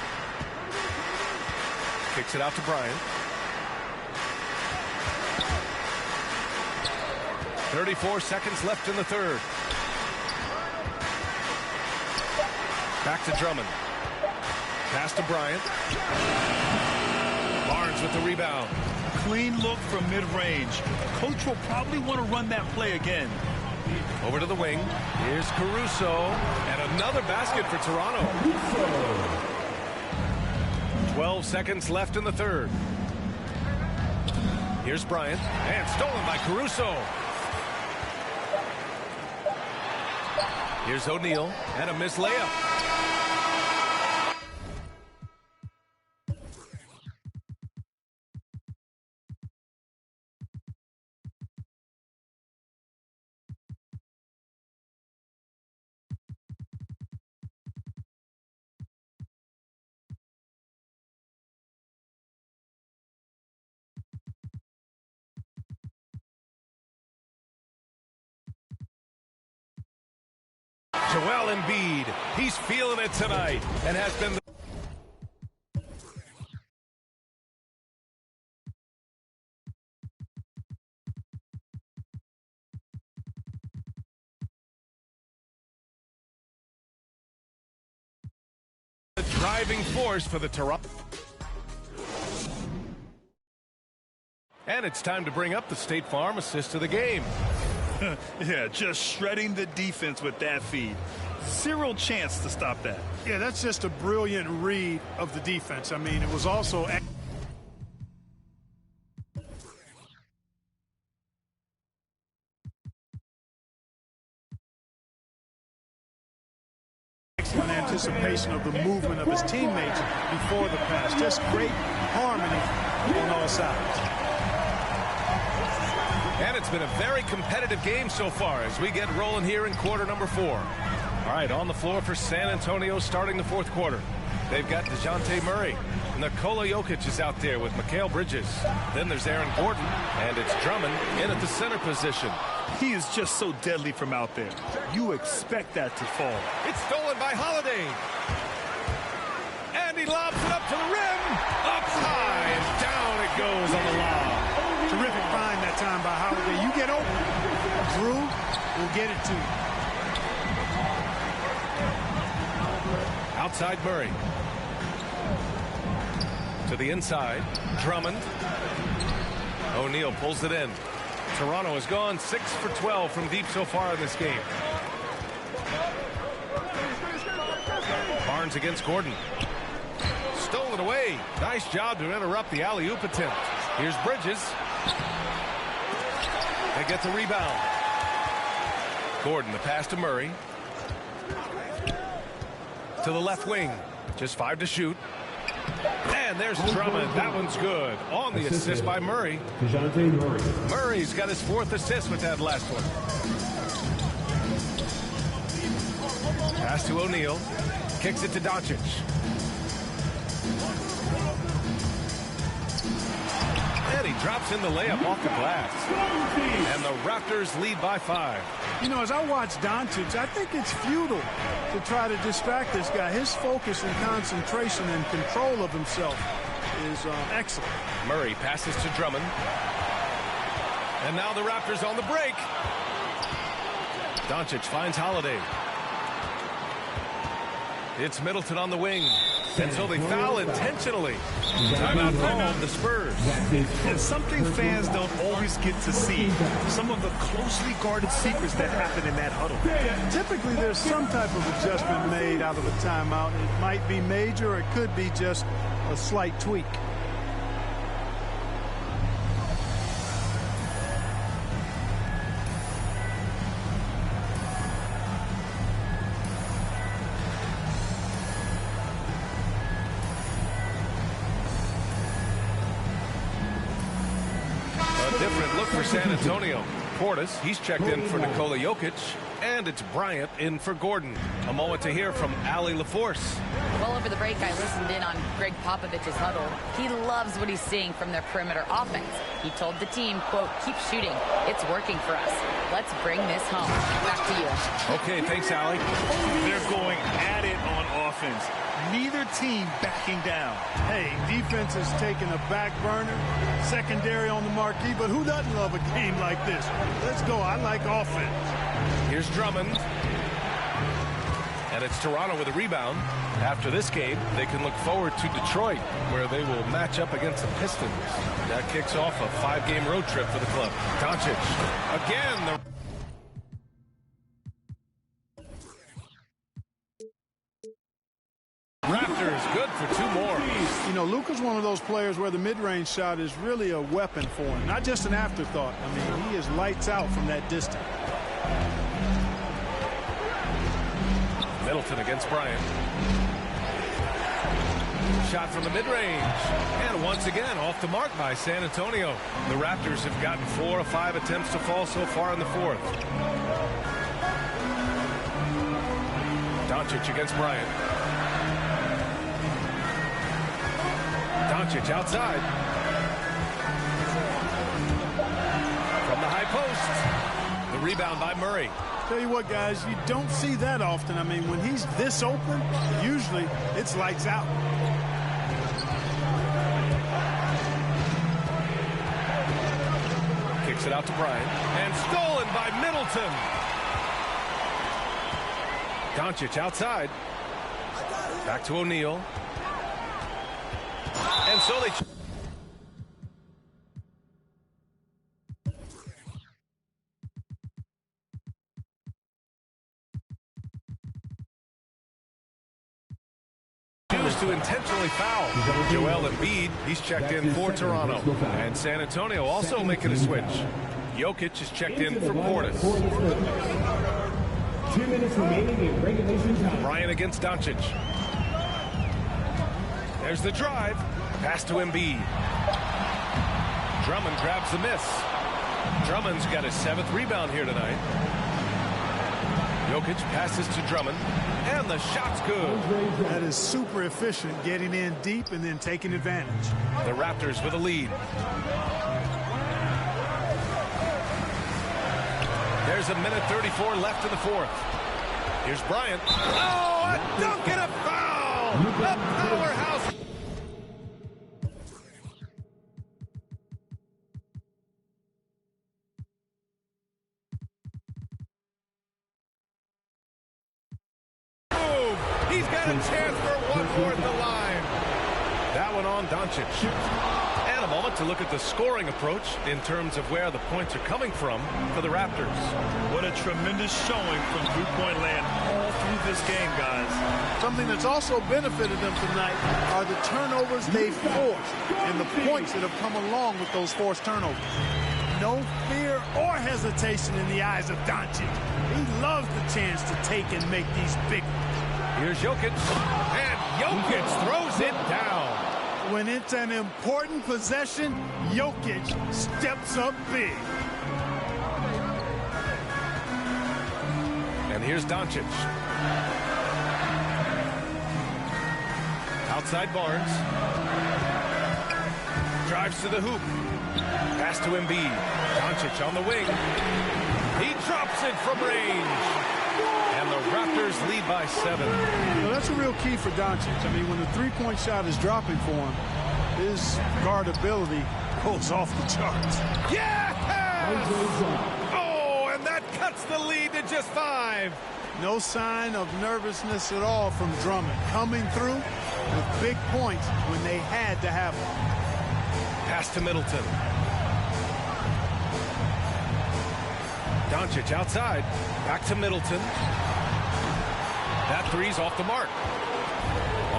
Kicks it out to Bryant. 34 seconds left in the 3rd. Back to Drummond. Pass to Bryant. Barnes with the rebound. Clean look from mid-range. Coach will probably want to run that play again. Over to the wing. Here's Caruso. And another basket for Toronto. 12 seconds left in the 3rd. Here's Bryant. And stolen by Caruso. Here's O'Neal. And a missed layup. Joel Embiid, he's feeling it tonight and has been the driving force for the Toronto. And it's time to bring up the State Farm assist of the game. Yeah, just shredding the defense with that feed. Zero chance to stop that. Yeah, that's just a brilliant read of the defense. I mean, it was also excellent anticipation of the movement of his teammates before the pass. Just great harmony on all sides. And it's been a very competitive game so far as we get rolling here in quarter number 4. All right, on the floor for San Antonio starting the 4th quarter. They've got DeJounte Murray. Nikola Jokic is out there with Mikal Bridges. Then there's Aaron Gordon, and it's Drummond in at the center position. He is just so deadly from out there. You expect that to fall. It's stolen by Holiday. And he lobs it up to the rim. Up high, and down it goes on the lob. Terrific find that time by Holiday. You get open. Drew will get it to you. Outside Murray. To the inside. Drummond. O'Neal pulls it in. Toronto has gone 6 for 12 from deep so far in this game. Barnes against Gordon. Stolen away. Nice job to interrupt the alley-oop attempt. Here's Bridges. They get the rebound. Gordon, the pass to Murray. To the left wing. Just 5 to shoot. And there's Drummond. That one's good. On the assist by Murray. Murray's got his 4th assist with that last one. Pass to O'Neal. Kicks it to Doncic. And he drops in the layup off the glass. And the Raptors lead by 5. You know, as I watch Doncic, I think it's futile to try to distract this guy. His focus and concentration and control of himself is excellent. Murray passes to Drummond. And now the Raptors on the break. Doncic finds Holiday. It's Middleton on the wing. And so they foul intentionally. Timeout called the Spurs. And something fans don't always get to see. Some of the closely guarded secrets that happen in that huddle. Typically, there's some type of adjustment made out of a timeout. It might be major, or it could be just a slight tweak. Different look for San Antonio. Portis, he's checked in for Nikola Jokic, and it's Bryant in for Gordon. A moment to hear from Allie LaForce. Well, over the break, I listened in on Greg Popovich's huddle. He loves what he's seeing from their perimeter offense. He told the team, quote, keep shooting. It's working for us. Let's bring this home. Back to you. Okay, thanks, Allie. They're going at it on offense. Neither team backing down. Hey, defense is taking a back burner, secondary on the marquee, but who doesn't love a game like this? Let's go. I like offense. Here's Drummond. And it's Toronto with a rebound. After this game, they can look forward to Detroit, where they will match up against the Pistons. That kicks off a 5-game road trip for the club. Doncic again. The Raptors good for 2 more. You know, Luka's one of those players where the mid-range shot is really a weapon for him, not just an afterthought. I mean, he is lights out from that distance. Middleton against Bryant. Shot from the mid-range. And once again, off the mark by San Antonio. The Raptors have gotten 4 of 5 attempts to fall so far in the 4th. Doncic against Bryant. Doncic outside. From the high post. The rebound by Murray. Tell you what, guys, you don't see that often. I mean, when he's this open, usually it's lights out. Kicks it out to Bryant. And stolen by Middleton. Doncic outside. Back to O'Neal. And so they... to intentionally foul. Joel Embiid, he's checked in for Toronto. And San Antonio also making a switch. Jokic is checked in for Portis. 2 minutes remaining in regulation time. Bryant against Doncic. There's the drive. Pass to Embiid. Drummond grabs the miss. Drummond's got his 7th rebound here tonight. Jokic passes to Drummond, and the shot's good. That is super efficient, getting in deep and then taking advantage. The Raptors with a lead. There's 1:34 left in the 4th. Here's Bryant. Oh, a dunk and a foul! A powerhouse. He's got a chance for one more at the line. That one on Doncic. And a moment to look at the scoring approach in terms of where the points are coming from for the Raptors. What a tremendous showing from three-point land all through this game, guys. Something that's also benefited them tonight are the turnovers they've forced and the points that have come along with those forced turnovers. No fear or hesitation in the eyes of Doncic. He loves the chance to take and make these big ones. Here's Jokic, and Jokic throws it down. When it's an important possession, Jokic steps up big. And here's Doncic. Outside Barnes. Drives to the hoop. Pass to Embiid. Doncic on the wing. He drops it from range. And the Raptors lead by 7. Well, that's a real key for Doncic. I mean, when the three-point shot is dropping for him, his guardability goes off the charts. Yeah! Oh, and that cuts the lead to just 5. No sign of nervousness at all from Drummond. Coming through with big points when they had to have them. Pass to Middleton. Doncic outside. Back to Middleton. That three's off the mark.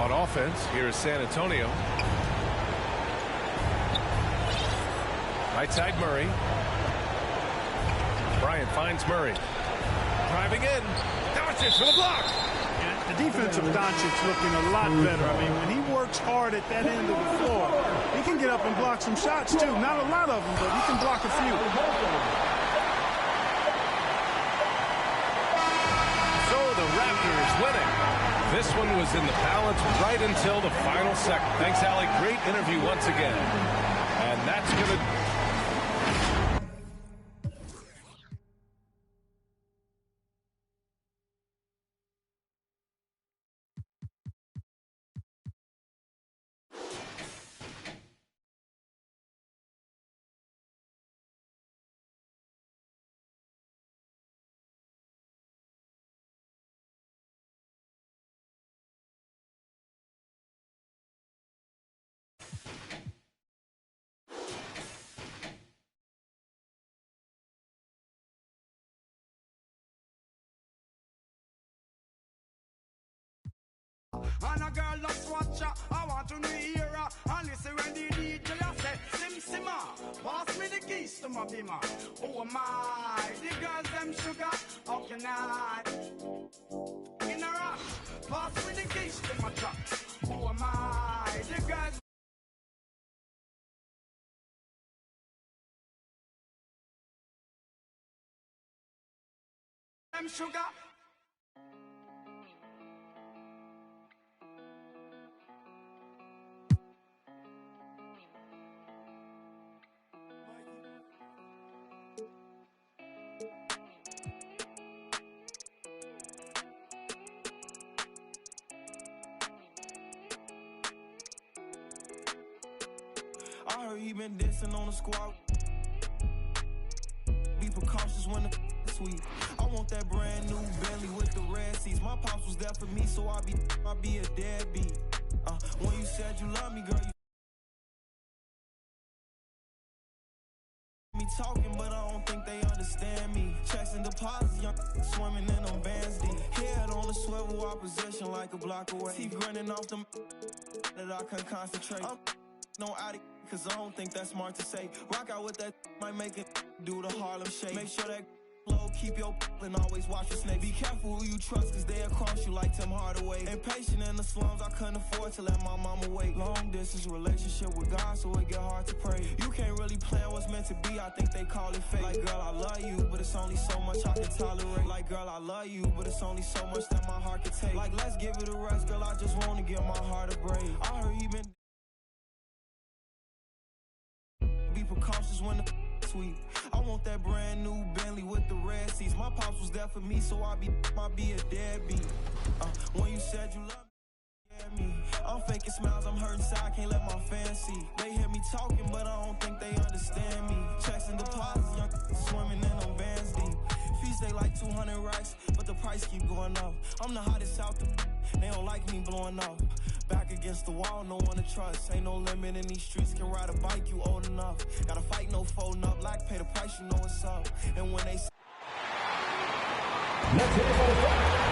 On offense, here is San Antonio. Right side, Murray. Bryant finds Murray. Driving in. Doncic for the block. Yeah, the defense of Doncic looking a lot better. I mean, when he works hard at that end of the floor, he can get up and block some shots, too. Not a lot of them, but he can block a few. So the Raptors winning. This one was in the balance right until the final second. Thanks, Allie. Great interview once again. And that's going to... And a girl just watch her, I want to hear her. And listen when the DJ say, Sim Simma, pass me the keys to my bimmer. Oh my, the girls them sugar, how can I? In a rush, pass me the keys to my truck. Oh my, the girls them sugar. I heard he been dancing on the squad. Be precautious when the sweet. I want that brand new Bentley with the red seats. My pops was there for me, so I be a deadbeat. When you said you love me, girl, you me talking, but I don't think they understand me. Checks and deposits, young swimming in them bands deep. Head on the swivel, opposition like a block away. Teeth grinning off them that I couldn't concentrate. No addict, cause I don't think that's smart to say. Rock out with that, might make it do the Harlem shake. Make sure that low, keep your and always watch your snake. Be careful who you trust, cause they'll cross you like Tim Hardaway. Impatient in the slums, I couldn't afford to let my mama wait. Long distance relationship with God, so it get hard to pray. You can't really plan what's meant to be, I think they call it fate. Like, girl, I love you, but it's only so much I can tolerate. Like, girl, I love you, but it's only so much that my heart can take. Like, let's give it a rest, girl, I just wanna give my heart a break. I heard he been be precautious when the sweet. I want that brand new Bentley with the red seats. My pops was there for me, so I be a deadbeat. When you said you love me, I'm faking smiles, I'm hurting inside, I can't let my fans see. They hear me talking, but I don't think they understand me. Checks and deposits, young swimming in them bands deep. Fees they like 200 racks, but the price keep going up. I'm the hottest out the they don't like me blowing up. Back against the wall, no one to trust. Ain't no limit in these streets, can ride a bike, you old enough. Gotta fight, no folding up, like pay the price, you know what's up. And when they say let's hit it.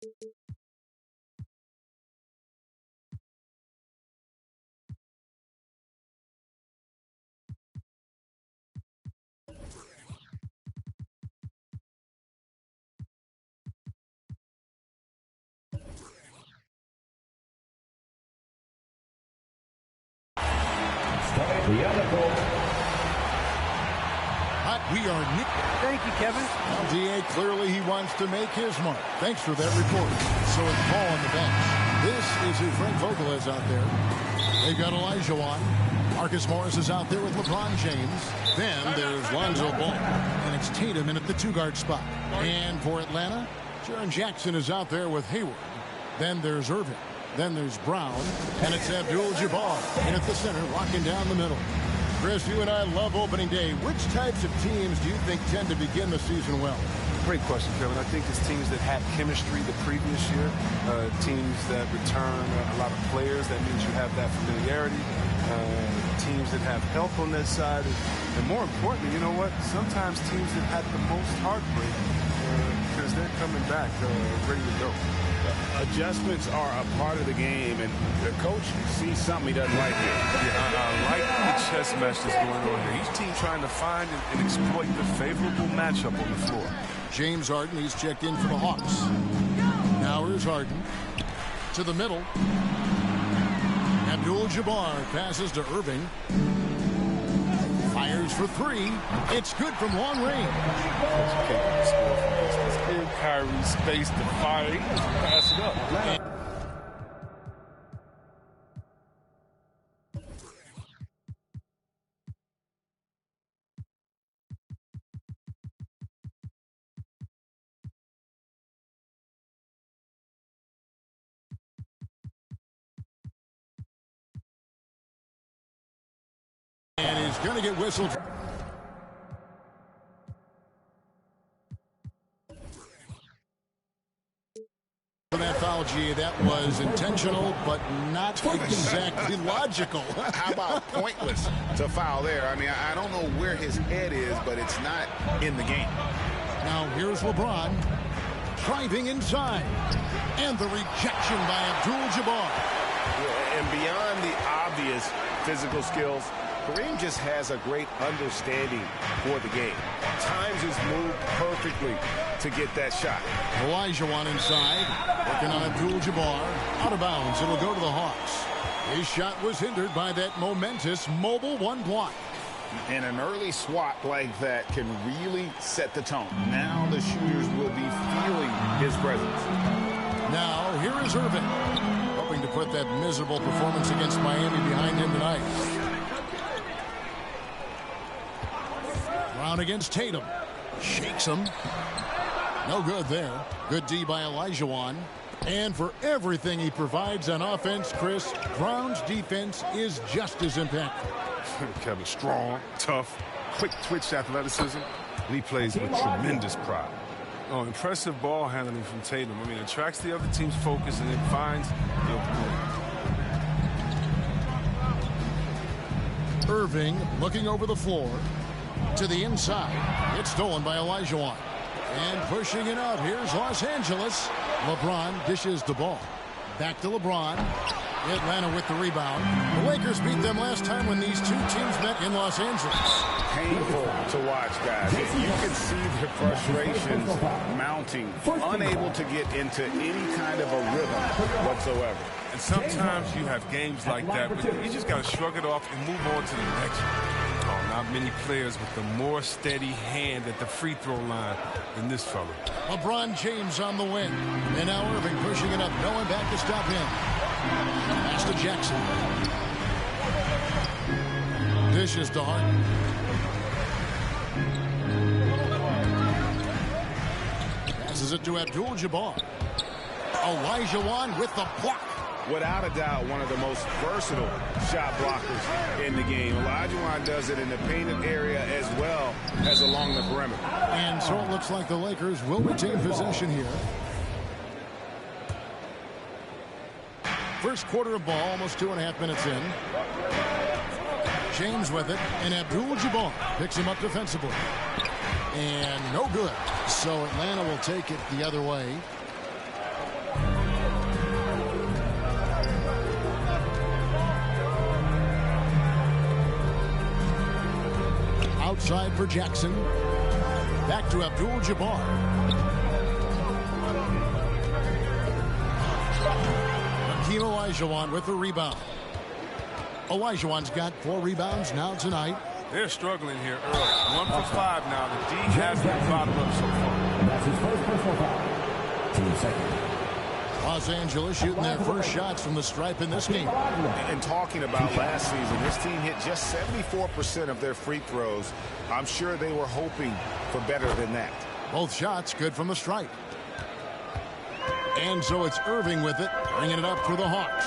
We are. Thank you, Kevin. DA, clearly he wants to make his mark. Thanks for that report. So it's Paul on the bench. This is who Frank Vogel is out there. They've got Olajuwon. Marcus Morris is out there with LeBron James. Then there's Lonzo Ball. And it's Tatum in at the two-guard spot. And for Atlanta, Jaren Jackson is out there with Hayward. Then there's Irving. Then there's Brown. And it's Abdul-Jabbar in at the center, locking down the middle. Chris, you and I love opening day. Which types of teams do you think tend to begin the season well? Great question, Kevin. I think it's teams that had chemistry the previous year, teams that return a lot of players. That means you have that familiarity. Teams that have help on their side. And more importantly, you know what? Sometimes teams that had the most heartbreak because they're coming back ready to go. Adjustments are a part of the game, and the coach sees something he doesn't like here. Yeah, I like the chess match that's going on here. Each team trying to find and exploit the favorable matchup on the floor. James Harden, he's checked in for the Hawks. Now here's Harden to the middle. Abdul-Jabbar passes to Irving. Fires for three. It's good from long range. Give Kyrie space to fire. He just pass it up. And he's going to get whistled. For that foul, G, that was intentional, but not exactly logical. How about pointless to foul there? I mean, I don't know where his head is, but it's not in the game. Now here's LeBron driving inside, and the rejection by Abdul-Jabbar. Yeah, and beyond the obvious physical skills, Kareem just has a great understanding for the game. Times his move perfectly to get that shot. Olajuwon inside, working on Abdul-Jabbar. Out of bounds, it'll go to the Hawks. His shot was hindered by that momentous mobile one block. And an early swat like that can really set the tone. Now the shooters will be feeling his presence. Now here is Irving, hoping to put that miserable performance against Miami behind him tonight. Brown against Tatum. Shakes him. No good there. Good D by Olajuwon. And for everything he provides on offense, Chris, Brown's defense is just as impactful. Kevin, strong, tough, quick twitch athleticism, and he plays with tremendous pride. Oh, impressive ball handling from Tatum. I mean, attracts the other team's focus and then finds the open man. Irving looking over the floor to the inside. It's stolen by Olajuwon. And pushing it out. Here's Los Angeles. LeBron dishes the ball. Back to LeBron. Atlanta with the rebound. The Lakers beat them last time when these two teams met in Los Angeles. Painful to watch, guys. You can see the frustrations mounting, unable to get into any kind of a rhythm whatsoever. And sometimes you have games like that, but you just got to shrug it off and move on to the next one. Oh, not many players with the more steady hand at the free throw line than this fella. LeBron James on the wing. And now Irving pushing it up. No one back to stop him. Pass to Jackson. Dishes to Harden. Passes it to Abdul-Jabbar. Olajuwon with the block. Without a doubt, one of the most versatile shot blockers in the game. Olajuwon does it in the painted area as well as along the perimeter. And so it looks like the Lakers will retain possession here. First quarter of ball, almost 2.5 minutes in. James with it, and Abdul-Jabbar picks him up defensively. And no good. So Atlanta will take it the other way. outside for Jackson. Back to Abdul-Jabbar. Hakeem Olajuwon with the rebound. Olajuwon's got 4 rebounds now tonight. They're struggling here early. 1 for 5 now. The D has been bottom up so far. That's his first personal foul. Team second. Los Angeles shooting their first shots from the stripe in this game. And talking about last season, this team hit just 74% of their free throws. I'm sure they were hoping for better than that. Both shots good from the stripe. And so it's Irving with it, bringing it up for the Hawks.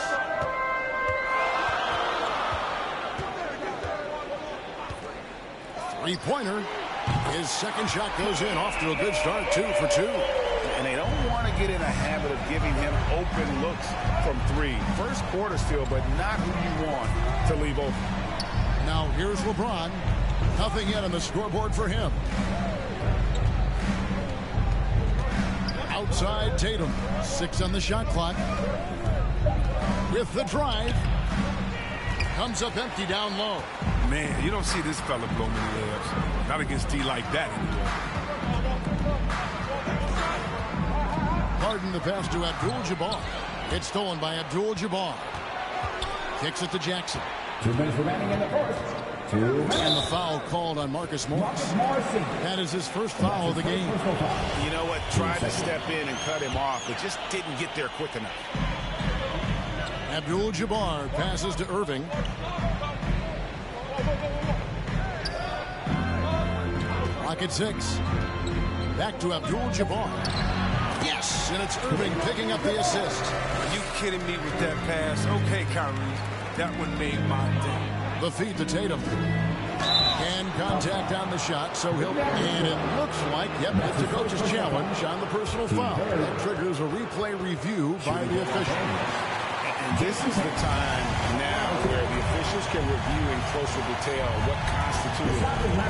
Three-pointer. His second shot goes in. Off to a good start, 2 for 2. And they don't want to get in a habit of giving him open looks from 3. First quarter still, but not who you want to leave open. Now here's LeBron. Nothing yet on the scoreboard for him. Outside Tatum. 6 on the shot clock. With the drive. Comes up empty down low. Man, you don't see this fella blow many layups. Not against D like that anymore. Harden the pass to Abdul-Jabbar. It's stolen by Abdul-Jabbar. Kicks it to Jackson. 2 minutes remaining in the first. 2 minutes. And the foul called on Marcus Morris. That is his first foul of the game. You know what? Tried to step in and cut him off, but just didn't get there quick enough. Abdul-Jabbar passes to Irving. Clock at 6. Back to Abdul-Jabbar. Yes, and it's Irving picking up the assist. Are you kidding me with that pass? Okay, Kyrie. That one made my day. The feed to Tatum. And contact on the shot, so he'll... And it looks like, yep, it's a coach's challenge on the personal foul. That triggers a replay review by the official. And this is the time now where the officials can review in closer detail what constituted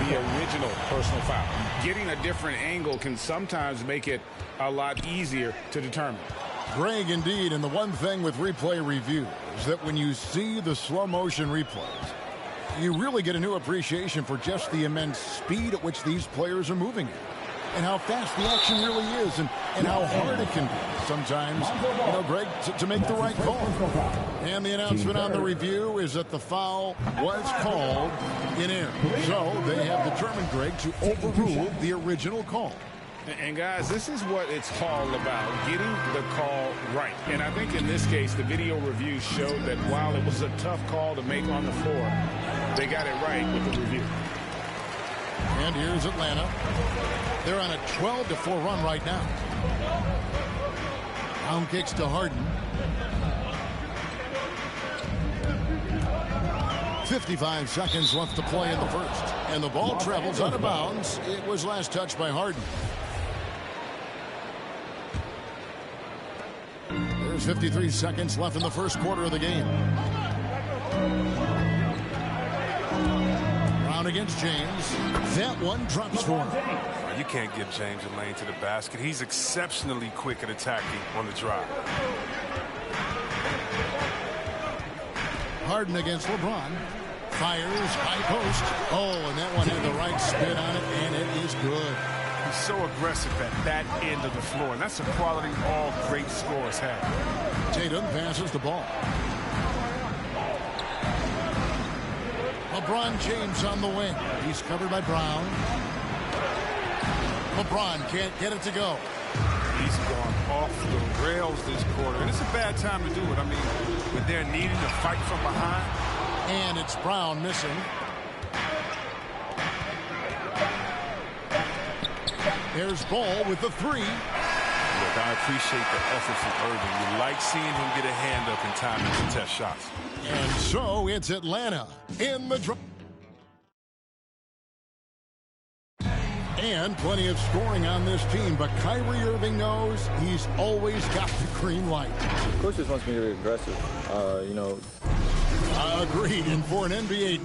the original personal foul. Getting a different angle can sometimes make it a lot easier to determine. Greg, indeed, and the one thing with replay review is that when you see the slow motion replays, you really get a new appreciation for just the immense speed at which these players are moving and how fast the action really is and how hard it can be sometimes, Greg, to make the right call. And the announcement on the review is that the foul was called in air. So they have determined, Greg, to overrule the original call. And guys, this is what it's all about, getting the call right. And I think in this case, the video review showed that while it was a tough call to make on the floor, they got it right with the review. And here's Atlanta. They're on a 12-4 run right now. Down kicks to Harden. 55 seconds left to play in the first. And the ball travels out of bounds. It was last touched by Harden. There's 53 seconds left in the first quarter of the game. Brown against James. That one drops for him. You can't get James a lane to the basket. He's exceptionally quick at attacking on the drive. Harden against LeBron. Fires, high post. Oh, and that one had the right spin on it, and it is good. He's so aggressive at that end of the floor, and that's a quality all great scorers have. Tatum passes the ball. LeBron James on the wing. He's covered by Brown. LeBron can't get it to go. He's gone off the rails this quarter, and it's a bad time to do it. I mean, when they're needing to fight from behind. And it's Brown missing. There's Ball with the 3. Look, I appreciate the effort from Irving. You like seeing him get a hand up in time to contest shots. And so it's Atlanta in the draw. And plenty of scoring on this team, but Kyrie Irving knows he's always got the green light. Coach just wants me to be aggressive. Agreed. And for an NBA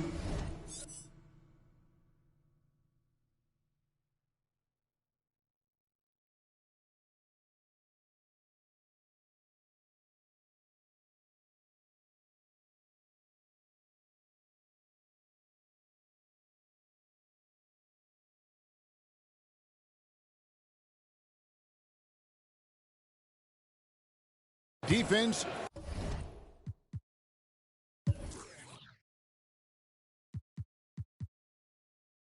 Defense.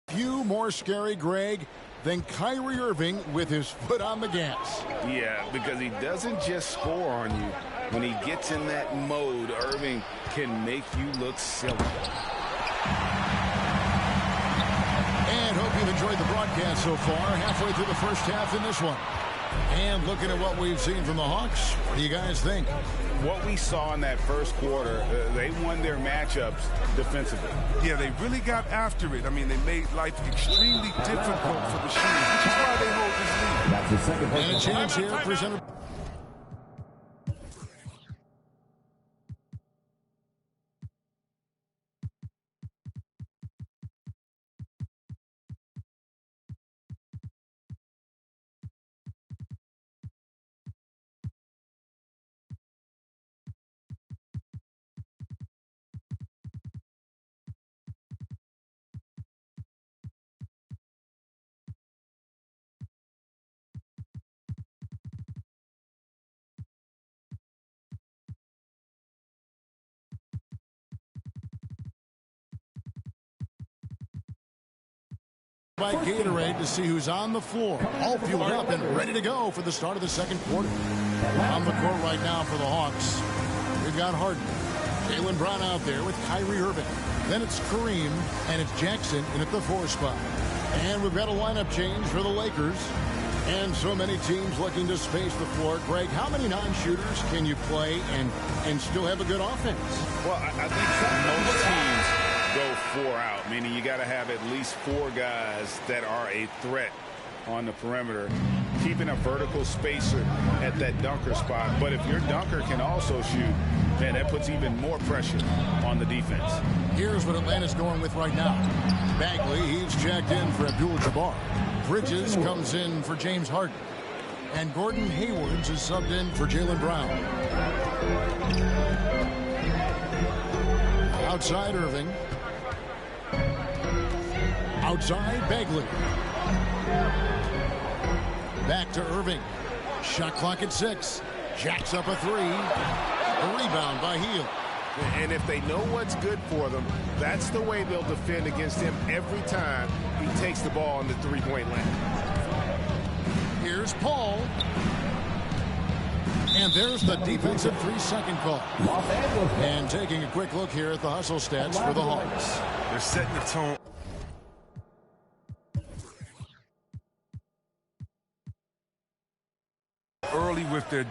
Few more scary, Greg, than Kyrie Irving with his foot on the gas. Yeah, because he doesn't just score on you. When he gets in that mode, Irving can make you look silly. And hope you've enjoyed the broadcast so far. Halfway through the first half in this one. And looking at what we've seen from the Hawks, what do you guys think? What we saw in that first quarter, they won their matchups defensively. Yeah, they really got after it. I mean, they made life extremely difficult for the shooters, which is why they hold this lead. That's the second. And a chance here presented. By Gatorade to see who's on the floor, all fueled up and ready to go for the start of the second quarter. On the court right now for the Hawks, we've got Harden, Jaylen Brown out there with Kyrie Irving. Then it's Kareem and it's Jackson in at the 4 spot. And we've got a lineup change for the Lakers. And so many teams looking to space the floor. Greg, how many non-shooters can you play and still have a good offense? Well, I think most teams go 4 out, meaning you got to have at least 4 guys that are a threat on the perimeter, keeping a vertical spacer at that dunker spot. But if your dunker can also shoot, man, that puts even more pressure on the defense. Here's what Atlanta's going with right now. Bagley, he's checked in for Abdul-Jabbar. Bridges comes in for James Harden. And Gordon Hayward is subbed in for Jaylen Brown. Outside Irving. Outside Bagley. Back to Irving. Shot clock at 6. Jacks up a 3. A rebound by Hield. And if they know what's good for them, that's the way they'll defend against him every time he takes the ball in the three-point line. Here's Paul. And there's the defensive 3-second call. And taking a quick look here at the hustle stats for the Hawks. They're setting the tone. Early with their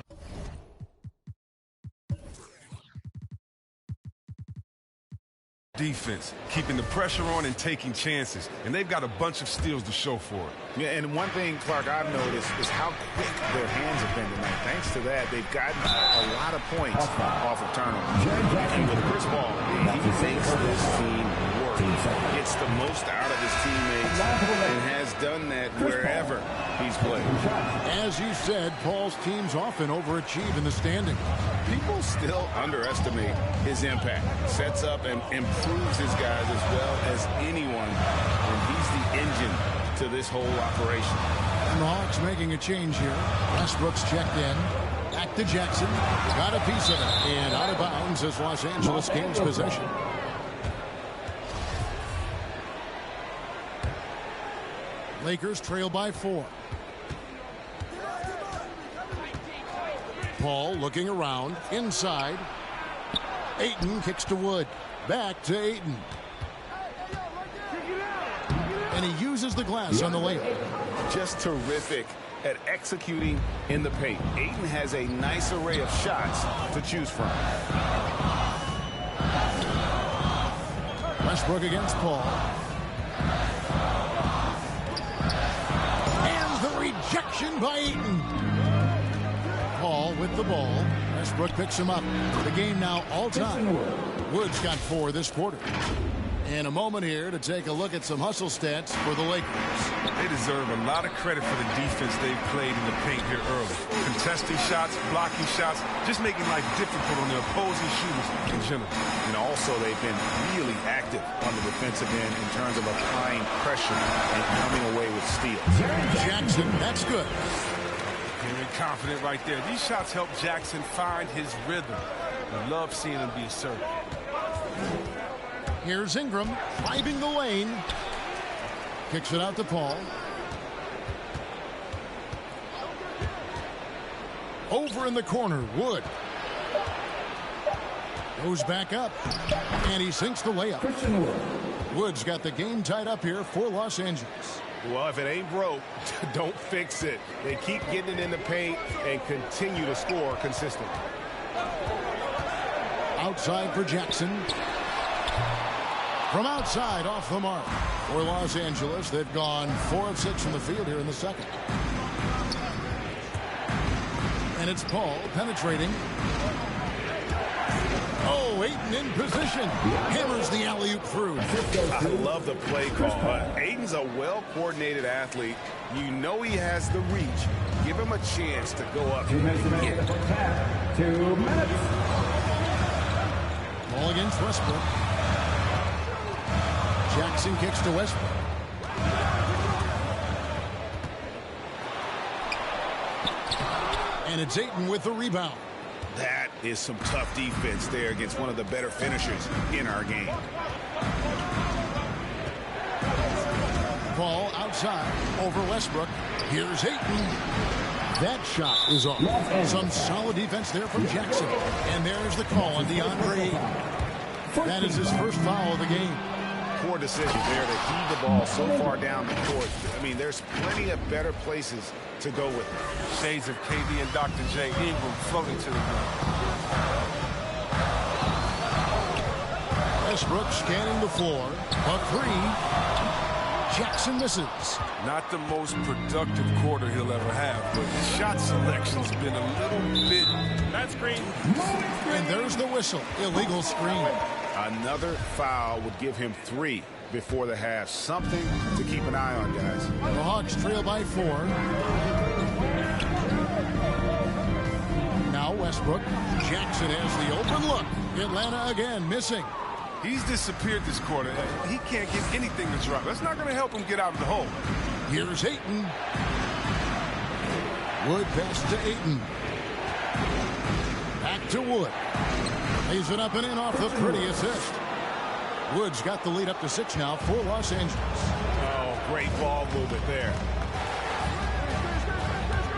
defense, keeping the pressure on and taking chances. And they've got a bunch of steals to show for it. Yeah, and one thing, Clark, I've noticed is how quick their hands have been tonight. Thanks to that, they've gotten a lot of points off of turnovers. And with Chris Paul, he makes this team work. Gets the most out of his teammates and has done that wherever he's played. As you said, Paul's teams often overachieve in the standings. People still underestimate his impact. Sets up and improves his guys as well as anyone. And he's the engine to this whole operation. And the Hawks making a change here. Westbrook's checked in. Back to Jackson. Got a piece of it. And out of bounds as Los Angeles gains possession. Lakers trail by 4. Paul looking around. Inside. Ayton kicks to Wood. Back to Ayton. And he uses the glass on the layup. Just terrific at executing in the paint. Ayton has a nice array of shots to choose from. Westbrook against Paul. And the rejection by Ayton. Paul with the ball. Westbrook picks him up. The game now all time. Wood's got 4 this quarter. And a moment here to take a look at some hustle stats for the Lakers. They deserve a lot of credit for the defense they've played in the paint here early. Contesting shots, blocking shots, just making life difficult on the opposing shooters in general. And also they've been really active on the defensive end in terms of applying pressure and coming away with steals. Jackson, that's good. Here we confident right there. These shots help Jackson find his rhythm. I love seeing him be assertive. Here's Ingram driving the lane. Kicks it out to Paul. Over in the corner, Wood. Goes back up, and he sinks the layup. Wood's got the game tied up here for Los Angeles. Well, if it ain't broke, don't fix it. They keep getting it in the paint and continue to score consistently. Outside for Jackson. From outside, off the mark. For Los Angeles, they've gone 4 of 6 from the field here in the second. And it's Paul penetrating. Oh, Ayton in position. Hammers the alley-oop through. I love the play call. Ayton's a well-coordinated athlete. You know he has the reach. Give him a chance to go up. 2 minutes remaining in the first half. 2 minutes. Ball against Westbrook. Jackson kicks to Westbrook. And it's Ayton with the rebound. That is some tough defense there against one of the better finishers in our game. Ball outside over Westbrook. Here's Ayton. That shot is off. Some solid defense there from Jackson. And there's the call on DeAndre Ayton. That is his first foul of the game. Poor decision there to heave the ball so far down the court. I mean, there's plenty of better places to go with it. Shades of KD and Dr. J. Ingram floating to the ground. Westbrook scanning the floor. A three. Jackson misses. Not the most productive quarter he'll ever have, but his shot selection's been a little bit... That screen. And there's the whistle. Illegal screen. Another foul would give him 3 before the half. Something to keep an eye on, guys. The Hawks trail by 4. Now Westbrook. Jackson has the open look. Atlanta again missing. He's disappeared this quarter. He can't get anything to drop. That's not going to help him get out of the hole. Here's Ayton. Wood pass to Ayton. Back to Wood. Lays it up and in off the pretty assist. Wood's got the lead up to 6 now for Los Angeles. Oh, great ball movement there.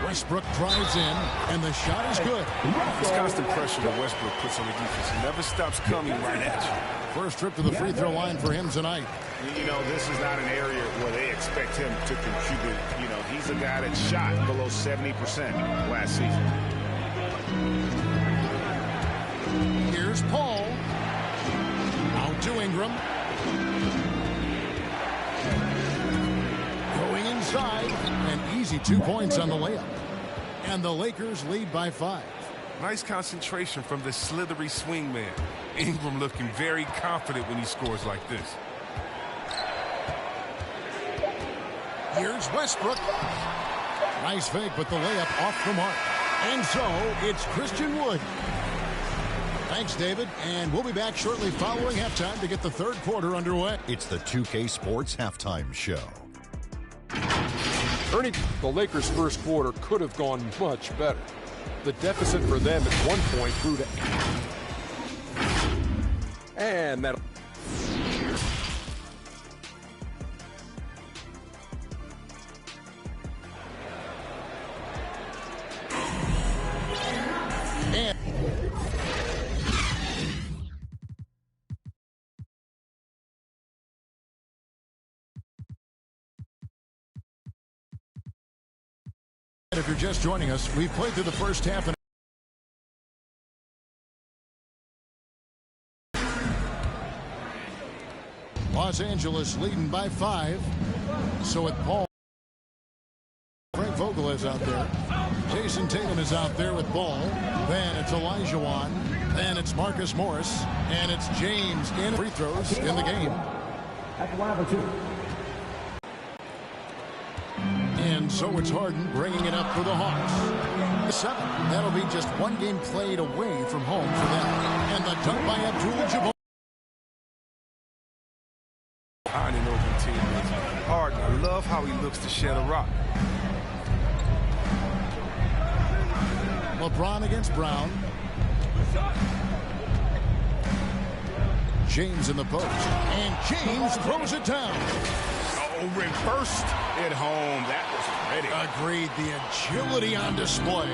Westbrook drives in, and the shot is good. This constant pressure that Westbrook puts on the defense, he never stops coming right at you. First trip to the free throw line for him tonight. You know, this is not an area where they expect him to contribute. You know, he's a guy that shot below 70% last season. Here's Paul. Out to Ingram. Going inside. An easy 2 points on the layup. And the Lakers lead by 5. Nice concentration from the slithery swing man. Ingram looking very confident when he scores like this. Here's Westbrook. Nice fake, but the layup off the mark. And so it's Christian Wood. Thanks, David. And we'll be back shortly following halftime to get the third quarter underway. It's the 2K Sports Halftime Show. Tourney, the Lakers' first quarter could have gone much better. The deficit for them at one point grew to... And that... And... If you're just joining us, we've played through the first half. And Los Angeles leading by 5. So with Paul, Frank Vogel is out there. Jason Tatum is out there with ball. Then it's Elijah Wan. Then it's Marcus Morris. And it's James in free throws in the game. That's 1 of 2. And so it's Harden bringing it up for the Hawks. 7. That'll be just 1 game played away from home for them. And the dunk by Abdul-Jabbar. Behind an open team. Harden, I love how he looks to shed a rock. LeBron against Brown. James in the post. And James throws it down. Oh, reversed it home. That was pretty. Agreed. The agility on display.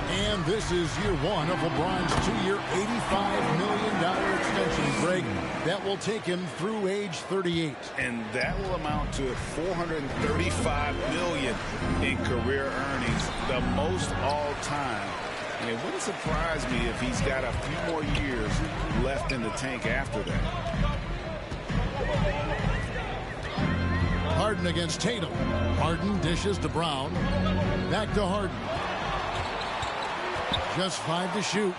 And this is year one of LeBron's 2-year, $85 million extension, Greg. That will take him through age 38. And that will amount to $435 million in career earnings, the most all time. And it wouldn't surprise me if he's got a few more years left in the tank after that. Harden against Tatum. Harden dishes to Brown. Back to Harden. Just 5 to shoot.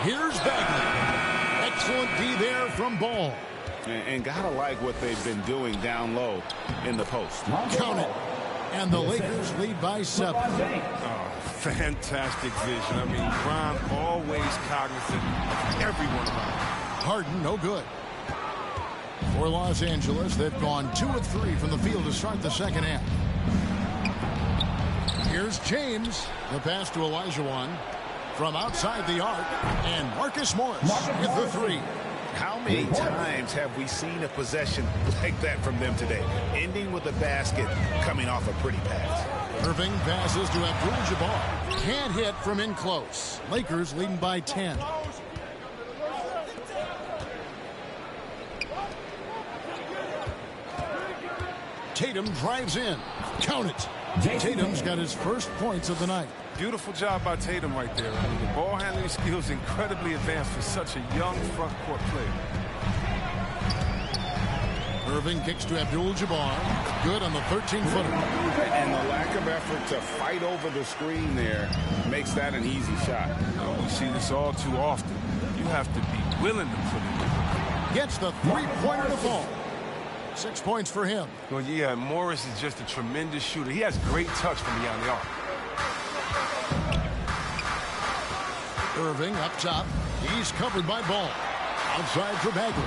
Here's Bagley. Excellent D there from Ball. And gotta like what they've been doing down low in the post. Count it. And the Lakers lead by 7. Oh, fantastic vision. I mean, Brown always cognizant of everyone around. Harden, no good. For Los Angeles, they've gone 2 of 3 from the field to start the second half. Here's James. The pass to Olajuwon from outside the arc. And Marcus Morris with the 3. How many times have we seen a possession like that from them today? Ending with a basket, coming off a pretty pass. Irving passes to Abdul-Jabbar. Can't hit from in close. Lakers leading by 10. Tatum drives in. Count it. Tatum's got his first points of the night. Beautiful job by Tatum right there. I mean, the ball handling skills incredibly advanced for such a young front court player. Irving kicks to Abdul-Jabbar. Good on the 13-footer. And the lack of effort to fight over the screen there makes that an easy shot. We see this all too often. You have to be willing to put it in. Gets the three-pointer to fall. 6 points for him. Well, yeah, Morris is just a tremendous shooter. He has great touch from beyond the arc. Irving up top. He's covered by Ball. Outside for Bagley.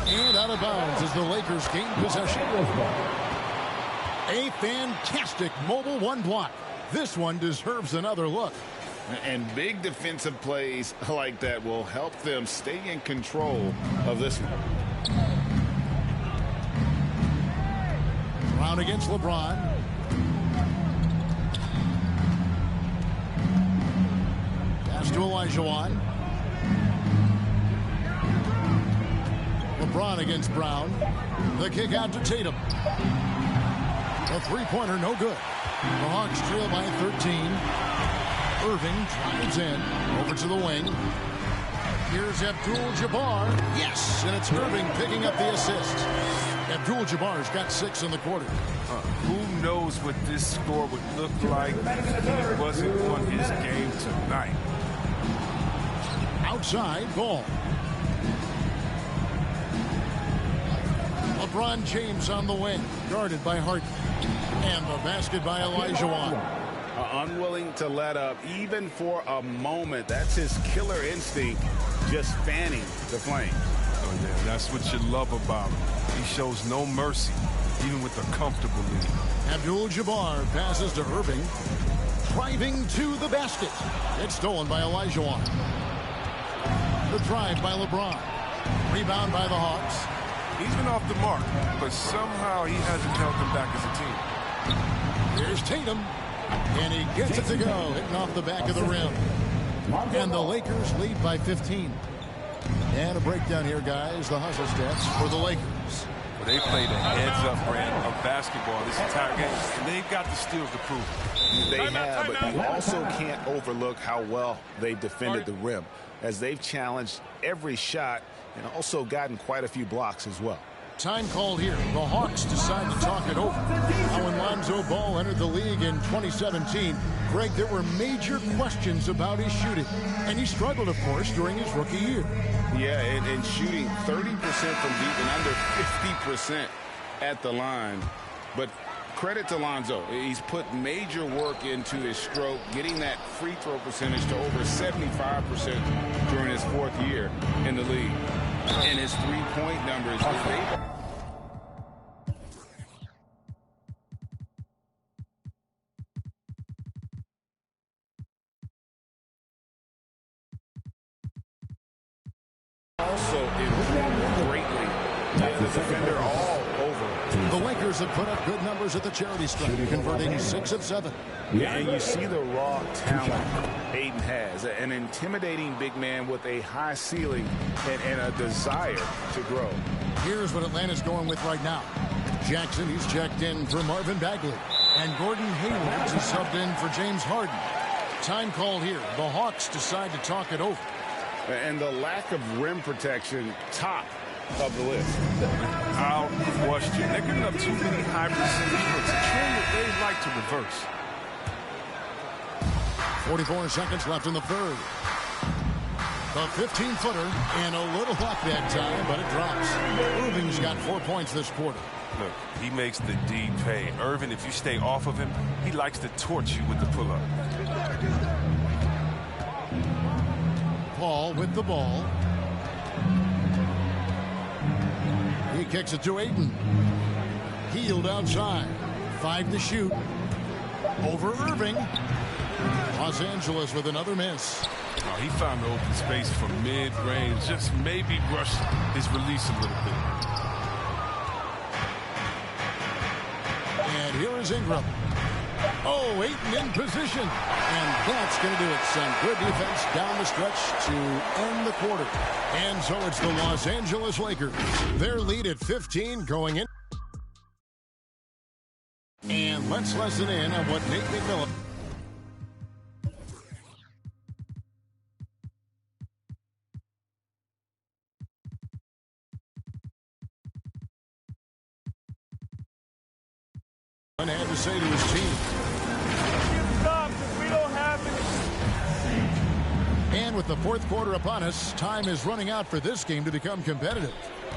And out of bounds as the Lakers gain possession. A fantastic mobile 1 block. This one deserves another look. And big defensive plays like that will help them stay in control of this one. Brown against LeBron. Pass to Olajuwon. LeBron against Brown. The kick out to Tatum. A three-pointer, no good. The Hawks trail by 13. Irving drives in. Over to the wing. Here's Abdul-Jabbar. Yes, and it's Irving picking up the assist. Abdul-Jabbar's got 6 in the quarter. Who knows what this score would look like if he wasn't on his game tonight. Outside, Ball. LeBron James on the wing, guarded by Harden. And the basket by Olajuwon. Unwilling to let up, even for a moment. That's his killer instinct, just fanning the flame. Oh, yeah, that's what you love about him. He shows no mercy, even with a comfortable lead. Abdul-Jabbar passes to Irving. Driving to the basket. It's stolen by Olajuwon. The drive by LeBron. Rebound by the Hawks. He's been off the mark, but somehow he hasn't held them back as a team. Here's Tatum. And he gets it to go, hitting off the back of the rim. And the Lakers lead by 15. And a breakdown here, guys. The hustle stats for the Lakers. Well, they played a heads-up brand of basketball this entire game, and they've got the steals to prove it. They have, but you also can't overlook how well they've defended the rim, as they've challenged every shot and also gotten quite a few blocks as well. Time called here. The Hawks decide to talk it over. Now, when Lonzo Ball entered the league in 2017, Greg, there were major questions about his shooting. And he struggled, of course, during his rookie year. Yeah, and shooting 30% from deep and under 50% at the line. But credit to Lonzo. He's put major work into his stroke, getting that free throw percentage to over 75% during his 4th year in the league. And his three-point numbers. also improved greatly. And the defender all over. The Lakers have put up good numbers at the charity stripe, converting 6 of 7. And you see the raw talent Ayton has. An intimidating big man with a high ceiling and a desire to grow. Here's what Atlanta's going with right now. Jackson, he's checked in for Marvin Bagley. And Gordon Hayward is subbed in for James Harden. Time called here. The Hawks decide to talk it over. And the lack of rim protection, top of the list. Out question. They're giving up too many high percentage looks. A trend that they like to reverse. 44 seconds left in the third. The 15-footer and a little luck that time, but it drops. Irving's got 4 points this quarter. Look, he makes the D pay. Irving, if you stay off of him, he likes to torch you with the pull-up. Paul with the ball. He kicks it to Ayton. Healed outside. 5 to shoot. Over Irving. Los Angeles with another miss. Oh, he found the open space for mid-range. Just maybe rush his release a little bit. And here is Ingram. Oh, Ayton in position. And that's going to do it, son. Good defense down the stretch to end the quarter. And so it's the Los Angeles Lakers. Their lead at 15 going in. And let's listen in on what Nate McMillan. Had to say to his team. We don't have it. And with the fourth quarter upon us, time is running out for this game to become competitive.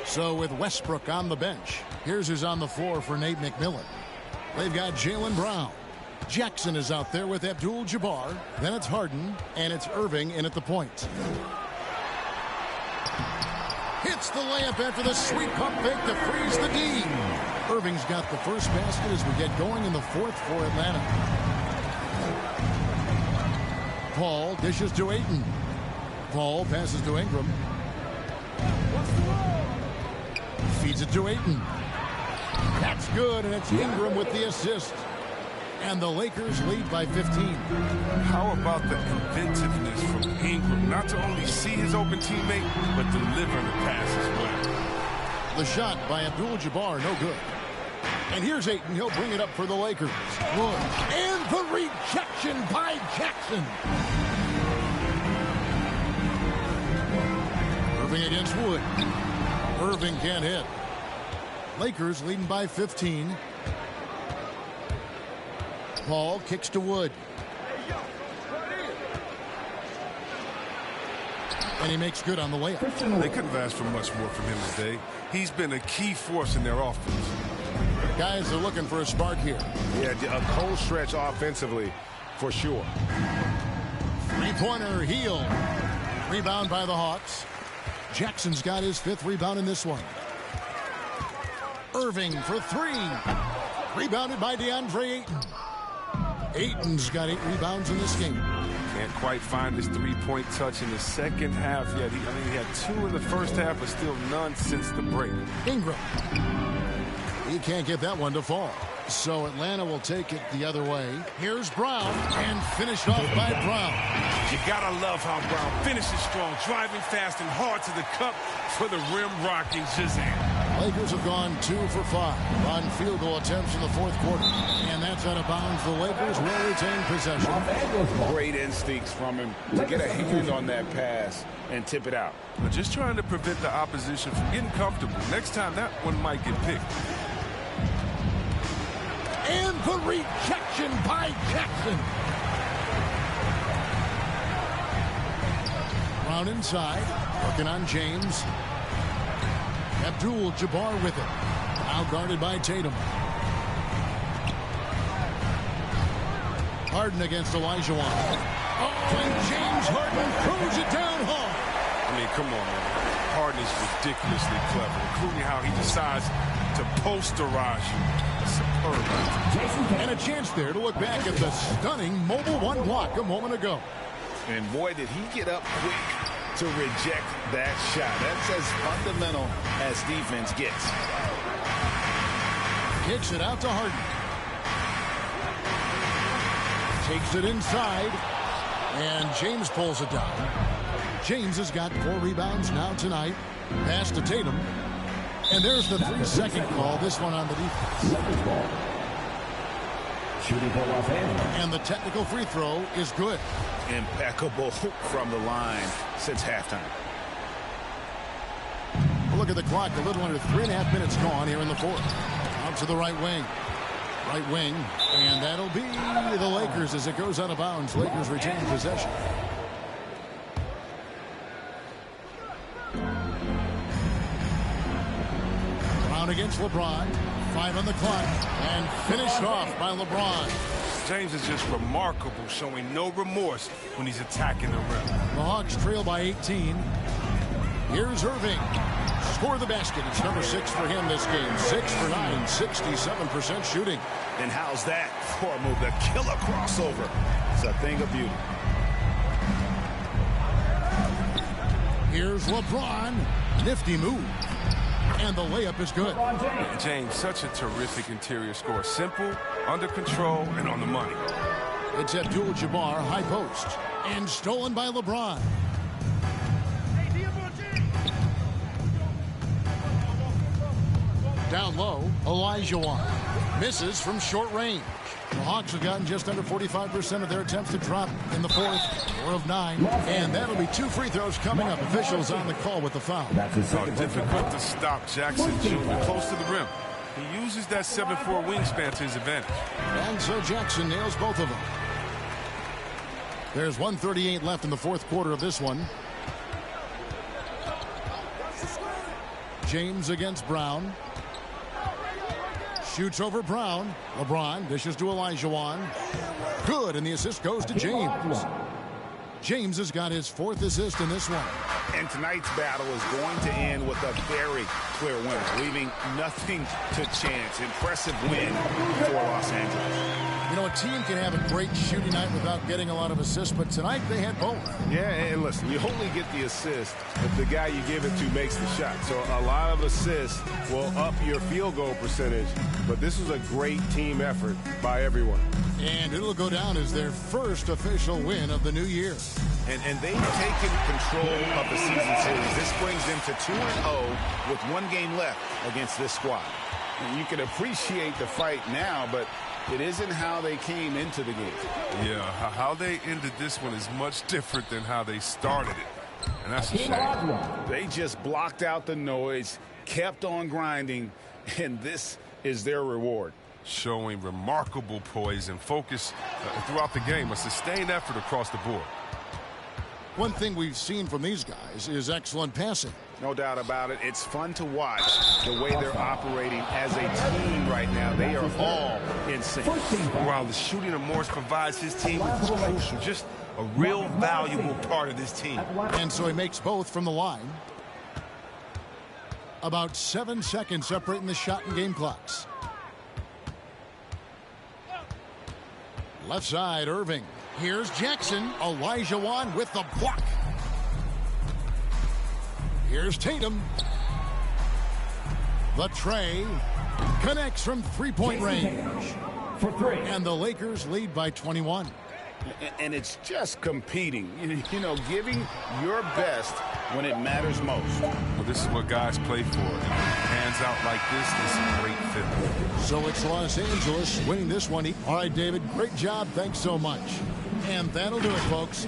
So with Westbrook on the bench, here's who's on the floor for Nate McMillan. They've got Jaylen Brown. Jackson is out there with Abdul-Jabbar. Then it's Harden, and it's Irving in at the point. Hits the layup after the sweet pump fake to freeze the D. Irving's got the first basket as we get going in the fourth for Atlanta. Paul dishes to Ayton. Paul passes to Ingram. Feeds it to Ayton. That's good, and it's Ingram with the assist. And the Lakers lead by 15. How about the inventiveness from Ingram? Not to only see his open teammate, but deliver the pass as well. The shot by Abdul-Jabbar, no good. And here's Ayton. He'll bring it up for the Lakers. Wood. And the rejection by Jackson. Irving against Wood. Irving can't hit. Lakers leading by 15. Paul kicks to Wood. And he makes good on the layup. They couldn't have asked for much more from him today. He's been a key force in their offense. Guys are looking for a spark here. Yeah, a cold stretch offensively, for sure. Three-pointer, heel. Rebound by the Hawks. Jackson's got his 5th rebound in this one. Irving for 3. Rebounded by DeAndre Ayton. Ayton's got 8 rebounds in this game. Can't quite find his three-point touch in the second half yet. He had 2 in the first half, but still none since the break. Ingram. He can't get that one to fall. So Atlanta will take it the other way. Here's Brown, and finished off by Brown. You gotta love how Brown finishes strong, driving fast and hard to the cup for the rim-rocking Shazam. Lakers have gone 2 for 5 on field goal attempts in the fourth quarter. And that's out of bounds. The Lakers will retain possession. Great instincts from him to get a hand on that pass and tip it out. But just trying to prevent the opposition from getting comfortable. Next time, that one might get picked. And the rejection by Jackson. Brown inside, working on James. Abdul-Jabbar with it. Now guarded by Tatum. Harden against Olajuwon. Oh, and James Harden throws it down hard. I mean, come on, man. Harden is ridiculously clever, including how he decides to posterize you. Superb. And a chance there to look back at the stunning mobile one block a moment ago. And boy, did he get up quick to reject that shot. That's as fundamental as defense gets. Kicks it out to Harden. Takes it inside. And James pulls it down. James has got 4 rebounds now tonight. Pass to Tatum. And there's the 3-second call. This one on the defense. Shooting for Los Angeles. And the technical free throw is good. Impeccable from the line since halftime. Look at the clock. A little under 3.5 minutes gone here in the fourth. Out to the right wing. Right wing. And that'll be the Lakers as it goes out of bounds. Lakers retain possession. Brown against LeBron. 5 on the clock. And finished off by LeBron. James is just remarkable, showing no remorse when he's attacking the rim. The Hawks trail by 18. Here's Irving. Score the basket. It's number 6 for him this game. 6 for 9, 67% shooting. And how's that for a move? The killer crossover. It's a thing of beauty. Here's LeBron. Nifty move. And the layup is good. James, such a terrific interior score. Simple, under control, and on the money. It's Abdul-Jabbar, high post. And stolen by LeBron. Down low, Olajuwon. Misses from short range. The Hawks have gotten just under 45% of their attempts to drop in the fourth. 4 of 9. And that'll be 2 free throws coming up. Officials on the call with the foul. Difficult to stop Jackson Jr. close to the rim. He uses that 7'4" wingspan to his advantage. And so Jackson nails both of them. There's 1:38 left in the fourth quarter of this one. James against Brown. Shoots over Brown. LeBron dishes to Olajuwon. Good, and the assist goes to James. James has got his 4th assist in this one. And tonight's battle is going to end with a very clear winner, leaving nothing to chance. Impressive win for Los Angeles. You know, a team can have a great shooting night without getting a lot of assists, but tonight they had both. Yeah, and listen, you only get the assist if the guy you give it to makes the shot. So a lot of assists will up your field goal percentage, but this was a great team effort by everyone. And it'll go down as their first official win of the new year. And they've taken control of the season series. This brings them to 2-0 with 1 game left against this squad. And you can appreciate the fight now, but it isn't how they came into the game. Yeah, how they ended this one is much different than how they started it. And that's a shame. They just blocked out the noise, kept on grinding, and this is their reward. Showing remarkable poise and focus throughout the game, a sustained effort across the board. One thing we've seen from these guys is excellent passing. No doubt about it. It's fun to watch the way they're operating as a team right now. They are all in sync. While the shooting of Morris provides his team with crucial, just a real valuable part of this team. And so he makes both from the line. About 7 seconds separating the shot and game clocks. Left side, Irving. Here's Jackson. Olajuwon with the block. Here's Tatum. The tray connects from 3-point range. For 3. And the Lakers lead by 21. And it's just competing, you know, giving your best when it matters most. Well, this is what guys play for. Hands out like this is a great fit. So it's Los Angeles winning this one. All right, David, great job. Thanks so much. And that'll do it, folks.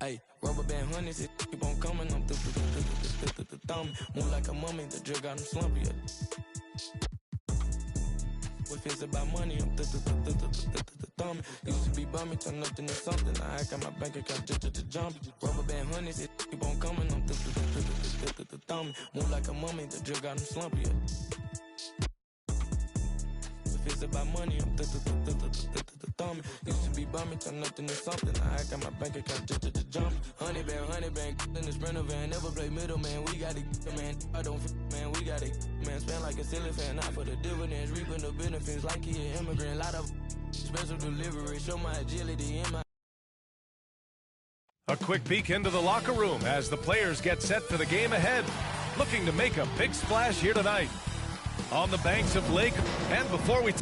Hey, rubber band honeys, it keep on coming. I'm the thumb. Move like a mummy, the drug got him slumpy. If it's about money, I'm the thumb. Used to be bummy, turn up into something. I got my bank account just jump. Rubber band honeys, it keep on coming. I'm the thumb. Move like a mummy, the drug got him slumpy. If it's about money, I'm the thumb. Used to be bummy, turn up into something. I got my bank account just jump. Honey band, in the Sprinter van. Never play middleman, we got it, man. I don't man, we got it, man. Spend like a silly fan, not for the dividends. Reaping the benefits like he an immigrant. Lot of special delivery, show my agility in my. A quick peek into the locker room as the players get set for the game ahead. Looking to make a big splash here tonight. On the banks of Lake, and before we...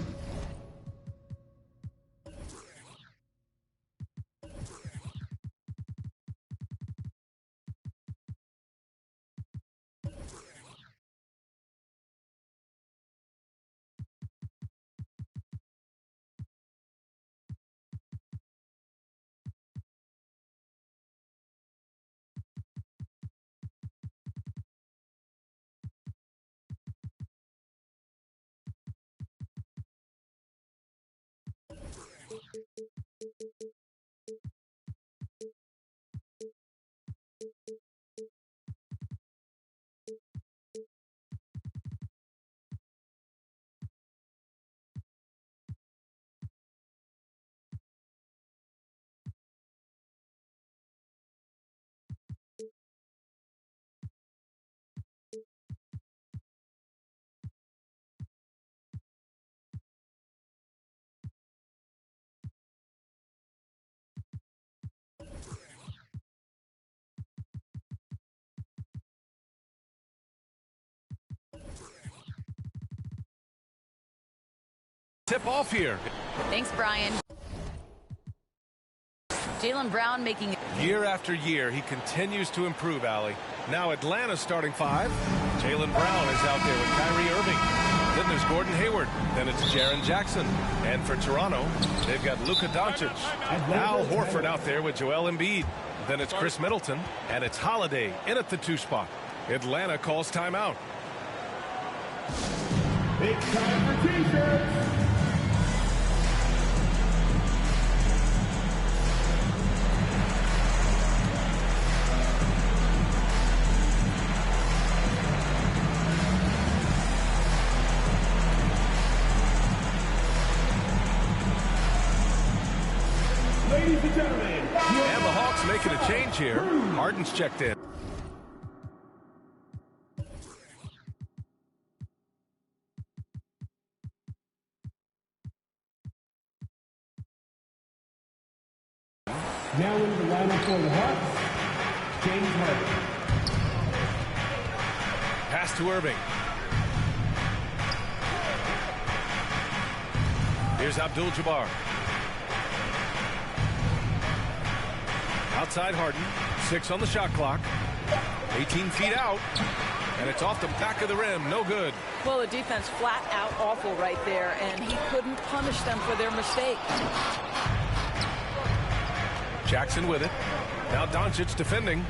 Tip off here. Thanks, Brian. Jaylen Brown making... Year after year, he continues to improve, Allie. Now Atlanta's starting five. Jaylen Brown is out there with Kyrie Irving. Then there's Gordon Hayward. Then it's Jaren Jackson. And for Toronto, they've got Luka Doncic. Al Horford out there with Joel Embiid. Then it's Chris Middleton. And it's Holiday in at the 2 spot. Atlanta calls timeout. It's time for t-shirts. Ladies and gentlemen, and the Hawks making a change here. Harden's checked in. now in the lineup for the Hawks, James Harden. Pass to Irving. Here's Abdul-Jabbar. Outside Harden, 6 on the shot clock, 18 feet out, and it's off the back of the rim, no good. Well, the defense flat out awful right there, and he couldn't punish them for their mistake. Jackson with it. Now Doncic defending,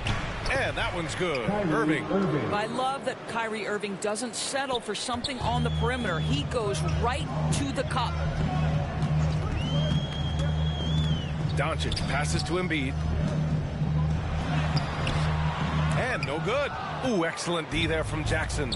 and that one's good. Irving. I love that Kyrie Irving doesn't settle for something on the perimeter. He goes right to the cup. Doncic passes to Embiid. And no good. Ooh, excellent D there from Jackson.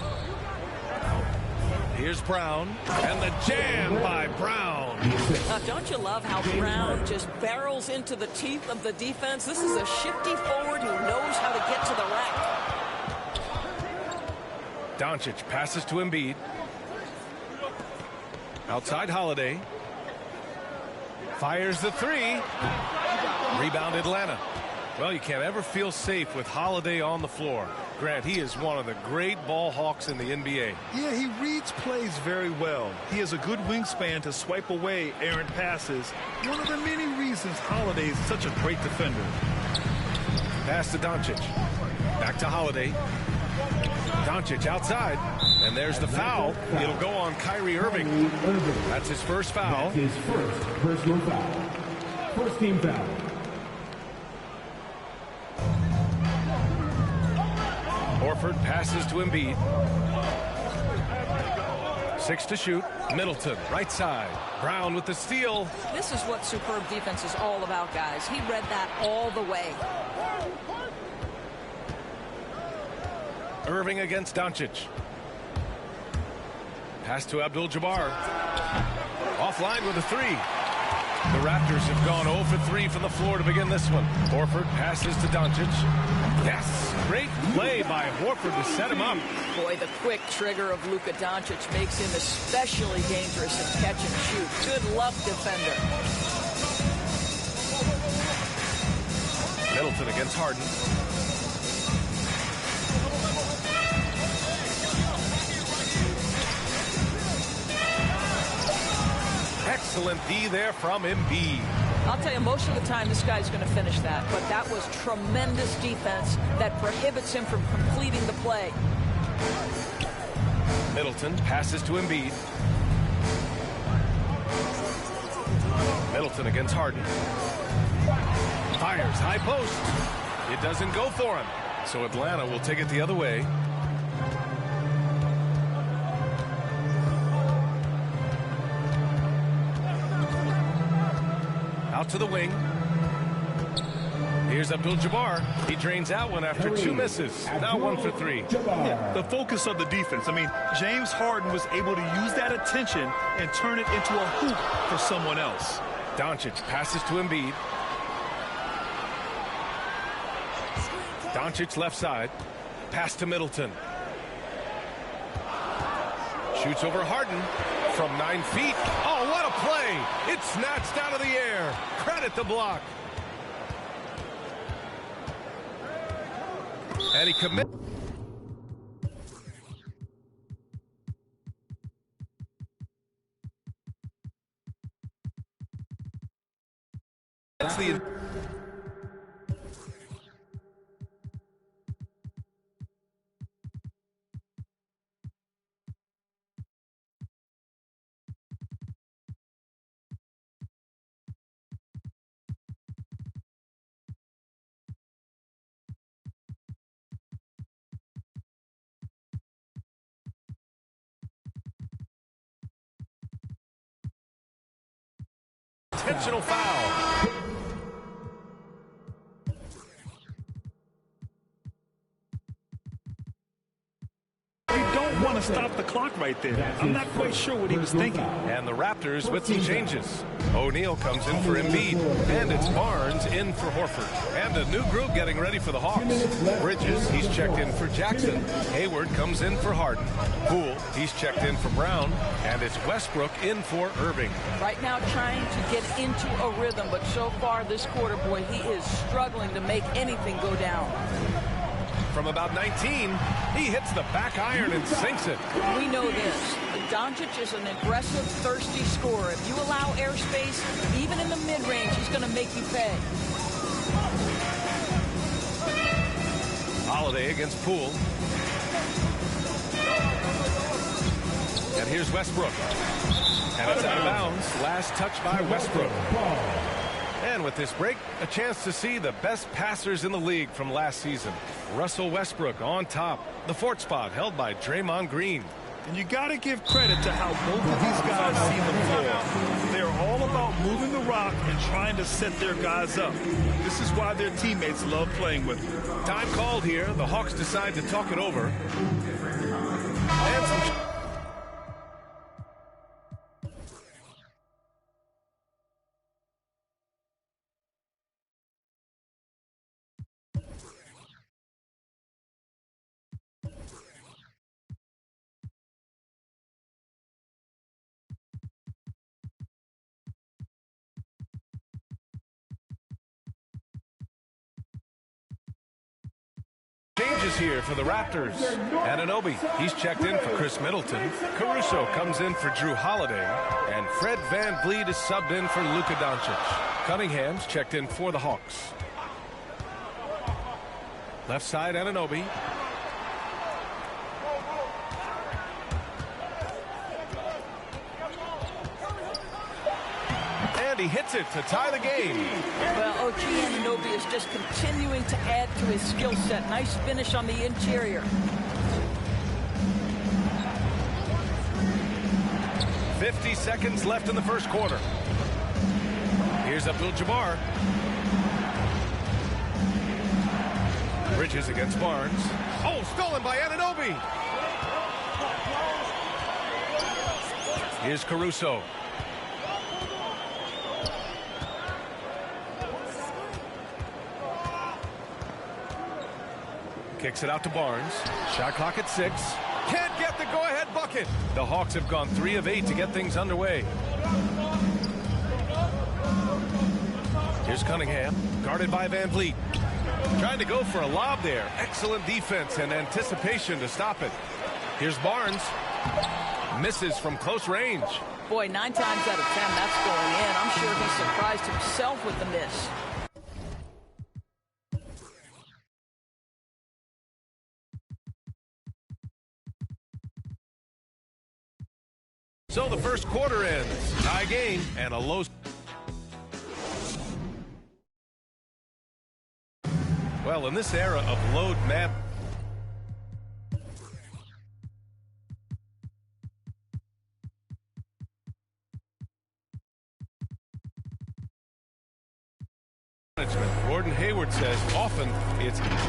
Here's Brown, and the jam by Brown. Now, don't you love how Brown just barrels into the teeth of the defense? This is a shifty forward who knows how to get to the rack. Doncic passes to Embiid. Outside Holiday. Fires the three. Rebound Atlanta. Well, you can't ever feel safe with Holiday on the floor. Grant, he is one of the great ball hawks in the NBA. Yeah, he reads plays very well. He has a good wingspan to swipe away errant passes. One of the many reasons Holiday is such a great defender. Pass to Doncic. Back to Holiday. Doncic outside. And there's the foul. It'll go on Kyrie Irving. That's his first foul. That's his first personal foul. First team foul. Horford passes to Embiid. 6 to shoot. Middleton, right side. Brown with the steal. This is what superb defense is all about, guys. He read that all the way. Irving against Doncic. Pass to Abdul-Jabbar. Offline with a 3. The Raptors have gone 0 for 3 from the floor to begin this one. Horford passes to Doncic. Yes, great play by Horford to set him up. Boy, the quick trigger of Luka Doncic makes him especially dangerous in catch and shoot. Good luck, defender. Middleton against Harden. Excellent D there from Embiid. I'll tell you, most of the time this guy's going to finish that, but that was tremendous defense that prohibits him from completing the play. Middleton passes to Embiid. Middleton against Harden. Fires high post. It doesn't go for him. So Atlanta will take it the other way. Out to the wing. Here's Abdul-Jabbar. He drains out one after 2 misses. Now 1 for 3. Yeah, the focus of the defense. I mean, James Harden was able to use that attention and turn it into a hoop for someone else. Doncic passes to Embiid. Doncic left side. Pass to Middleton. Shoots over Harden from 9 feet. Oh, what a play! It's snatched out of the air. Credit the block. And he commits. That's the intentional foul. Want to stop the clock right there. I'm not quite sure what he was thinking. And the Raptors with some changes. O'Neal comes in for Embiid, and it's Barnes in for Horford. And a new group getting ready for the Hawks. Bridges, he's checked in for Jackson. Hayward comes in for Harden. Poole, he's checked in for Brown, and it's Westbrook in for Irving. Right now trying to get into a rhythm, but so far this quarter, boy, he is struggling to make anything go down. From about 19, he hits the back iron and sinks it. We know this. Doncic is an aggressive, thirsty scorer. If you allow airspace, even in the mid-range, he's going to make you pay. Holiday against Poole. And here's Westbrook. And it's out of bounds. Last touch by Westbrook. And with this break, a chance to see the best passers in the league from last season. Russell Westbrook on top. The 4th spot held by Draymond Green. And you got to give credit to how both of these guys see the floor. They're all about moving the rock and trying to set their guys up. This is why their teammates love playing with them. Time called here. The Hawks decide to talk it over. And some changes here for the Raptors. Anunoby, he's checked in for Chris Middleton. Caruso comes in for Drew Holiday. And Fred VanVleet is subbed in for Luka Doncic. Cunningham's checked in for the Hawks. Left side, Anunoby. And he hits it to tie the game. Well, OG Anunoby is just continuing to add to his skill set. Nice finish on the interior. 50 seconds left in the first quarter. Here's Abdul-Jabbar. Bridges against Barnes. Oh, stolen by Anunoby. Here's Caruso. Kicks it out to Barnes. Shot clock at 6. Can't get the go-ahead bucket. The Hawks have gone 3 of 8 to get things underway. Here's Cunningham, guarded by Van Vliet. Trying to go for a lob there. Excellent defense and anticipation to stop it. Here's Barnes. Misses from close range. Boy, 9 times out of 10, that's going in. I'm sure he surprised himself with the miss. So the first quarter ends. Tie game and a low. Well, in this era of load management, Gordon Hayward says often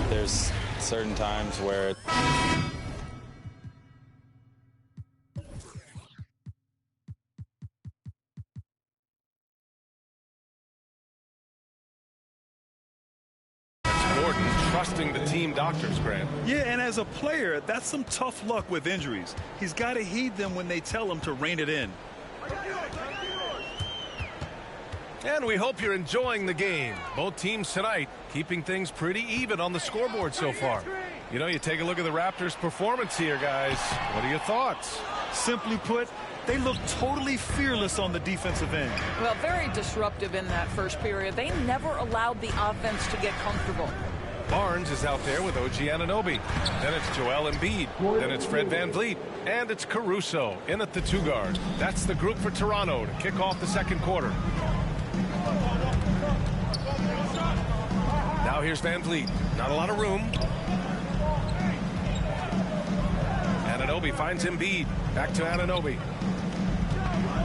there's certain times where trusting the team doctors, Grant. Yeah, and as a player, that's some tough luck with injuries. He's got to heed them when they tell him to rein it in. And we hope you're enjoying the game. Both teams tonight keeping things pretty even on the scoreboard so far. You know, you take a look at the Raptors' performance here, guys. What are your thoughts? Simply put, they look totally fearless on the defensive end. Well, very disruptive in that first period. They never allowed the offense to get comfortable. Barnes is out there with OG Anunoby. Then it's Joel Embiid. Then it's Fred VanVleet. And it's Caruso in at the 2 guard. That's the group for Toronto to kick off the second quarter. Now here's VanVleet. Not a lot of room. Anunoby finds Embiid. Back to Anunoby.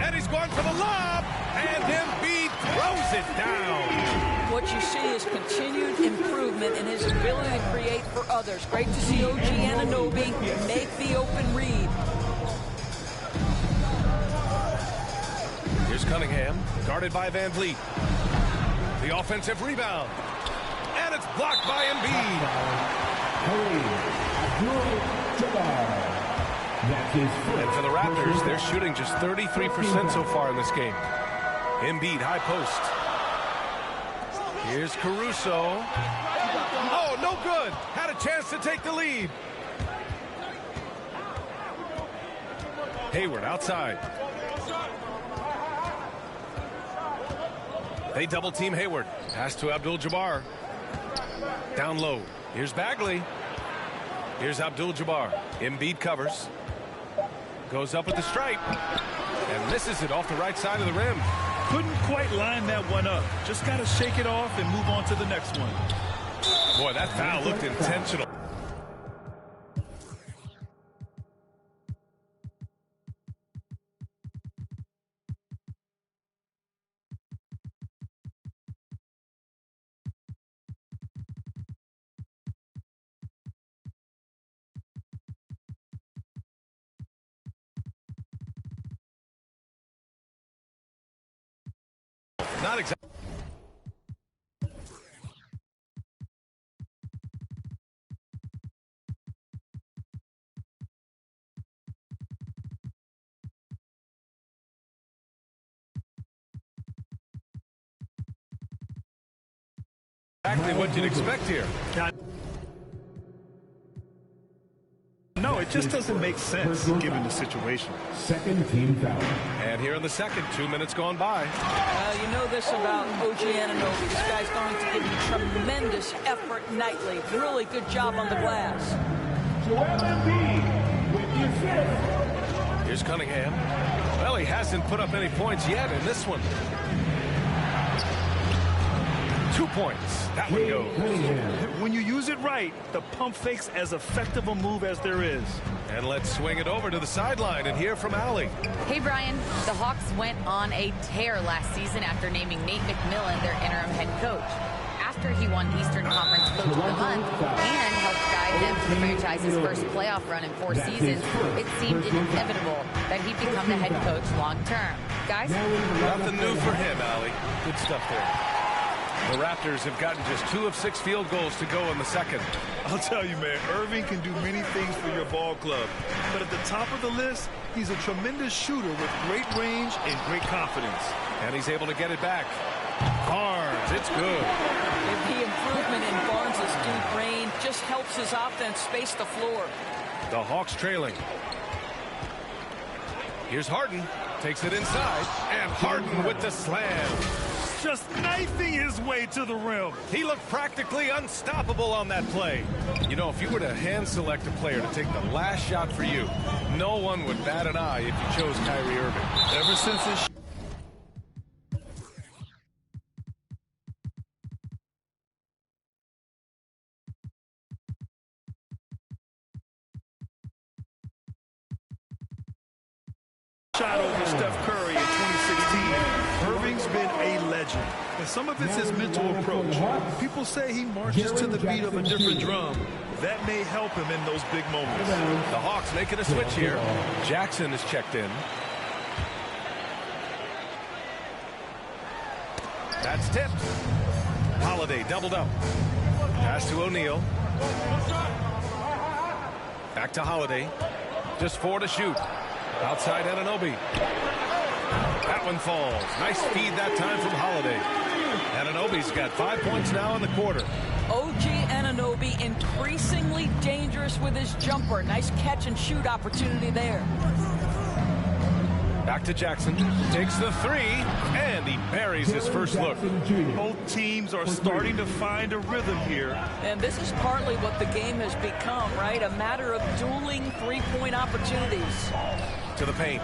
And he's going for the lob. And Embiid throws it down. What you see is continued improvement in his ability to create for others. Great to see OG Anunoby make the open read. Here's Cunningham, guarded by VanVleet. The offensive rebound. And it's blocked by Embiid. And for the Raptors, they're shooting just 33% so far in this game. Embiid, high post. Here's Caruso. Oh, no good. Had a chance to take the lead. Hayward outside. They double team Hayward. Pass to Abdul-Jabbar. Down low. Here's Bagley. Here's Abdul-Jabbar. Embiid covers. Goes up with the stripe. And misses it off the right side of the rim. Couldn't quite line that one up. Just got to shake it off and move on to the next one. Boy, that foul looked intentional. Not exactly. Exactly what you'd expect here. No, it just doesn't make sense given the situation. Second team foul. And here in the second, 2 minutes gone by. You know this about OG Anunoby. This guy's going to give you tremendous effort nightly. Really good job on the glass. Joel Embiid with the assist. Here's Cunningham. Well, he hasn't put up any points yet in this one. 2 points. That one goes. When you use it right, the pump fake's as effective a move as there is. And let's swing it over to the sideline and hear from Allie. Hey, Brian. The Hawks went on a tear last season after naming Nate McMillan their interim head coach. After he won Eastern Conference Coach of the Month and helped guide them to the franchise's first playoff run in 4 seasons, it seemed inevitable that he'd become the head coach long term. Guys? Nothing new for him, Allie. Good stuff there. The Raptors have gotten just 2 of 6 field goals to go in the second. I'll tell you, man, Irving can do many things for your ball club. But at the top of the list, he's a tremendous shooter with great range and great confidence. And he's able to get it back. Barnes, it's good. The improvement in Barnes' deep range just helps his offense space the floor. The Hawks trailing. Here's Harden. Takes it inside. And Harden with the slam. Just knifing his way to the rim. He looked practically unstoppable on that play. You know, if you were to hand select a player to take the last shot for you, no one would bat an eye if you chose Kyrie Irving. Ever since his shot over Steph Curry in 2016, Irving's been a legend. And some of it's his mental approach. People say he marches to the beat of a different drum. That may help him in those big moments. The Hawks making a switch here. Jackson is checked in. That's tipped. Holiday doubled up. Pass to O'Neal. Back to Holiday. Just 4 to shoot. Outside Anunoby. That one falls. Nice feed that time from Holiday. Anunoby's got 5 points now in the quarter. OG Anunoby increasingly dangerous with his jumper. Nice catch and shoot opportunity there. Back to Jackson. Takes the 3, and he buries his first look. Both teams are starting to find a rhythm here. And this is partly what the game has become, right? A matter of dueling three-point opportunities. To the paint.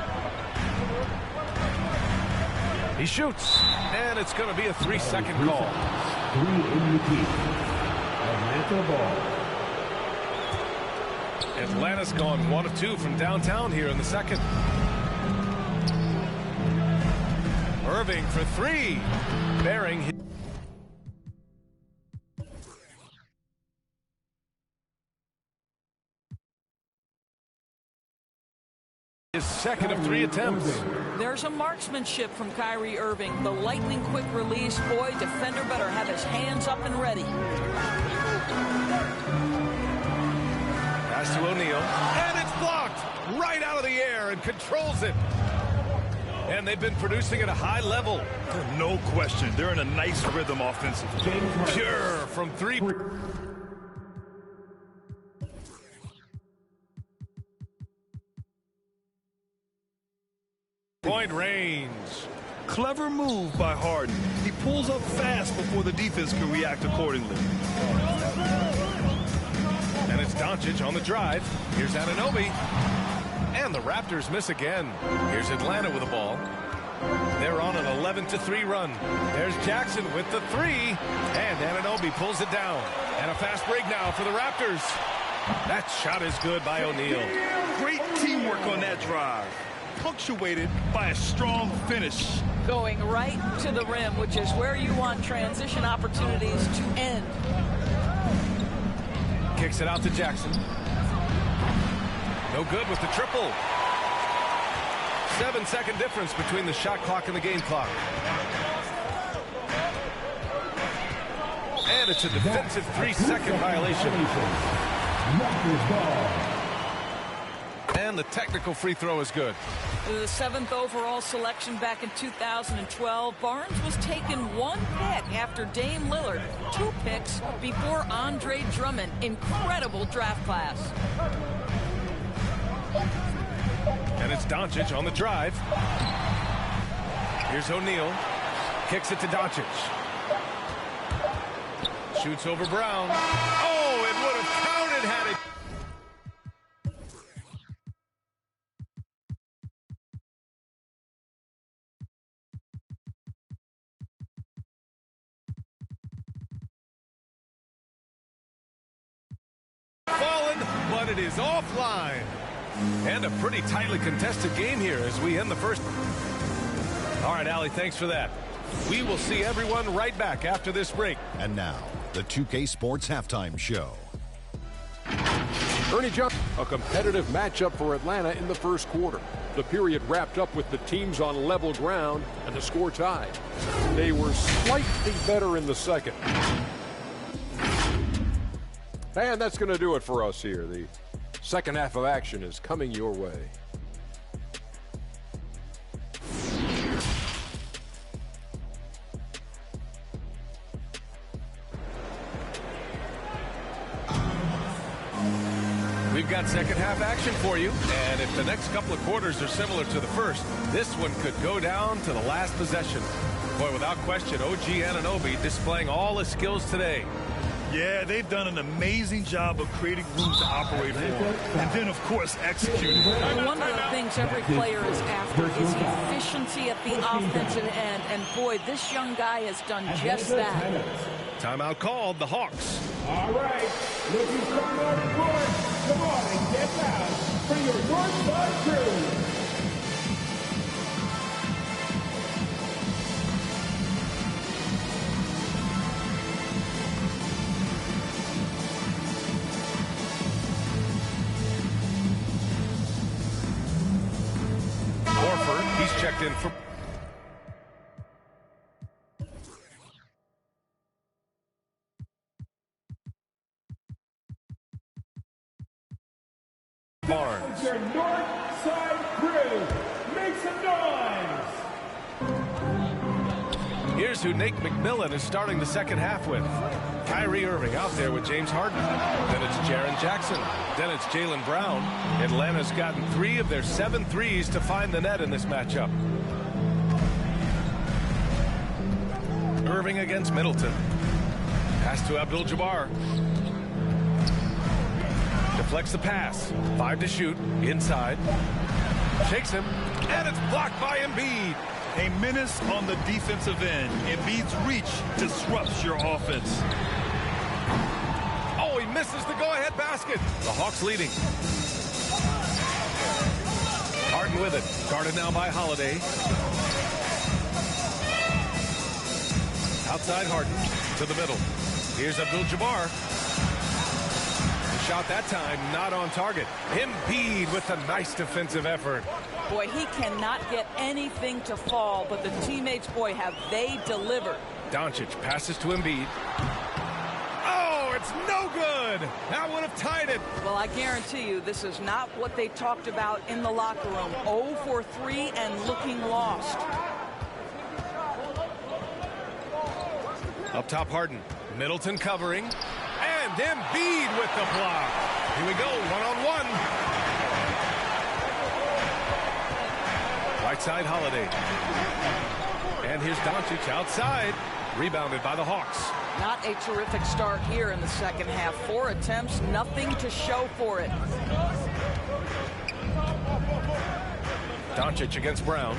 He shoots, and it's going to be a 3-second call. 3 in the key. Atlanta ball. Atlanta's gone 1 of 2 from downtown here in the second. Irving for 3. Bearing his second of 3 attempts. There's a marksmanship from Kyrie Irving. The lightning quick release. Boy, defender better have his hands up and ready. Pass to O'Neal. And it's blocked right out of the air and controls it. And they've been producing at a high level. No question. They're in a nice rhythm offensively. Pure from 3. Point range. Clever move by Harden. He pulls up fast before the defense can react accordingly. And it's Doncic on the drive. Here's Anunoby. And the Raptors miss again. Here's Atlanta with the ball. They're on an 11-3 run. There's Jackson with the 3. And Anunoby pulls it down. And a fast break now for the Raptors. That shot is good by O'Neal. Great teamwork on that drive. Punctuated by a strong finish. Going right to the rim, which is where you want transition opportunities to end. Kicks it out to Jackson. No good with the triple. 7-second difference between the shot clock and the game clock. And it's a defensive 3-second violation. And the technical free throw is good. The 7th overall selection back in 2012. Barnes was taken 1 pick after Dame Lillard. 2 picks before Andre Drummond. Incredible draft class. And it's Doncic on the drive. Here's O'Neal. Kicks it to Doncic. Shoots over Brown. Oh, it would have counted had it. Fallen, but it is offline. And a pretty tightly contested game here as we end the first. All right, Allie, thanks for that. We will see everyone right back after this break. And now, the 2K Sports Halftime Show. Ernie Johnson, a competitive matchup for Atlanta in the first quarter. The period wrapped up with the teams on level ground and the score tied. They were slightly better in the second. And that's going to do it for us here. The second half of action is coming your way. We've got second half action for you, and if the next couple of quarters are similar to the first, this one could go down to the last possession. Boy, without question, OG Anunoby displaying all his skills today. Yeah, they've done an amazing job of creating room to operate for him. And then, of course, executing. Well, one of the things every player is after is efficiency at the offensive end. And, boy, this young guy has done just that. Timeout called, the Hawks. All right, look who's coming on the court. Come on and get loud for your Northside Crew. Horford, he's checked in for... Barnes. Your Northside Crew, make some noise. Here's who Nate McMillan is starting the second half with. Kyrie Irving out there with James Harden. Then it's Jaren Jackson. Then it's Jaylen Brown. Atlanta's gotten 3 of their 7 threes to find the net in this matchup. Irving against Middleton. Pass to Abdul-Jabbar. Deflects the pass. 5 to shoot. Inside. Shakes him. And it's blocked by Embiid. A menace on the defensive end. Embiid's reach disrupts your offense. Oh, he misses the go-ahead basket. The Hawks leading. Harden with it. Guarded now by Holiday. Outside Harden to the middle. Here's Abdul-Jabbar. Shot that time, not on target. Embiid with a nice defensive effort. Boy, he cannot get anything to fall, but the teammates, boy, have they delivered. Doncic passes to Embiid. Oh, it's no good. That would have tied it. Well, I guarantee you this is not what they talked about in the locker room. 0 for 3 and looking lost. Up top, Harden. Middleton covering. And Embiid with the block. Here we go, one-on-one. Right side, Holiday. And here's Doncic outside. Rebounded by the Hawks. Not a terrific start here in the second half. 4 attempts, nothing to show for it. Doncic against Brown.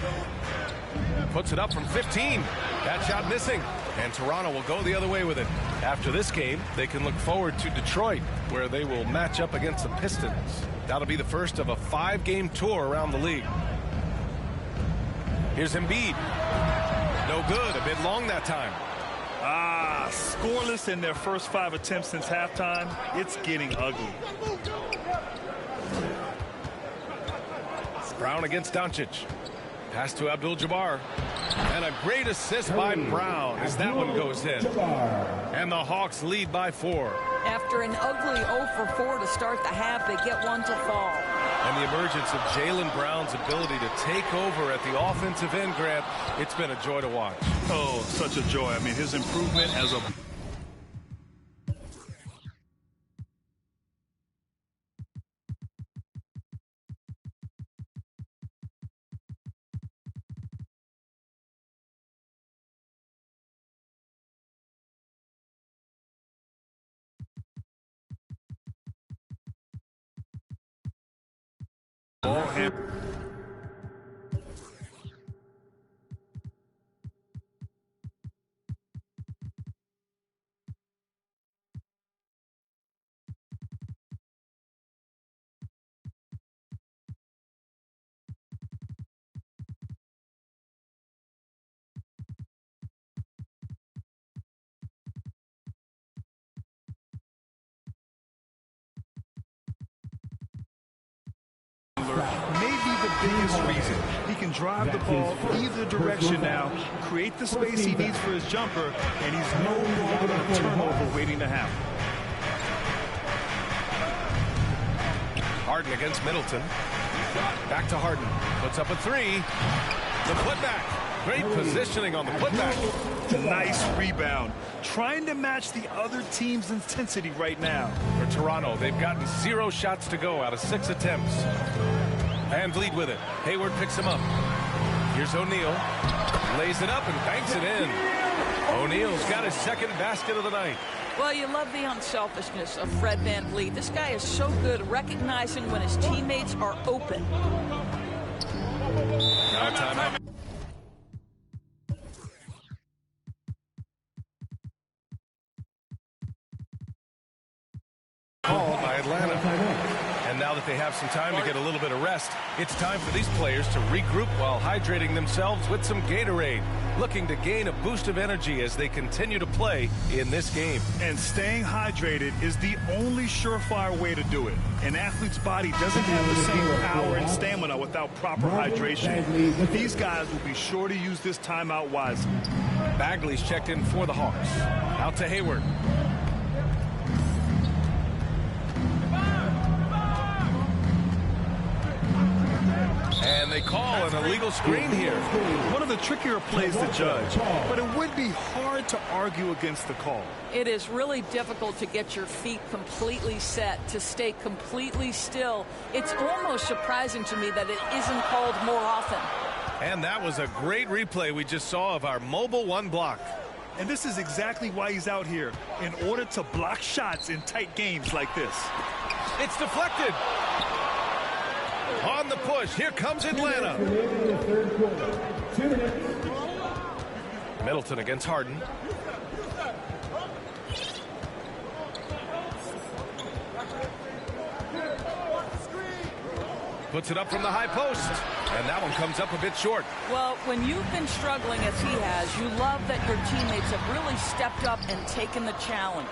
Puts it up from 15. That shot missing. And Toronto will go the other way with it. After this game, they can look forward to Detroit, where they will match up against the Pistons. That'll be the first of a 5-game tour around the league. Here's Embiid. No good. A bit long that time. Scoreless in their first 5 attempts since halftime. It's getting ugly. Brown against Doncic. Pass to Abdul-Jabbar. And a great assist by Brown as that one goes in. And the Hawks lead by 4. After an ugly 0 for 4 to start the half, they get one to fall. And the emergence of Jaylen Brown's ability to take over at the offensive end, Grant, it's been a joy to watch. Oh, such a joy. I mean, his improvement as a... Maybe the biggest reason. He can drive the ball either direction now, create the space he needs for his jumper, and he's no longer a turnover waiting to happen. Harden against Middleton. Back to Harden. Puts up a three. The putback. Great positioning on the putback. Nice rebound. Trying to match the other team's intensity right now. For Toronto, they've gotten 0 shots to go out of 6 attempts. And lead with it. Hayward picks him up. Here's O'Neal. Lays it up and banks it in. O'Neal's got his second basket of the night. Well, you love the unselfishness of Fred VanVleet. This guy is so good at recognizing when his teammates are open. Now timeout. Called by Atlanta. And now that they have some time to get a little bit of rest, it's time for these players to regroup while hydrating themselves with some Gatorade, looking to gain a boost of energy as they continue to play in this game. And staying hydrated is the only surefire way to do it. An athlete's body doesn't have the same power and stamina without proper hydration. These guys will be sure to use this timeout wisely. Bagley's checked in for the Hawks. Out to Hayward. And they call an illegal screen here. One of the trickier plays to judge, but it would be hard to argue against the call. It is really difficult to get your feet completely set, to stay completely still. It's almost surprising to me that it isn't called more often. And that was a great replay we just saw of our mobile one block. And this is exactly why he's out here, in order to block shots in tight games like this. It's deflected. On the push, here comes Atlanta. Middleton against Harden. Puts it up from the high post. And that one comes up a bit short. Well, when you've been struggling as he has, you love that your teammates have really stepped up and taken the challenge.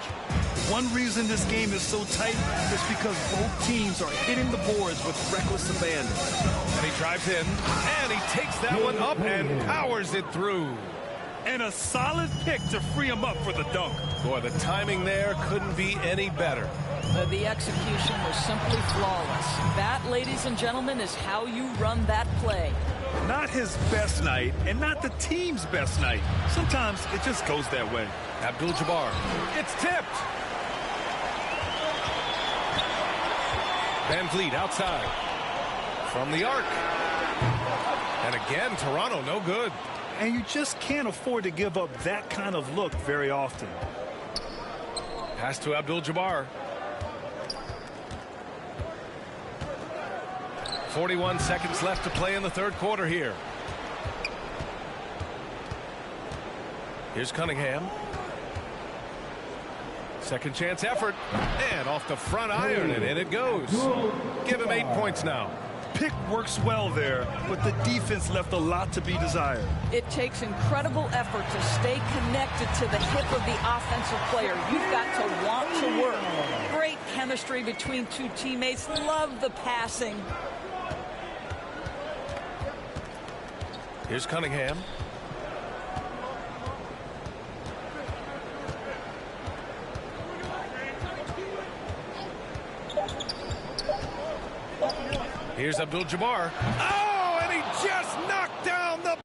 One reason this game is so tight is because both teams are hitting the boards with reckless abandon. And he drives in, and he takes that one up and powers it through. And a solid pick to free him up for the dunk. Boy, the timing there couldn't be any better. The execution was simply flawless. That, ladies and gentlemen, is how you run that play. Not his best night, and not the team's best night. Sometimes it just goes that way. Abdul-Jabbar. It's tipped. VanVleet outside. From the arc. And again, Toronto no good. And you just can't afford to give up that kind of look very often. Pass to Abdul-Jabbar. 41 seconds left to play in the third quarter here. Here's Cunningham. Second chance effort. And off the front iron, and in it goes. Give him 8 points now. Pick works well there, but the defense left a lot to be desired. It takes incredible effort to stay connected to the hip of the offensive player. You've got to want to work. Great chemistry between two teammates. Love the passing. Here's Cunningham. Here's Abdul-Jabbar. Oh, and he just knocked down the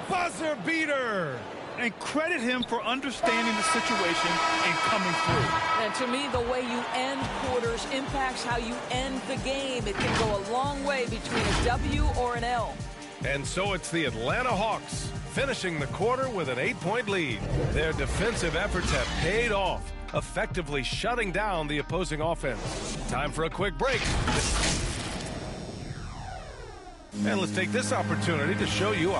Buzzer beater. And credit him for understanding the situation and coming through. And to me, the way you end quarters impacts how you end the game. It can go a long way between a W or an L. And so it's the Atlanta Hawks finishing the quarter with an 8-point lead. Their defensive efforts have paid off, effectively shutting down the opposing offense. Time for a quick break. And let's take this opportunity to show you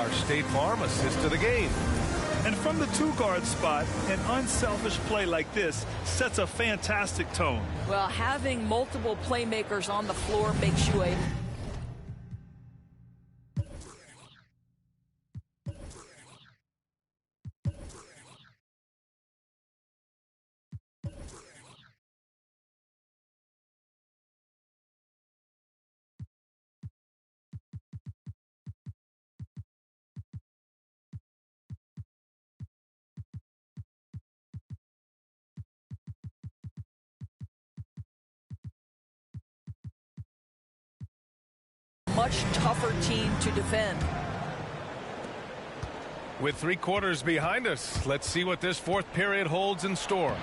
our State Farm assist to the game. And from the two-guard spot, an unselfish play like this sets a fantastic tone. Well, having multiple playmakers on the floor makes you a much tougher team to defend. With 3 quarters behind us, let's see what this fourth period holds in store.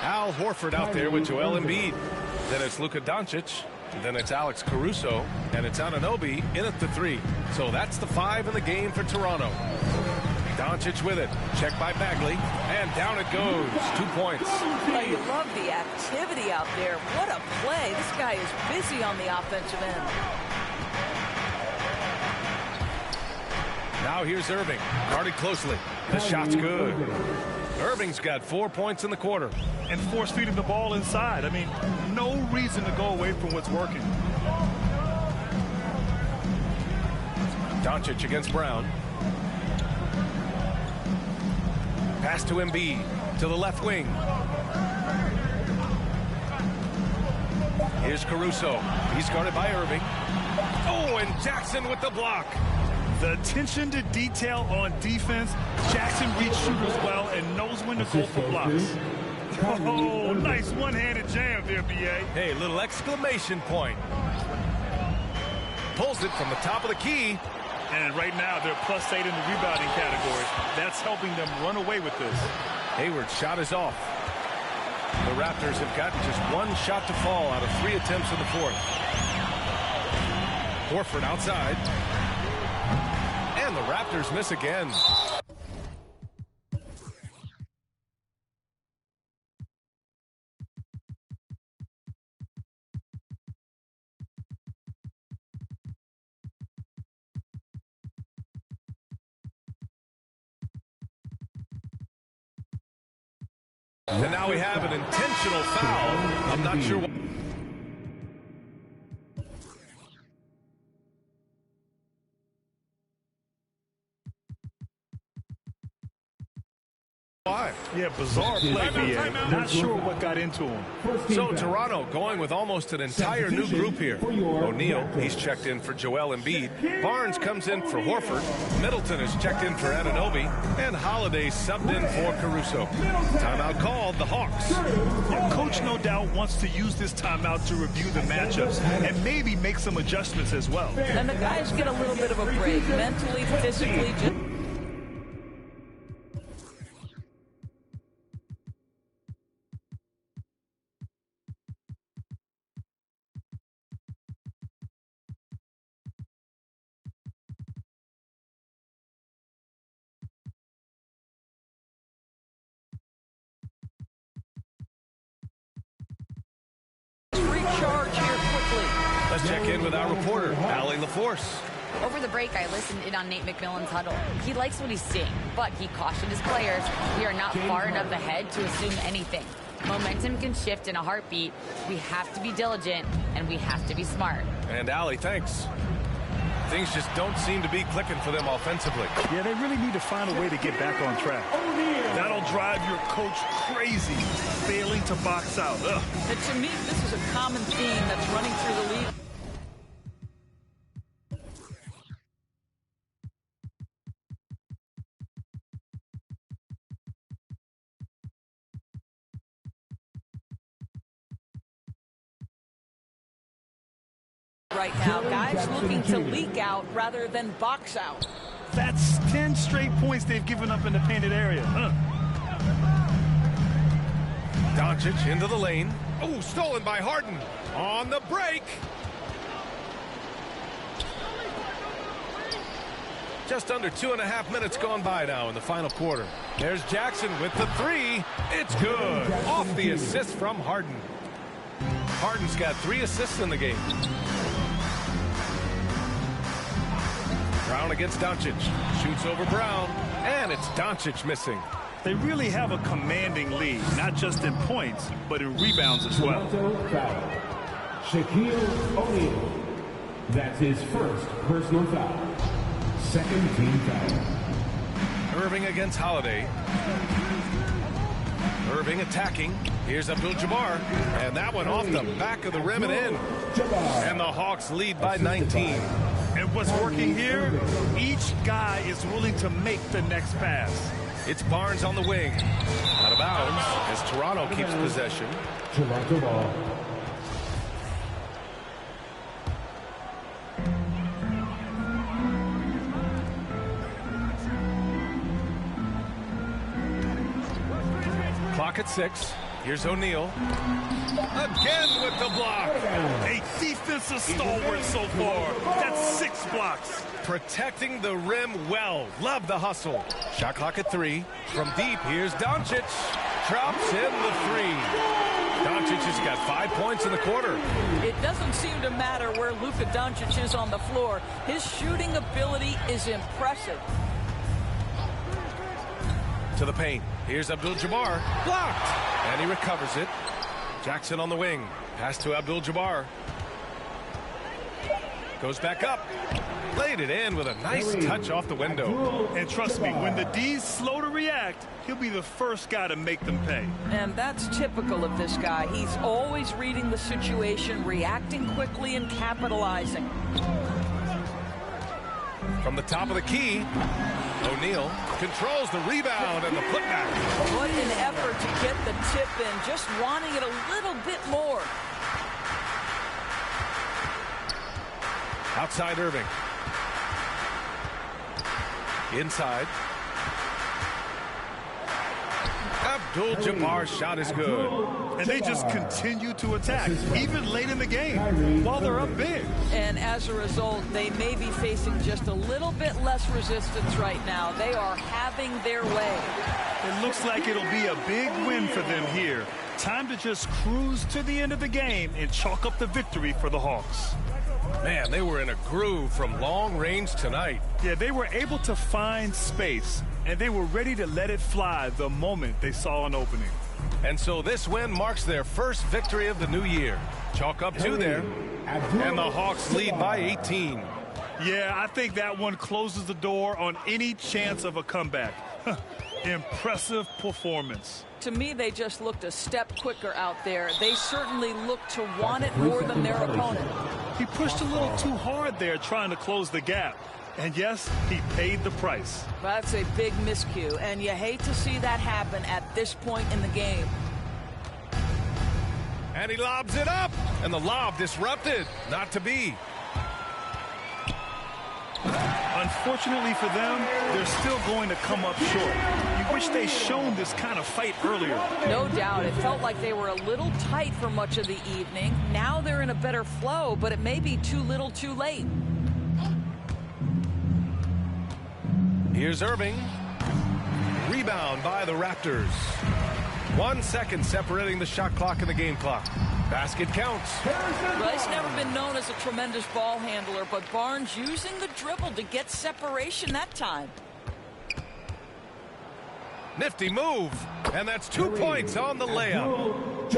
Al Horford out there with Joel Embiid. Then it's Luka Doncic. Then it's Alex Caruso. And it's Anunoby in at the 3. So that's the 5 in the game for Toronto. Doncic with it. Checked by Bagley. And down it goes. 2 points. Well, you love the activity out there. What a play. This guy is busy on the offensive end. Now here's Irving. Guarded closely. The shot's good. Irving's got 4 points in the quarter. And force-feeding the ball inside. I mean, no reason to go away from what's working. Doncic against Brown. Pass to Embiid. To the left wing. Here's Caruso. He's guarded by Irving. Oh, and Jackson with the block. The attention to detail on defense. Jackson reads shooters well and knows when to go for blocks. Oh, nice one-handed jam there, B.A. Hey, little exclamation point. Pulls it from the top of the key. And right now, they're +8 in the rebounding category. That's helping them run away with this. Hayward's shot is off. The Raptors have gotten just 1 shot to fall out of 3 attempts in the fourth. Horford outside. And the Raptors miss again. And now we have an intentional foul. I'm not sure why. Yeah, bizarre play, B.A. Not sure what got into him. So Toronto going with almost an entire new group here. O'Neal, he's checked in for Joel Embiid. Barnes comes in for Horford. Middleton is checked in for Anunoby. And Holiday subbed in for Caruso. Timeout called, the Hawks. Yeah, Coach no doubt wants to use this timeout to review the matchups and maybe make some adjustments as well. And the guys get a little bit of a break, mentally, physically. Recharge here quickly. Let's check in with our reporter, Allie LaForce. Over the break, I listened in on Nate McMillan's huddle. He likes what he's seeing, but he cautioned his players, we are not far enough ahead to assume anything. Momentum can shift in a heartbeat. We have to be diligent, and we have to be smart. And Allie, thanks. Things just don't seem to be clicking for them offensively. Yeah, they really need to find a way to get back on track. That'll drive your coach crazy, failing to box out. Ugh. And to me, this is a common theme that's running through the league. Right now, guys looking to leak out rather than box out. That's 10 straight points they've given up in the painted area. Doncic into the lane. Oh, stolen by Harden. On the break. Just under 2.5 minutes gone by now in the final quarter. There's Jackson with the three. It's good. Off the assist from Harden. Harden's got 3 assists in the game. Brown against Doncic. Shoots over Brown. And it's Doncic missing. They really have a commanding lead, not just in points, but in rebounds as well. Shaquille O'Neal. That's his first personal foul. Second team foul. Irving against Holiday. Irving attacking. Here's Abdul-Jabbar. And that one off the back of the rim and in. And the Hawks lead by 19. And what's working here, each guy is willing to make the next pass. It's Barnes on the wing. Out of bounds as Toronto keeps possession. Toronto ball. Clock at 6. Here's O'Neal. Again with the block. A defensive stalwart so far. That's 6 blocks. Protecting the rim well. Love the hustle. Shot clock at 3. From deep, here's Doncic. Drops in the 3. Doncic has got 5 points in the quarter. It doesn't seem to matter where Luka Doncic is on the floor. His shooting ability is impressive. To the paint. Here's Abdul-Jabbar. Blocked. And he recovers it. Jackson on the wing. Pass to Abdul-Jabbar. Goes back up. Laid it in with a nice touch off the window. And trust me, when the D's slow to react, he'll be the first guy to make them pay. And that's typical of this guy. He's always reading the situation, reacting quickly, and capitalizing. From the top of the key, O'Neal controls the rebound and the putback. What an effort to get the tip in, just wanting it a little bit more. Outside Irving. Inside. Abdul-Jabbar's shot is good. And they just continue to attack, even late in the game, while they're up big. And as a result, they may be facing just a little bit less resistance right now. They are having their way. It looks like it'll be a big win for them here. Time to just cruise to the end of the game and chalk up the victory for the Hawks. Man, they were in a groove from long range tonight. Yeah, they were able to find space, and they were ready to let it fly the moment they saw an opening. And so this win marks their first victory of the new year. Chalk up 2 there. And the Hawks lead by 18. Yeah, I think that one closes the door on any chance of a comeback. Impressive performance. To me, they just looked a step quicker out there. They certainly looked to want it more than their opponent. He pushed a little too hard there trying to close the gap. And yes, he paid the price. That's a big miscue, and you hate to see that happen at this point in the game. And he lobs it up, and the lob disrupted. Not to be. Unfortunately for them, they're still going to come up short. You wish they'd shown this kind of fight earlier. No doubt. It felt like they were a little tight for much of the evening. Now they're in a better flow, but it may be too little too late. Here's Irving. Rebound by the Raptors. 1 second separating the shot clock and the game clock. Basket counts. Well, he's never been known as a tremendous ball handler, but Barnes using the dribble to get separation that time. Nifty move. And that's 2 points on the layup.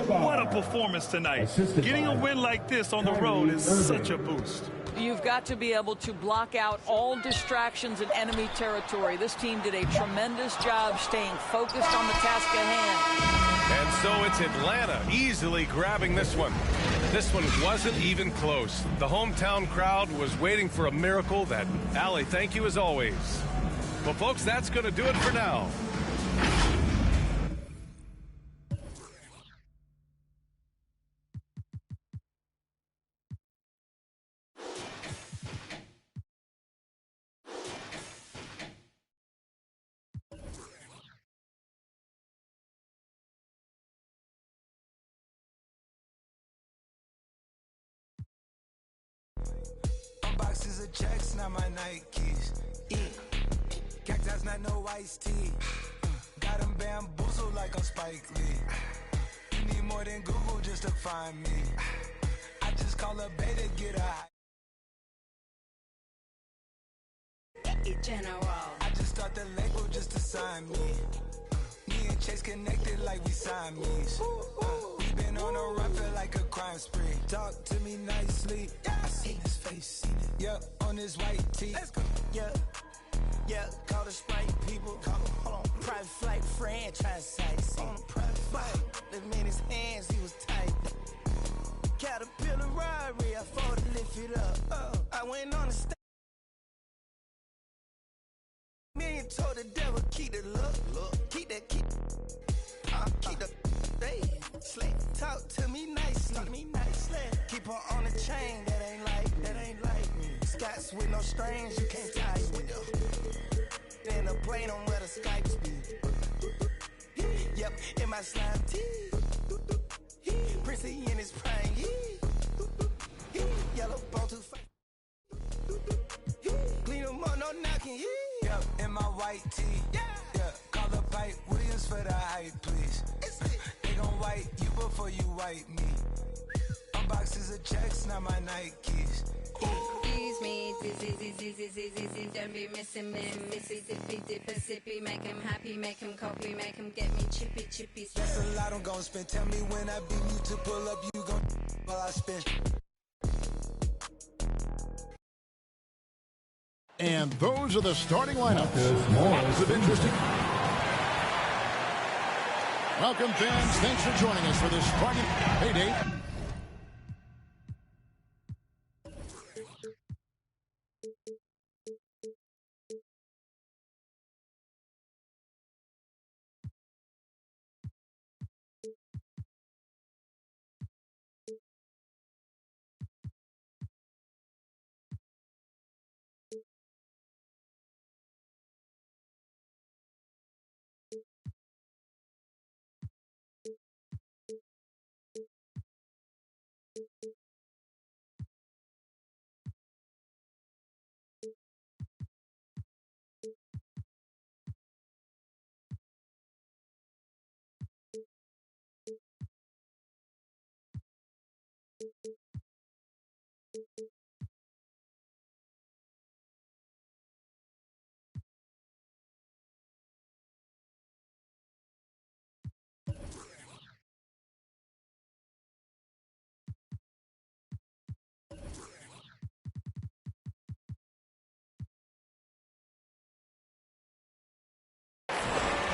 What a performance tonight. Getting a win like this on the road is such a boost. You've got to be able to block out all distractions in enemy territory. This team did a tremendous job staying focused on the task at hand. And so it's Atlanta easily grabbing this one. This one wasn't even close. The hometown crowd was waiting for a miracle. That Allie, thank you as always. Well, folks, that's going to do it for now. Boxes of checks, not my Nikes. Cacti's not no iced tea. Got them bamboozled like I'm Spike Lee. You need more than Google just to find me. I just call a beta, get a high. General. I just start the label just to sign me. Me and Chase connected like we Siamese. We been on a run, feel like a crime spree. Talk to me nicely. I seen his face. Yeah, on his white tee. Let's go. Yeah, call the Sprite people. Hold on, private flight franchise sites. On a private flight, let him in his hands, he was tight. Caterpillar robbery, I fought to lift it up. I went on the stage. Me told the devil, keep the look, keep that, keep the, hey, slick, talk to me nicely, keep her on the chain, that ain't like me, Scots with no strings, you can't tie me, in the plane on where the Skypes be, yep, in my slime tee, Prissy in his prime, yellow bone too fast, clean them up, no knocking, yep, in my white tee. Yeah, call the pipe Williams for the hype, please. They gon' wipe you before you wipe me. Boxes of checks, not my Nikes. Excuse me, dizzy, don't be missing me. Missy, dippy, sippy, make him happy, make him copy, make him get me chippy. That's a lot I'm gon' spend. Tell me when I beat you to pull up, you gon' while I spend. And those are the starting lineups. Lots of interesting. Welcome, fans. Thanks for joining us for this Spartan. Hey, Dave.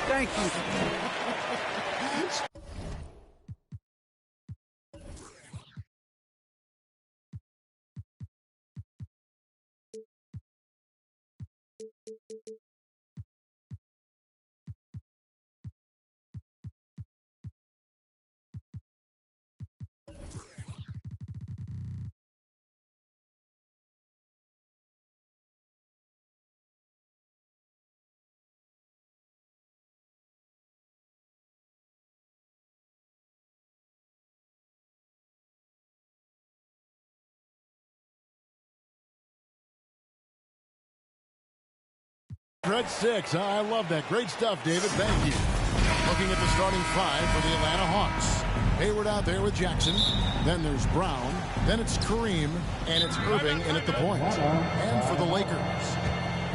Thank you. Red 6. I love that. Great stuff, David. Thank you. Looking at the starting five for the Atlanta Hawks. Hayward out there with Jackson. Then there's Brown. Then it's Kareem. And it's Irving in at the point. And for the Lakers,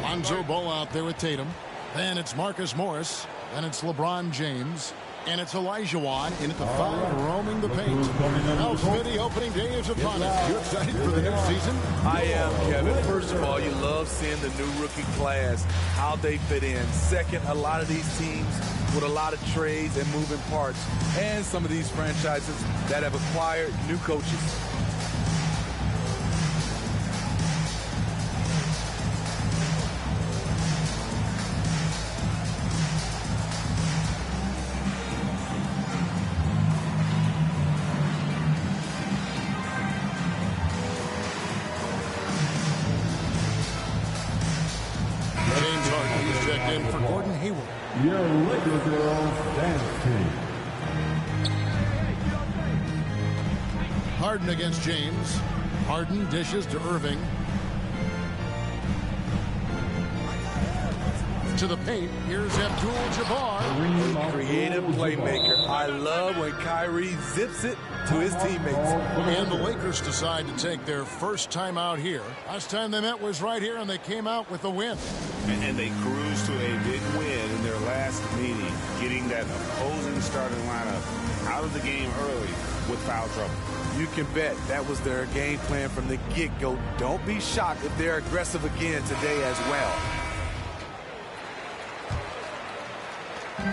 Lonzo Ball out there with Tatum. Then it's Marcus Morris. Then it's LeBron James. And it's Olajuwon in at the 5, roaming the paint. Now, Smitty, opening day is upon us. You excited for the new season? I am, Kevin. First of all, you love seeing the new rookie class, how they fit in. Second, a lot of these teams with a lot of trades and moving parts, and some of these franchises that have acquired new coaches. Your Laker Girls Dance Team. Harden against James. Harden dishes to Irving. To the paint. Here's Abdul-Jabbar. Creative playmaker. I love when Kyrie zips it to his teammates. And the Lakers decide to take their first time out here. Last time they met was right here, and they came out with a win. And they cruised to a big win in their last meeting, getting that opposing starting lineup out of the game early with foul trouble. You can bet that was their game plan from the get-go. Don't be shocked if they're aggressive again today as well.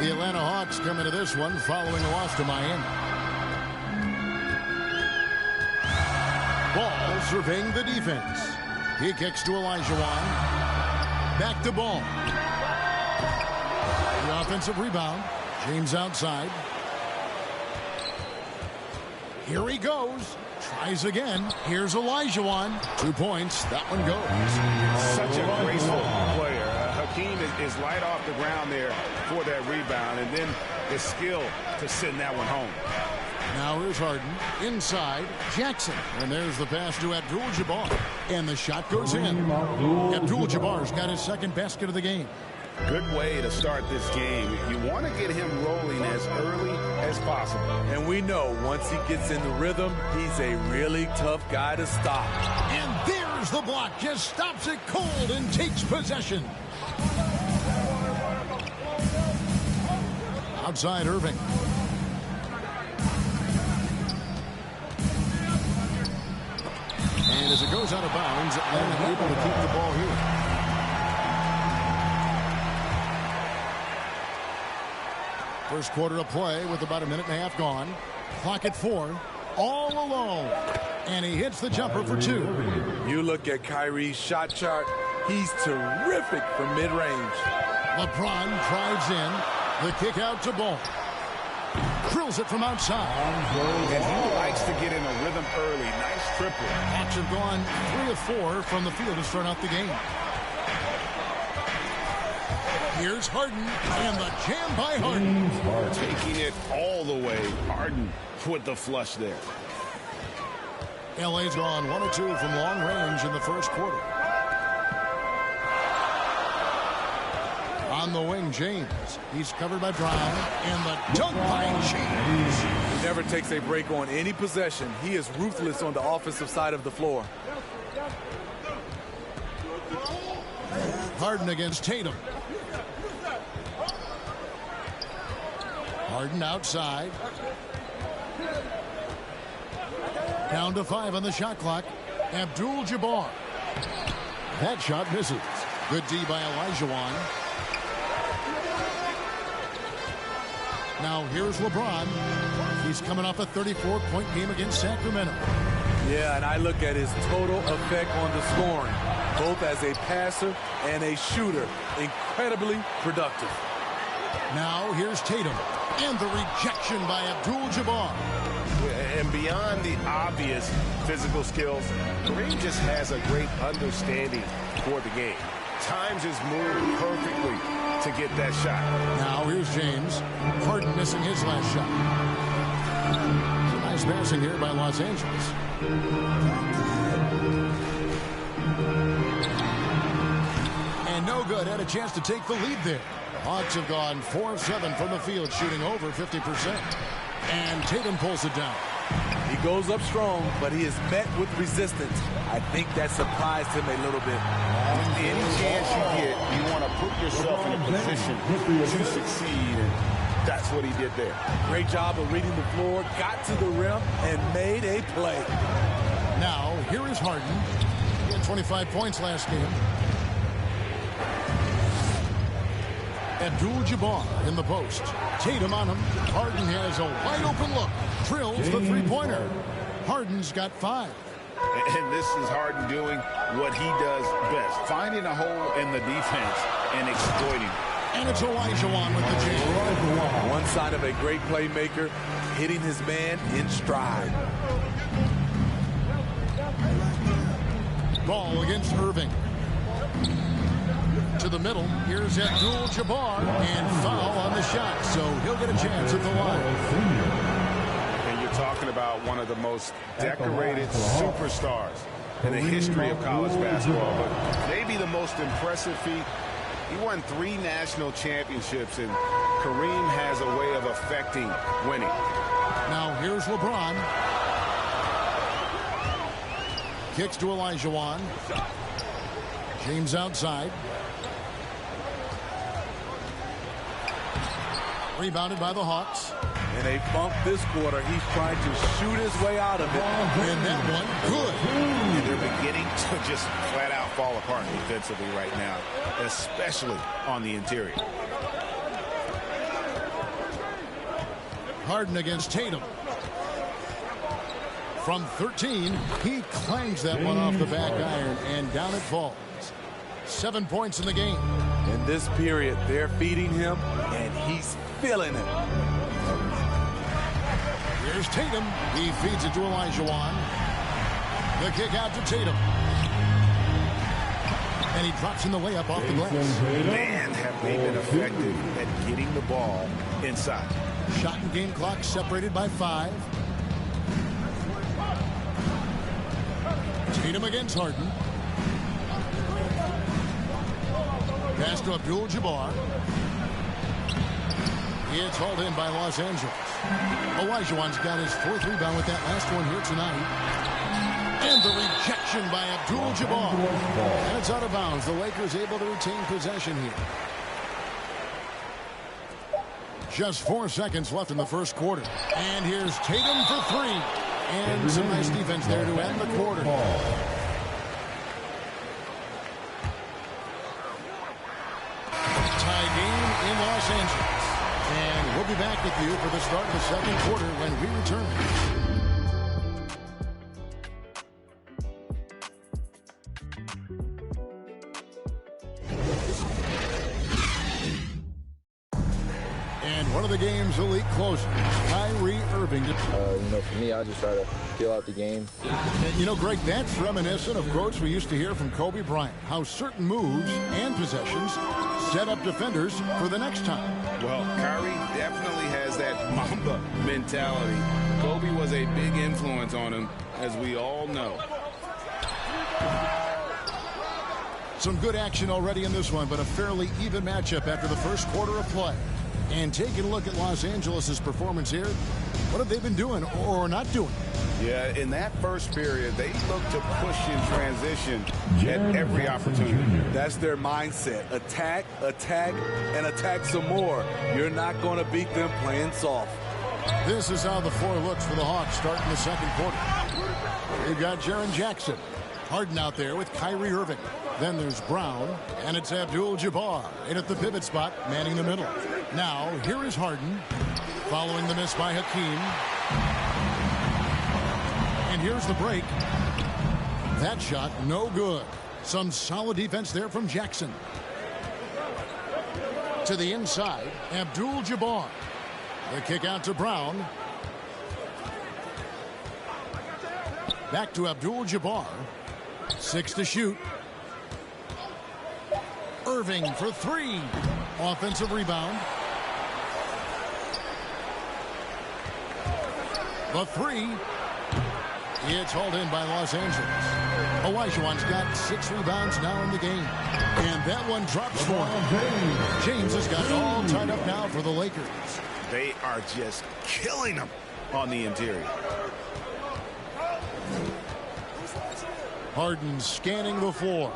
The Atlanta Hawks come into this one following a loss to Miami. Ball surveying the defense. He kicks to Olajuwon. Back to Ball. The offensive rebound. James outside. Here he goes. Tries again. Here's Olajuwon. 2 points. That one goes. Such a graceful player. Hakeem is light off the ground there for that rebound, and then the skill to send that one home. Now here's Harden. Inside, Jackson. And there's the pass to Abdul-Jabbar. And the shot goes in. Abdul-Jabbar's got his second basket of the game. Good way to start this game. You want to get him rolling as early as possible. And we know once he gets in the rhythm, he's a really tough guy to stop. And there's the block. Just stops it cold and takes possession. Outside Irving. And as it goes out of bounds, Atlanta able to keep the ball here. First quarter of play with about a minute and a half gone. Clock at 4. All alone. And he hits the jumper for 2. You look at Kyrie's shot chart. He's terrific from mid-range. LeBron drives in. The kick out to Ball. Drills it from outside. And he likes to get in a rhythm early. Nice triple. Hawks have gone 3 of 4 from the field to start out the game. Here's Harden, and the jam by Harden. Taking it all the way. Harden with the flush there. LA's gone 1 of 2 from long range in the first quarter. On the wing, James. He's covered by Brown, and the dunk by James. He never takes a break on any possession. He is ruthless on the offensive side of the floor. Harden against Tatum. Harden outside. Down to 5 on the shot clock. Abdul-Jabbar. That shot misses. Good D by Olajuwon. Now here's LeBron. He's coming off a 34-point game against Sacramento. Yeah, and I look at his total effect on the scoring, both as a passer and a shooter. Incredibly productive. Now here's Tatum. And the rejection by Abdul-Jabbar. And beyond the obvious physical skills, Kareem just has a great understanding for the game. Times his move perfectly to get that shot. Now here's James. Harden missing his last shot. Nice passing here by Los Angeles. And no good. Had a chance to take the lead there. Hawks have gone 4 of 7 from the field, shooting over 50%. And Tatum pulls it down. He goes up strong, but he is met with resistance. I think that surprised him a little bit. Any chance you get, you want to put yourself in a position to succeed. That's what he did there. Great job of reading the floor, got to the rim, and made a play. Now, here is Harden. He had 25 points last game. Abdul-Jabbar in the post. Tatum on him. Harden has a wide-open look. Drills the three-pointer. Harden's got 5. And this is Harden doing what he does best, finding a hole in the defense and exploiting it. And it's Olajuwon with the jam. One sign of a great playmaker, hitting his man in stride. Ball against Irving. To the middle. Here's Abdul-Jabbar. And foul on the shot, so he'll get a chance at the line. Talking about one of the most decorated superstars in the history of college basketball, but maybe the most impressive feat. He won 3 national championships, and Kareem has a way of affecting winning. Now here's LeBron. Kicks to Olajuwon. James outside. Rebounded by the Hawks. In a bump this quarter, he's trying to shoot his way out of it. And that one, good. And they're beginning to just flat out fall apart defensively right now, especially on the interior. Harden against Tatum. From 13, he clangs that one off the back iron, and down it falls. 7 points in the game. In this period, they're feeding him, and he's feeling it. Here's Tatum. He feeds it to Olajuwon. The kick out to Tatum. And he drops in the layup off the glass. Man, have they been effective at getting the ball inside. Shot and game clock separated by 5. Tatum against Harden. Pass to Abdul-Jabbar. It's hauled in by Los Angeles. Olajuwon's got his 4th rebound with that last one here tonight. And the rejection by Abdul-Jabbar. And it's out of bounds. The Lakers able to retain possession here. Just 4 seconds left in the first quarter. And here's Tatum for 3. And some nice defense there to end the quarter. Tie game in Los Angeles. And we'll be back with you for the start of the second quarter when we return. And one of the game's elite closers, Kyrie Irving. For me, I just try to feel out the game. And Greg, that's reminiscent of quotes we used to hear from Kobe Bryant, how certain moves and possessions set up defenders for the next time. Well, Kyrie definitely has that Mamba mentality. Kobe was a big influence on him, as we all know. Some good action already in this one, but a fairly even matchup after the first quarter of play. And taking a look at Los Angeles' performance here, what have they been doing or not doing? Yeah, in that first period, they looked to push in transition at every opportunity. That's their mindset. Attack, attack, and attack some more. You're not going to beat them playing soft. This is how the floor looks for the Hawks starting the second quarter. They've got Jaren Jackson. Harden out there with Kyrie Irving. Then there's Brown, and it's Abdul-Jabbar in at the pivot spot, manning the middle. Now, here is Harden, following the miss by Hakeem. And here's the break. That shot, no good. Some solid defense there from Jackson. To the inside, Abdul-Jabbar. The kick out to Brown. Back to Abdul-Jabbar. 6 to shoot. Irving for 3. Offensive rebound. The 3. It's hauled in by Los Angeles. Olajuwon's got 6 rebounds now in the game. And that one drops for him. James has got it all tied up now for the Lakers. They are just killing them on the interior. Harden scanning the floor.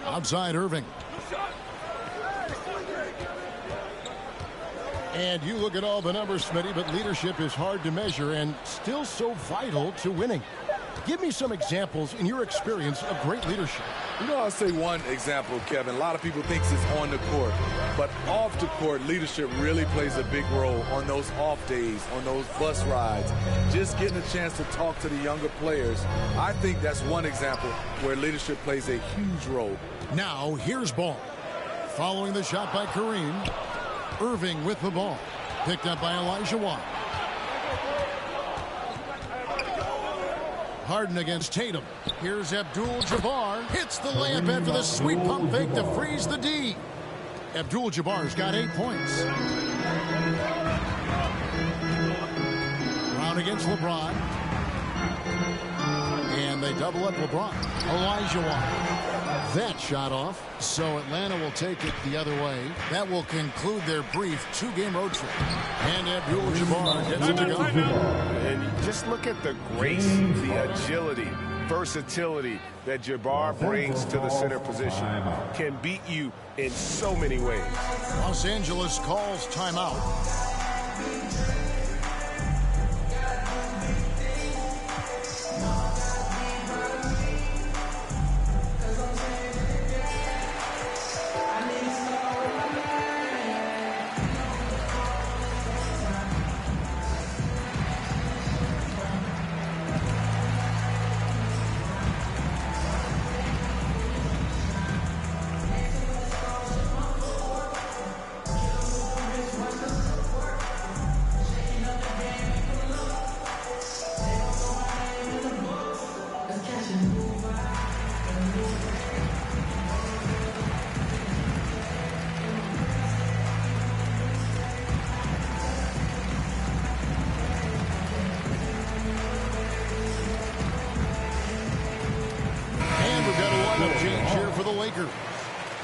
Outside Irving. And you look at all the numbers, Smitty, but leadership is hard to measure and still so vital to winning. Give me some examples in your experience of great leadership. You know, I'll say one example, Kevin. A lot of people think it's on the court, but off the court, leadership really plays a big role on those off days, on those bus rides. Just getting a chance to talk to the younger players. I think that's one example where leadership plays a huge role. Now, here's ball. Following the shot by Kareem, Irving with the ball. Picked up by Elijah Watt. Harden against Tatum. Here's Abdul-Jabbar. Hits the layup after the sweet pump fake to freeze the D. Abdul-Jabbar's got 8 points. Brown against LeBron. And they double up LeBron. Elijah Watt. That shot off. So Atlanta will take it the other way. That will conclude their brief 2-game road trip. And Abdul-Jabbar gets it to go. And just look at the grace, the agility, versatility that Jabbar brings to the center position. Can beat you in so many ways. Los Angeles calls timeout.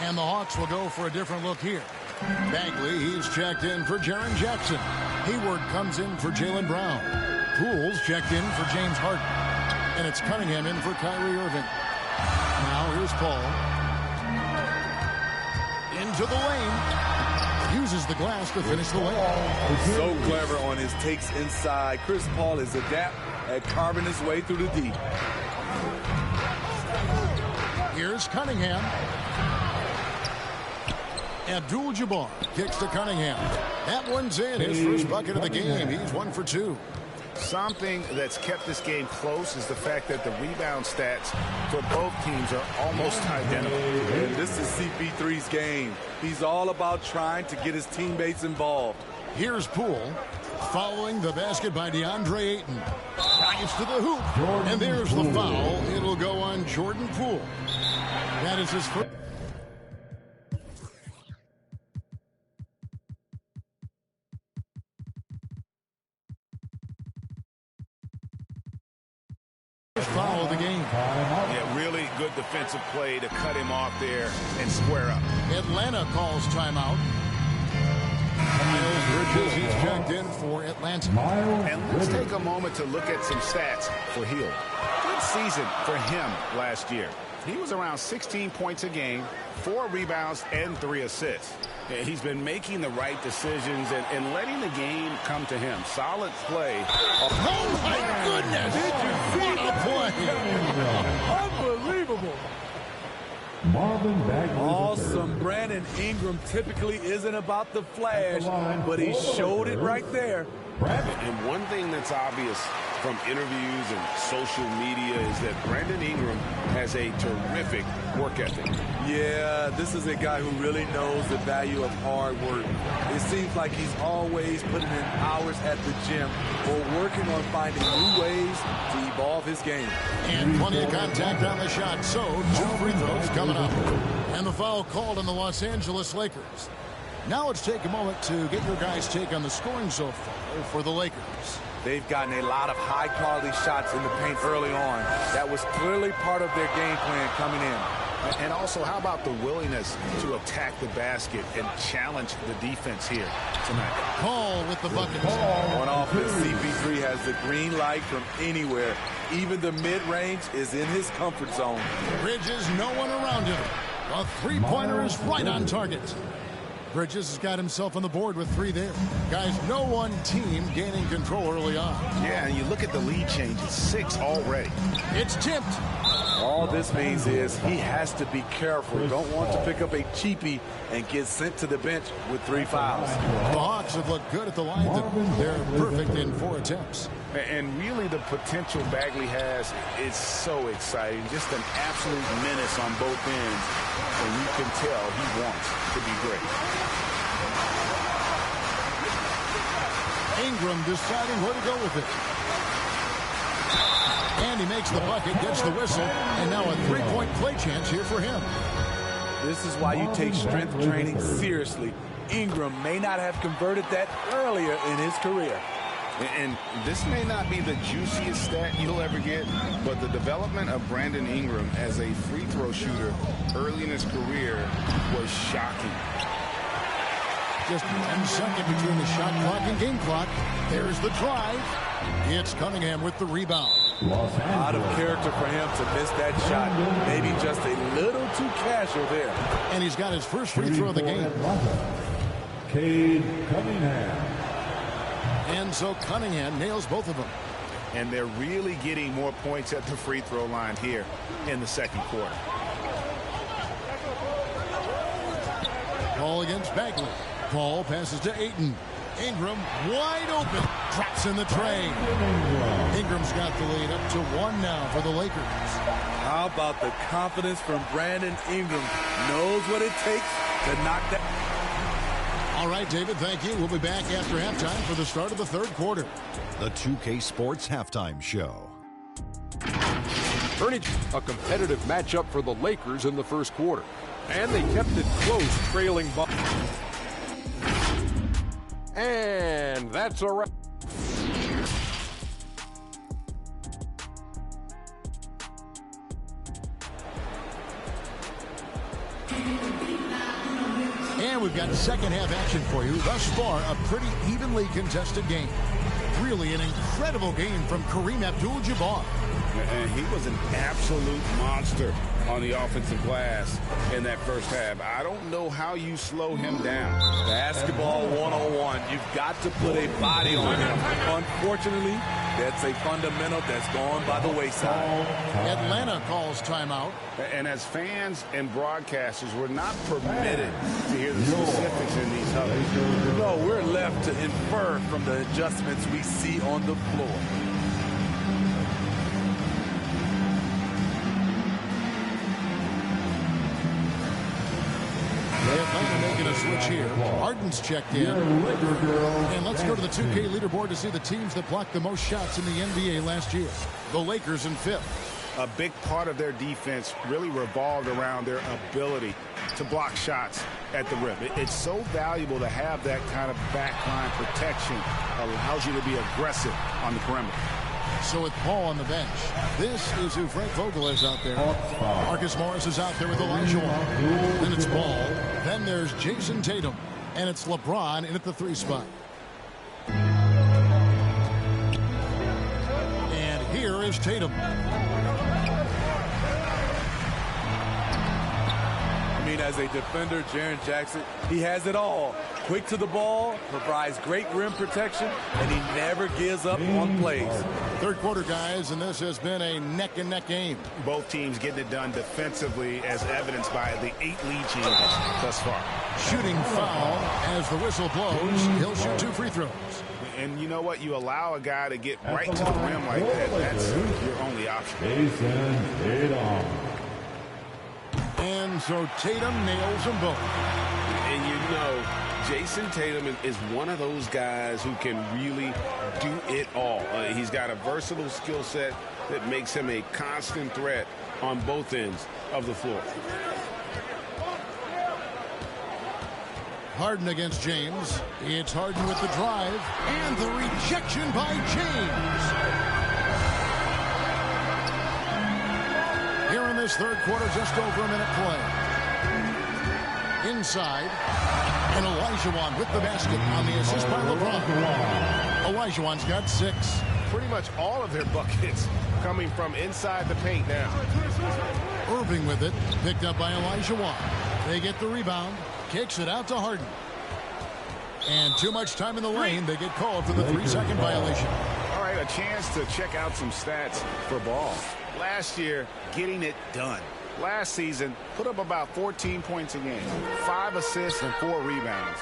And the Hawks will go for a different look here. Bagley, he's checked in for Jaren Jackson. Hayward comes in for Jaylen Brown. Poole's checked in for James Harden. And it's Cunningham in for Kyrie Irving. Now here's Paul. Into the lane. Uses the glass to finish the lane. So clever on his takes inside. Chris Paul is adept at carving his way through the D. Here's Cunningham. Abdul-Jabbar kicks to Cunningham. That one's in. His first bucket of the game. He's 1 for 2. Something that's kept this game close is the fact that the rebound stats for both teams are almost identical. And this is CP3's game. He's all about trying to get his teammates involved. Here's Poole following the basket by DeAndre Ayton. Dives to the hoop. And there's the foul. It'll go on Jordan Poole. That is his first. Foul of the game. Yeah, really good defensive play to cut him off there and square up. Atlanta calls timeout. Miles Bridges, he's checked in for Atlanta. And let's take a moment to look at some stats for Hill. Good season for him last year. He was around 16 points a game, 4 rebounds, and 3 assists. He's been making the right decisions and letting the game come to him. Solid play. Oh, my goodness. What a play. Unbelievable. Awesome. Brandon Ingram typically isn't about the flash, but he showed it right there. And one thing that's obvious from interviews and social media is that Brandon Ingram has a terrific work ethic. Yeah, this is a guy who really knows the value of hard work. It seems like he's always putting in hours at the gym or working on finding new ways to evolve his game. And plenty of contact on the shot, so 2 free throws coming up. And the foul called on the Los Angeles Lakers. Now let's take a moment to get your guys' take on the scoring so far for the Lakers. They've gotten a lot of high-quality shots in the paint early on. That was clearly part of their game plan coming in. And also, how about the willingness to attack the basket and challenge the defense here tonight? Paul with the bucket. On offense, CP3 has the green light from anywhere. Even the mid-range is in his comfort zone. Bridges, no one around him. A three-pointer is right on target. Bridges has got himself on the board with 3 there. Guys, no one team gaining control early on. Yeah, and you look at the lead change. It's 6 already. It's tipped. All this means is he has to be careful. Don't want to pick up a cheapie and get sent to the bench with 3 fouls. The Hawks have looked good at the line. They're perfect in 4 attempts. And really the potential Bagley has is so exciting. Just an absolute menace on both ends. And you can tell he wants to be great. Ingram deciding where to go with it. And he makes the bucket, gets the whistle, and now a 3-point play chance here for him. This is why you take strength training seriously. Ingram may not have converted that earlier in his career. And this may not be the juiciest stat you'll ever get, but the development of Brandon Ingram as a free throw shooter early in his career was shocking. Just 10 seconds between the shot clock and game clock. There's the drive. It's Cunningham with the rebound. Out of character for him to miss that shot. Maybe just a little too casual there. And he's got his first free throw of the game. Cade Cunningham. And so Cunningham nails both of them. And they're really getting more points at the free throw line here in the second quarter. Ball against Bagley. Ball passes to Ayton. Ingram wide open. Drops in the tray. Ingram's got the lead up to 1 now for the Lakers. How about the confidence from Brandon Ingram? Knows what it takes to knock that. All right, David, thank you. We'll be back after halftime for the start of the third quarter. The 2K Sports Halftime Show. Tourney, a competitive matchup for the Lakers in the first quarter. And they kept it close, trailing by. And that's a wrap. And we've got second half action for you. Thus far, a pretty evenly contested game. Really an incredible game from Kareem Abdul-Jabbar. And he was an absolute monster on the offensive glass in that first half. I don't know how you slow him down. Basketball 101. You've got to put a body on him. Unfortunately, that's a fundamental that's gone by the wayside. Atlanta calls timeout. And as fans and broadcasters, we're not permitted to hear the specifics in these huddles. No, we're left to infer from the adjustments we see on the floor. Atlanta making a switch here. Harden's checked in. And let's go to the 2K leaderboard to see the teams that blocked the most shots in the NBA last year. The Lakers in 5th. A big part of their defense really revolved around their ability to block shots at the rim. It's so valuable to have that kind of backline protection. Allows you to be aggressive on the perimeter. So with Paul on the bench, this is who Frank Vogel is out there. Marcus Morris is out there with Elijah Wan. Then it's Ball. Then there's Jason Tatum. And it's LeBron in at the 3 spot. And here is Tatum. I mean, as a defender, Jaren Jackson, he has it all. Quick to the ball, provides great rim protection, and he never gives up on plays. Third quarter, guys, and this has been a neck-and-neck game. Both teams getting it done defensively, as evidenced by the 8 lead changes thus far. Shooting foul as the whistle blows. He'll shoot 2 free throws. And you know what? You allow a guy to get right to the rim like that. That's your only option. And so Tatum nails them both. And you know, Jason Tatum is one of those guys who can really do it all. He's got a versatile skill set that makes him a constant threat on both ends of the floor. Harden against James. It's Harden with the drive and the rejection by James. Here in this third quarter, just over a minute play. Inside, and Olajuwon with the basket on the assist by LeBron. Olajuwon's got 6. Pretty much all of their buckets coming from inside the paint now. Irving with it, picked up by Olajuwon. They get the rebound. Kicks it out to Harden. And too much time in the lane. They get called for the 3-second violation. All right, a chance to check out some stats for Ball. Last year, getting it done. Last season, put up about 14 points a game, 5 assists and 4 rebounds.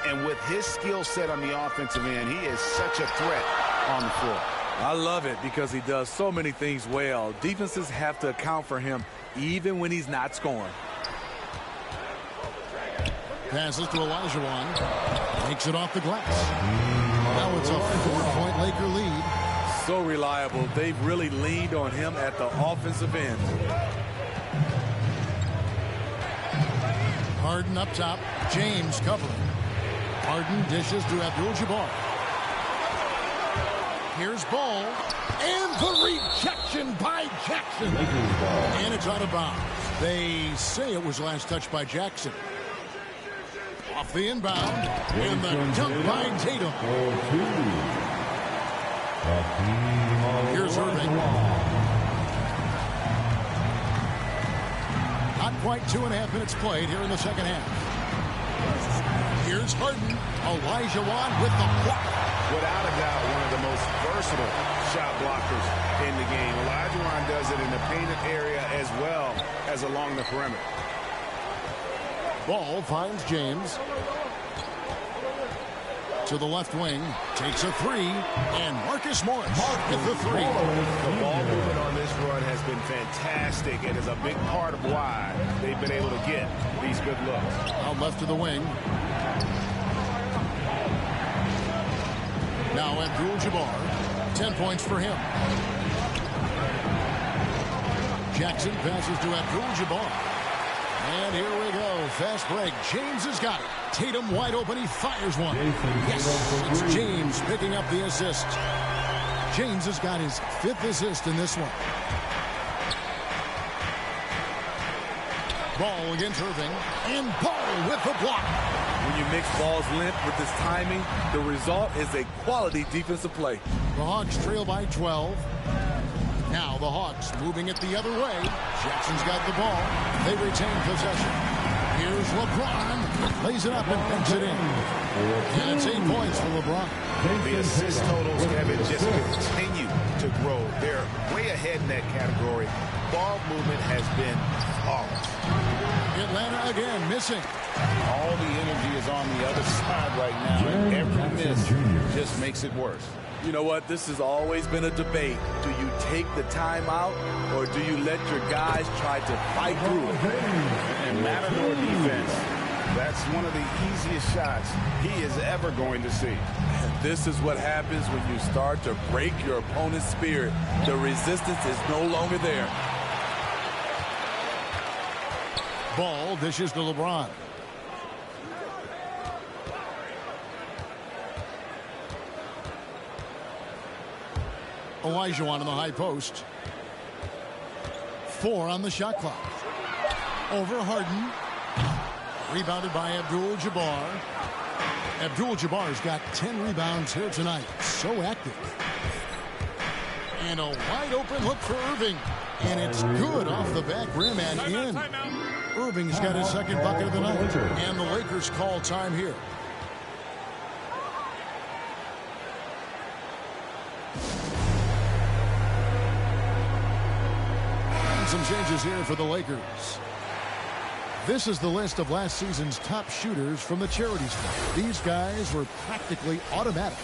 And with his skill set on the offensive end, he is such a threat on the floor. I love it because he does so many things well. Defenses have to account for him even when he's not scoring. Passes to Olajuwon. Takes it off the glass. Now it's a 4-point Laker lead. So reliable. They've really leaned on him at the offensive end. Harden up top. James covering. Harden dishes to Abdul-Jabbar. Here's Ball. And the rejection by Jackson. And it's out of bounds. They say it was last touched by Jackson. Off the inbound. And the dunk by Tatum. Here's Irving. Not quite 2.5 minutes played here in the second half. Here's Harden. Olajuwon with the block. Without a doubt, one of the most versatile shot blockers in the game. Olajuwon does it in the painted area as well as along the perimeter. Ball finds James. To the left wing. Takes a 3. And Marcus Morris with the 3. The ball movement on this run has been fantastic. It is a big part of why they've been able to get these good looks. Out left to the wing. Now Abdul-Jabbar. 10 points for him. Jackson passes to Abdul-Jabbar. And here we go. Fast break. James has got it. Tatum wide open. He fires one. Yes, it's James picking up the assist. James has got his 5th assist in this one. Ball against Irving. And Ball with the block. When you mix Ball's length with his timing, the result is a quality defensive play. The Hawks trail by 12. Now the Hawks moving it the other way. Jackson's got the ball. They retain possession. Here's LeBron. Lays it up and banks it in. And it's 8 points for LeBron. The assist totals, Kevin, just continue to grow. They're way ahead in that category. Ball movement has been flawless. Atlanta again missing. All the energy is on the other side right now, and every miss just makes it worse. You know what? This has always been a debate. Do you take the timeout, or do you let your guys try to fight through it? And Matador defense, that's one of the easiest shots he is ever going to see. And this is what happens when you start to break your opponent's spirit. The resistance is no longer there. Ball dishes to LeBron. Olajuwon in the high post. 4 on the shot clock. Over Harden. Rebounded by Abdul-Jabbar. Abdul-Jabbar's got 10 rebounds here tonight. So active. And a wide open look for Irving. And it's good off the back rim and in. Irving's got his 2nd bucket of the night. And the Lakers call time here. Some changes here for the Lakers. This is the list of last season's top shooters from the charities fund. These guys were practically automatic.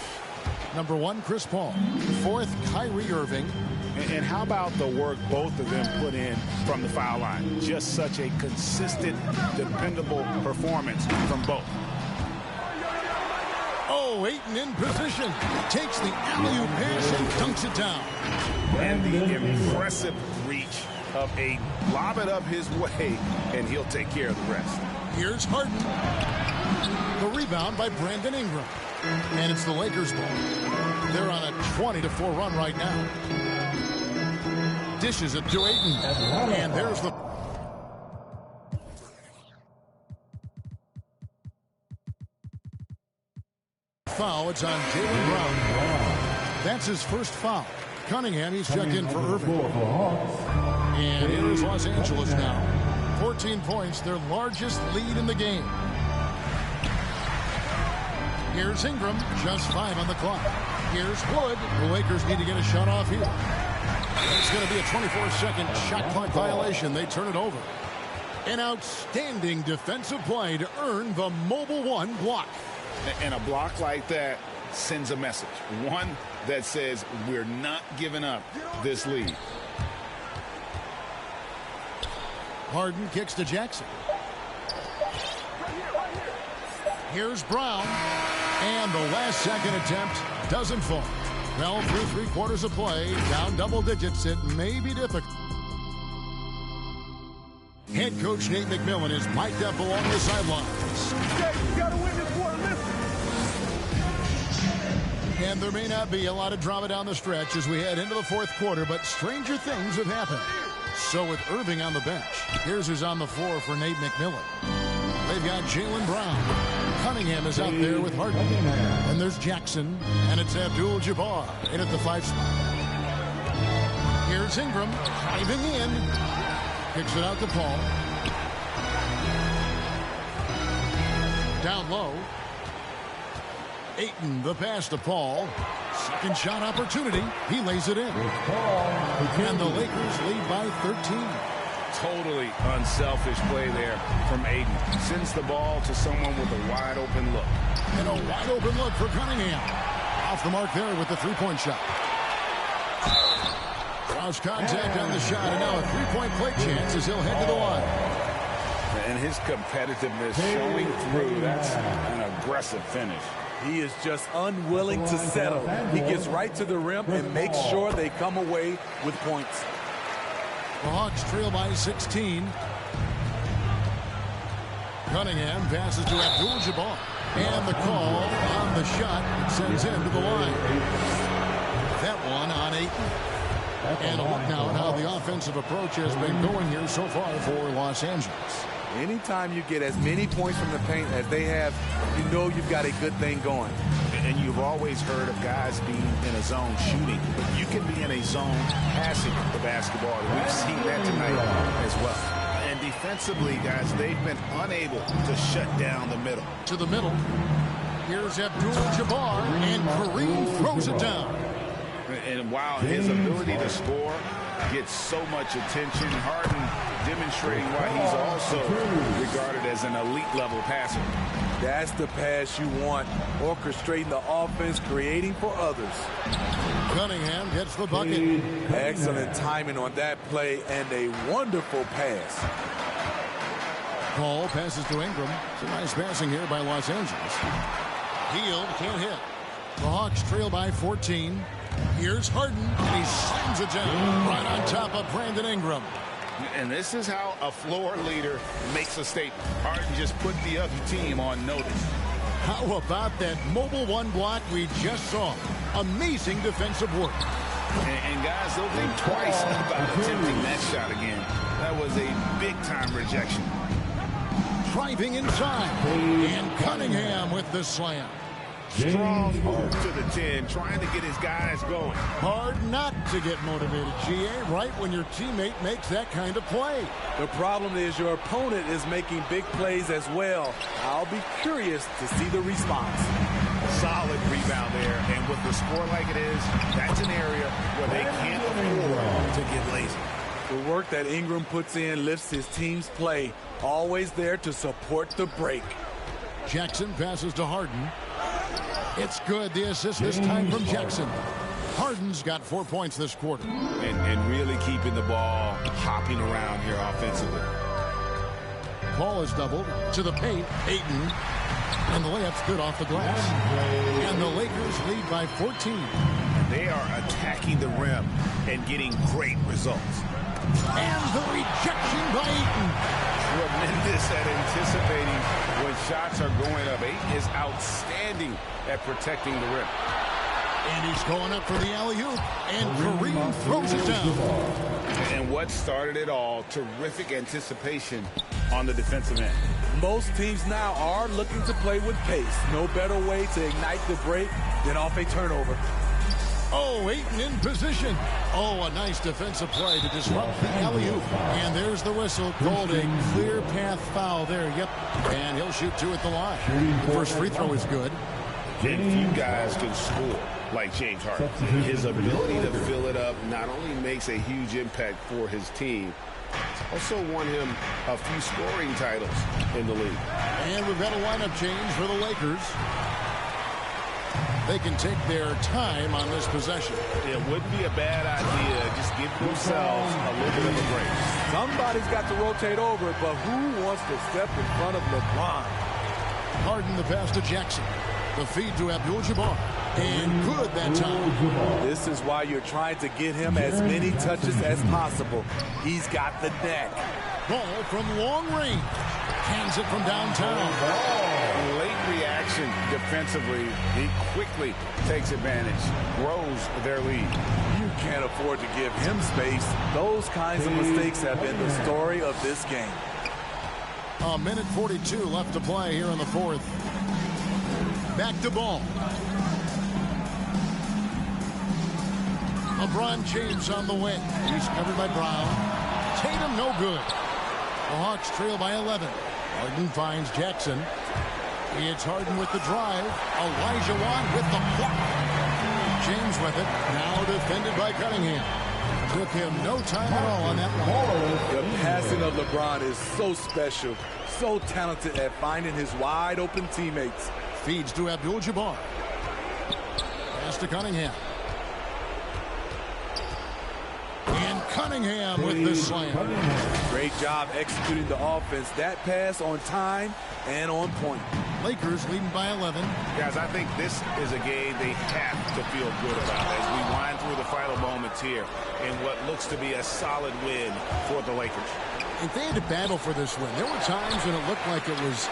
Number 1, Chris Paul. 4th, Kyrie Irving. And how about the work both of them put in from the foul line? Just such a consistent, dependable performance from both. Oh, Ayton in position. Takes the alley-oop pass and dunks it down. And the impressive reach of Ayton. Lob it up his way, and he'll take care of the rest. Here's Harden. The rebound by Brandon Ingram. And it's the Lakers' ball. They're on a 20-4 run right now. Dishes it to Ayton. And there's the... foul. It's on Jaylen Brown. That's his first foul. Cunningham, he's checked in for Irving. And here is Los Angeles now. 14 points, their largest lead in the game. Here's Ingram, just 5 on the clock. Here's Wood. The Lakers need to get a shot off here. It's going to be a 24-second shot clock violation. They turn it over. An outstanding defensive play to earn the Mobile One block. And a block like that sends a message. One that says we're not giving up this lead. Harden kicks to Jackson. Here's Brown. And the last second attempt doesn't fall. Well, through 3/4 of play, down double digits, it may be difficult. Head coach Nate McMillan is mic'd up along the sidelines. You gotta win this one, listen. And there may not be a lot of drama down the stretch as we head into the 4th quarter, but stranger things have happened. So with Irving on the bench, here's who's on the floor for Nate McMillan. They've got Jaylen Brown. Cunningham is out there with Harden. And there's Jackson, and it's Abdul-Jabbar in at the 5 spot. Here's Ingram driving in. Kicks it out to Paul. Down low. Ayton, the pass to Paul. Second shot opportunity. He lays it in. And the Lakers lead by 13. Totally unselfish play there from Ayton. Sends the ball to someone with a wide open look. And a wide open look for Cunningham. Off the mark there with the 3-point shot. Cross contact on the shot, and now a 3-point play chance as he'll head to the line. And his competitiveness showing through. That's an aggressive finish. He is just unwilling to settle. He gets right to the rim and makes sure they come away with points. The Hawks trail by 16. Cunningham passes to Abdul-Jabbar. And the call on the shot sends him to the line. That one on Ayton. And a look now at how the offensive approach has been going here so far for Los Angeles. Anytime you get as many points from the paint as they have, you know you've got a good thing going. And you've always heard of guys being in a zone shooting, but you can be in a zone passing the basketball. We've seen that tonight as well. And defensively, guys, they've been unable to shut down the middle. To the middle. Here's Abdul-Jabbar, and Kareem throws it down. And while his ability to score gets so much attention, Harden demonstrating why he's also regarded as an elite level passer. That's the pass you want. Orchestrating the offense, creating for others. Cunningham gets the bucket. Excellent timing on that play and a wonderful pass. Paul passes to Ingram. It's a nice passing here by Los Angeles. Hield can't hit. The Hawks trail by 14. Here's Harden, and he slams it down right on top of Brandon Ingram. And this is how a floor leader makes a statement. Harden just put the other team on notice. How about that Mobile One block we just saw? Amazing defensive work. And guys, they'll think twice about attempting that shot again. That was a big-time rejection. Driving inside. And Cunningham with the slam. Strong move to the 10, trying to get his guys going. Hard not to get motivated, GA, right when your teammate makes that kind of play. The problem is your opponent is making big plays as well. I'll be curious to see the response. Solid rebound there, and with the score like it is, that's an area where they can't afford to get lazy. The work that Ingram puts in lifts his team's play, always there to support the break. Jackson passes to Harden. It's good. The assist this time from Jackson. Harden's got 4 points this quarter. And really keeping the ball hopping around here offensively. Paul is doubled to the paint. Ayton. And the layup's good off the glass. And the Lakers lead by 14. They are attacking the rim and getting great results. And the rejection by Ayton. Tremendous at anticipating when shots are going up. Ayton is outstanding at protecting the rim. And he's going up for the alley-oop. And Kareem throws it down. And what started it all, terrific anticipation on the defensive end. Most teams now are looking to play with pace. No better way to ignite the break than off a turnover. Oh, Ayton in position. Oh, a nice defensive play to disrupt the alley-oop. And there's the whistle. Called a clear path foul there. Yep. And he'll shoot 2 at the line. The first free throw is good. And few guys can score like James Harden. His ability to fill it up not only makes a huge impact for his team, it's also won him a few scoring titles in the league. And we've got a lineup change for the Lakers. They can take their time on this possession. It wouldn't be a bad idea. Just give themselves a little bit of a break. Somebody's got to rotate over, but who wants to step in front of LeBron? Harden the pass to Jackson. The feed to Abdul-Jabbar. And good that time. This is why you're trying to get him as many touches as possible. He's got the neck. Ball from long range. Hands it from downtown. Late reaction defensively. He quickly takes advantage. Grows their lead. You can't afford to give him space. Those kinds of mistakes have been the story of this game. A minute 42 left to play here in the fourth. Back to ball. LeBron James on the wing. He's covered by Brown. Tatum no good. The Hawks trail by 11. Harden finds Jackson. It's Harden with the drive. Elijah Wan with the block. James with it. Now defended by Cunningham. Took him no time at all on that one. The passing of LeBron is so special. So talented at finding his wide open teammates. Feeds to Abdul-Jabbar. Pass to Cunningham. And Cunningham with the slam. Great job executing the offense. That pass on time and on point. Lakers leading by 11. Guys, I think this is a game they have to feel good about as we wind through the final moments here in what looks to be a solid win for the Lakers. If they had to battle for this win, there were times when it looked like it was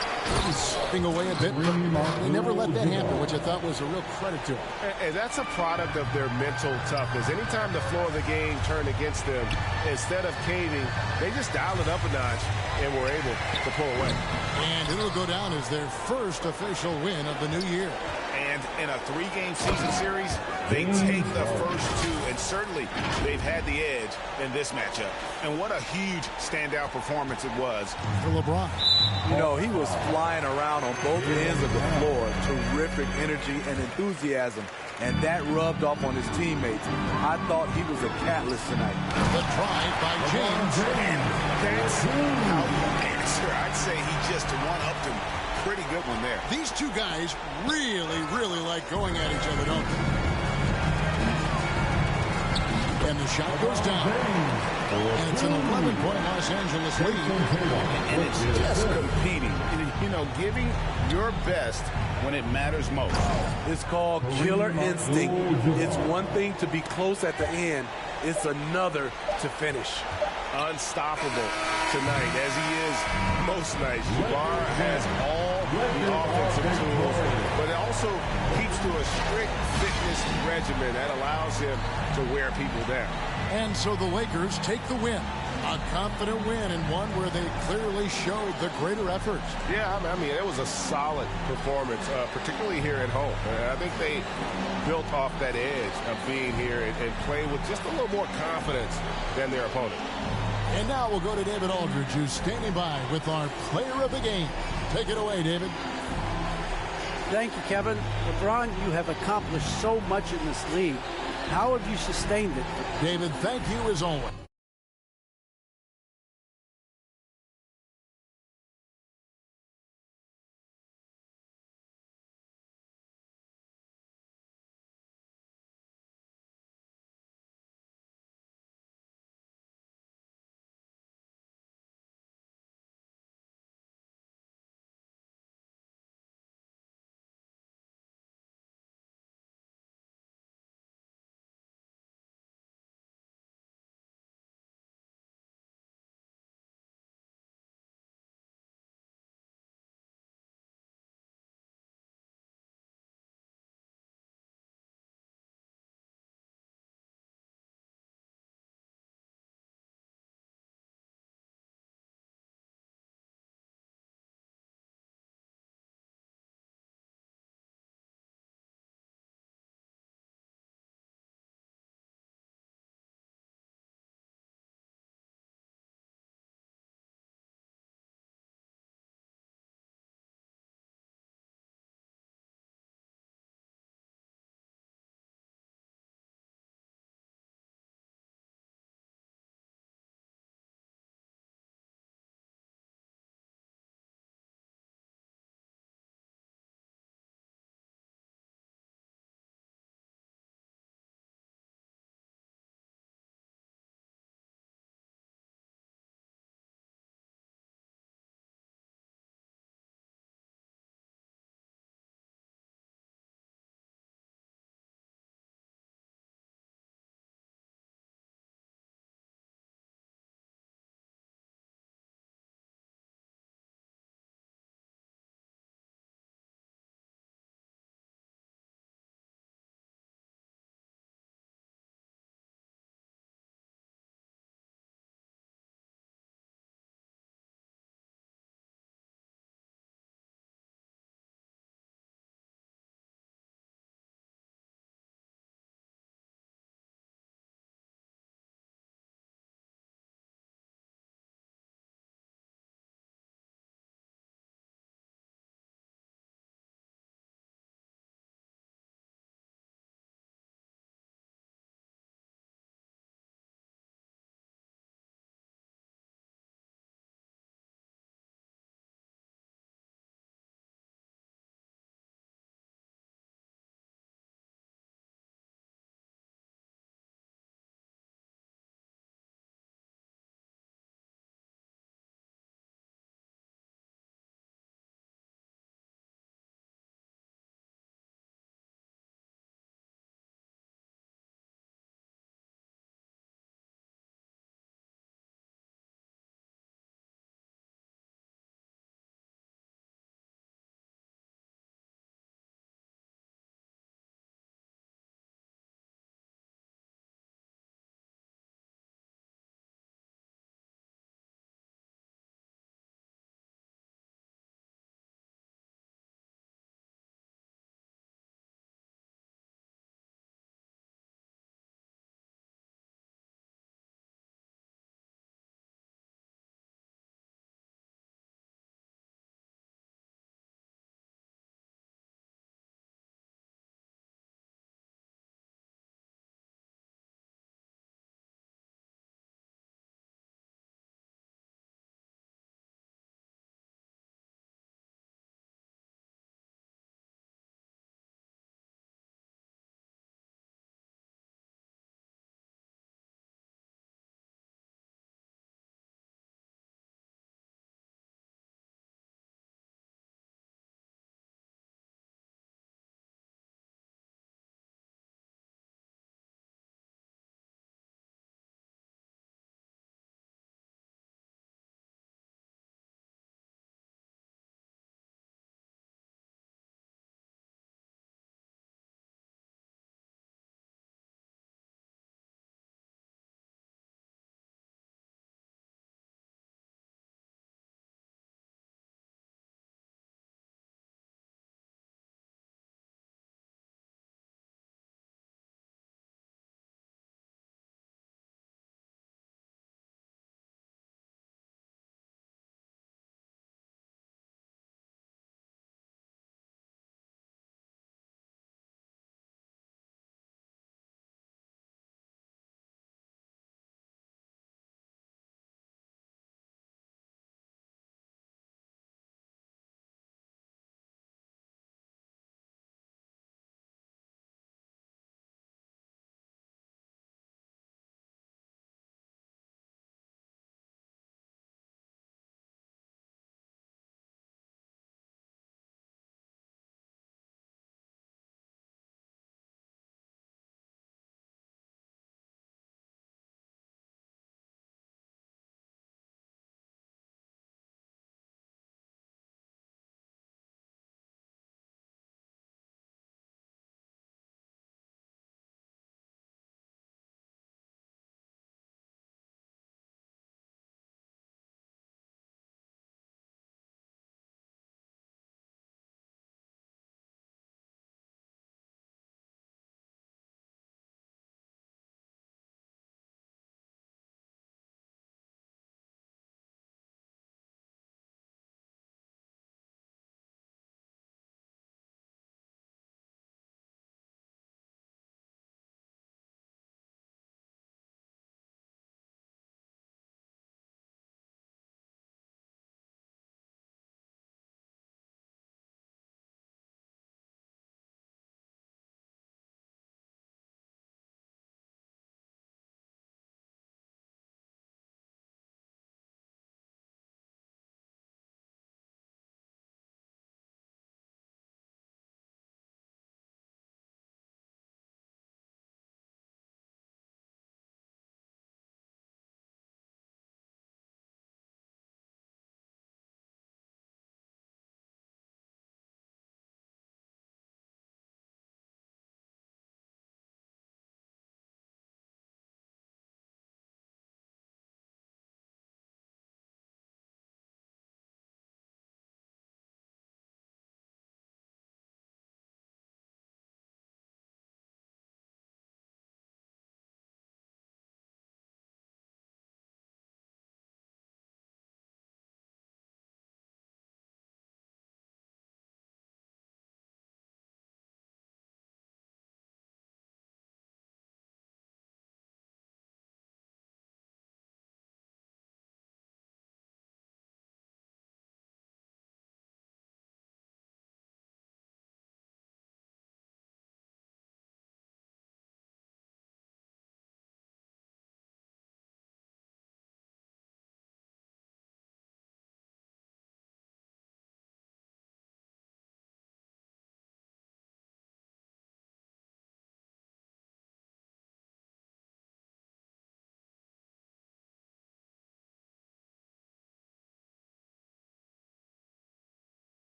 slipping away a bit, but they never let that happen, which I thought was a real credit to them. And that's a product of their mental toughness. Anytime the flow of the game turned against them, instead of caving, they just dialed it up a notch and were able to pull away. And it'll go down as their first official win of the new year. And in a 3-game season series, they take the first 2, and certainly they've had the edge in this matchup. And what a huge standout performance it was for LeBron. You know, he was flying around on both ends of the floor. Terrific energy and enthusiasm. And that rubbed off on his teammates. I thought he was a catalyst tonight. The drive by James. And that's how you answer. I'd say he just one-upped him. Pretty good one there. These two guys really like going at each other, don't they? And the shot goes down. And it's an 11-point Los Angeles lead. And it's just competing. You know, giving your best when it matters most. It's called killer instinct. It's one thing to be close at the end. It's another to finish. Unstoppable tonight, as he is most nights. Jabbar has all the offensive tools, but it also keeps to a strict fitness regimen that allows him to wear people down. And so the Lakers take the win. A confident win, and one where they clearly showed the greater effort. Yeah, I mean, it was a solid performance, particularly here at home. I think they built off that edge of being here and playing with just a little more confidence than their opponent. And now we'll go to David Aldridge, who's standing by with our player of the game. Take it away, David. Thank you, Kevin. LeBron, you have accomplished so much in this league. How have you sustained it? David, thank you as always.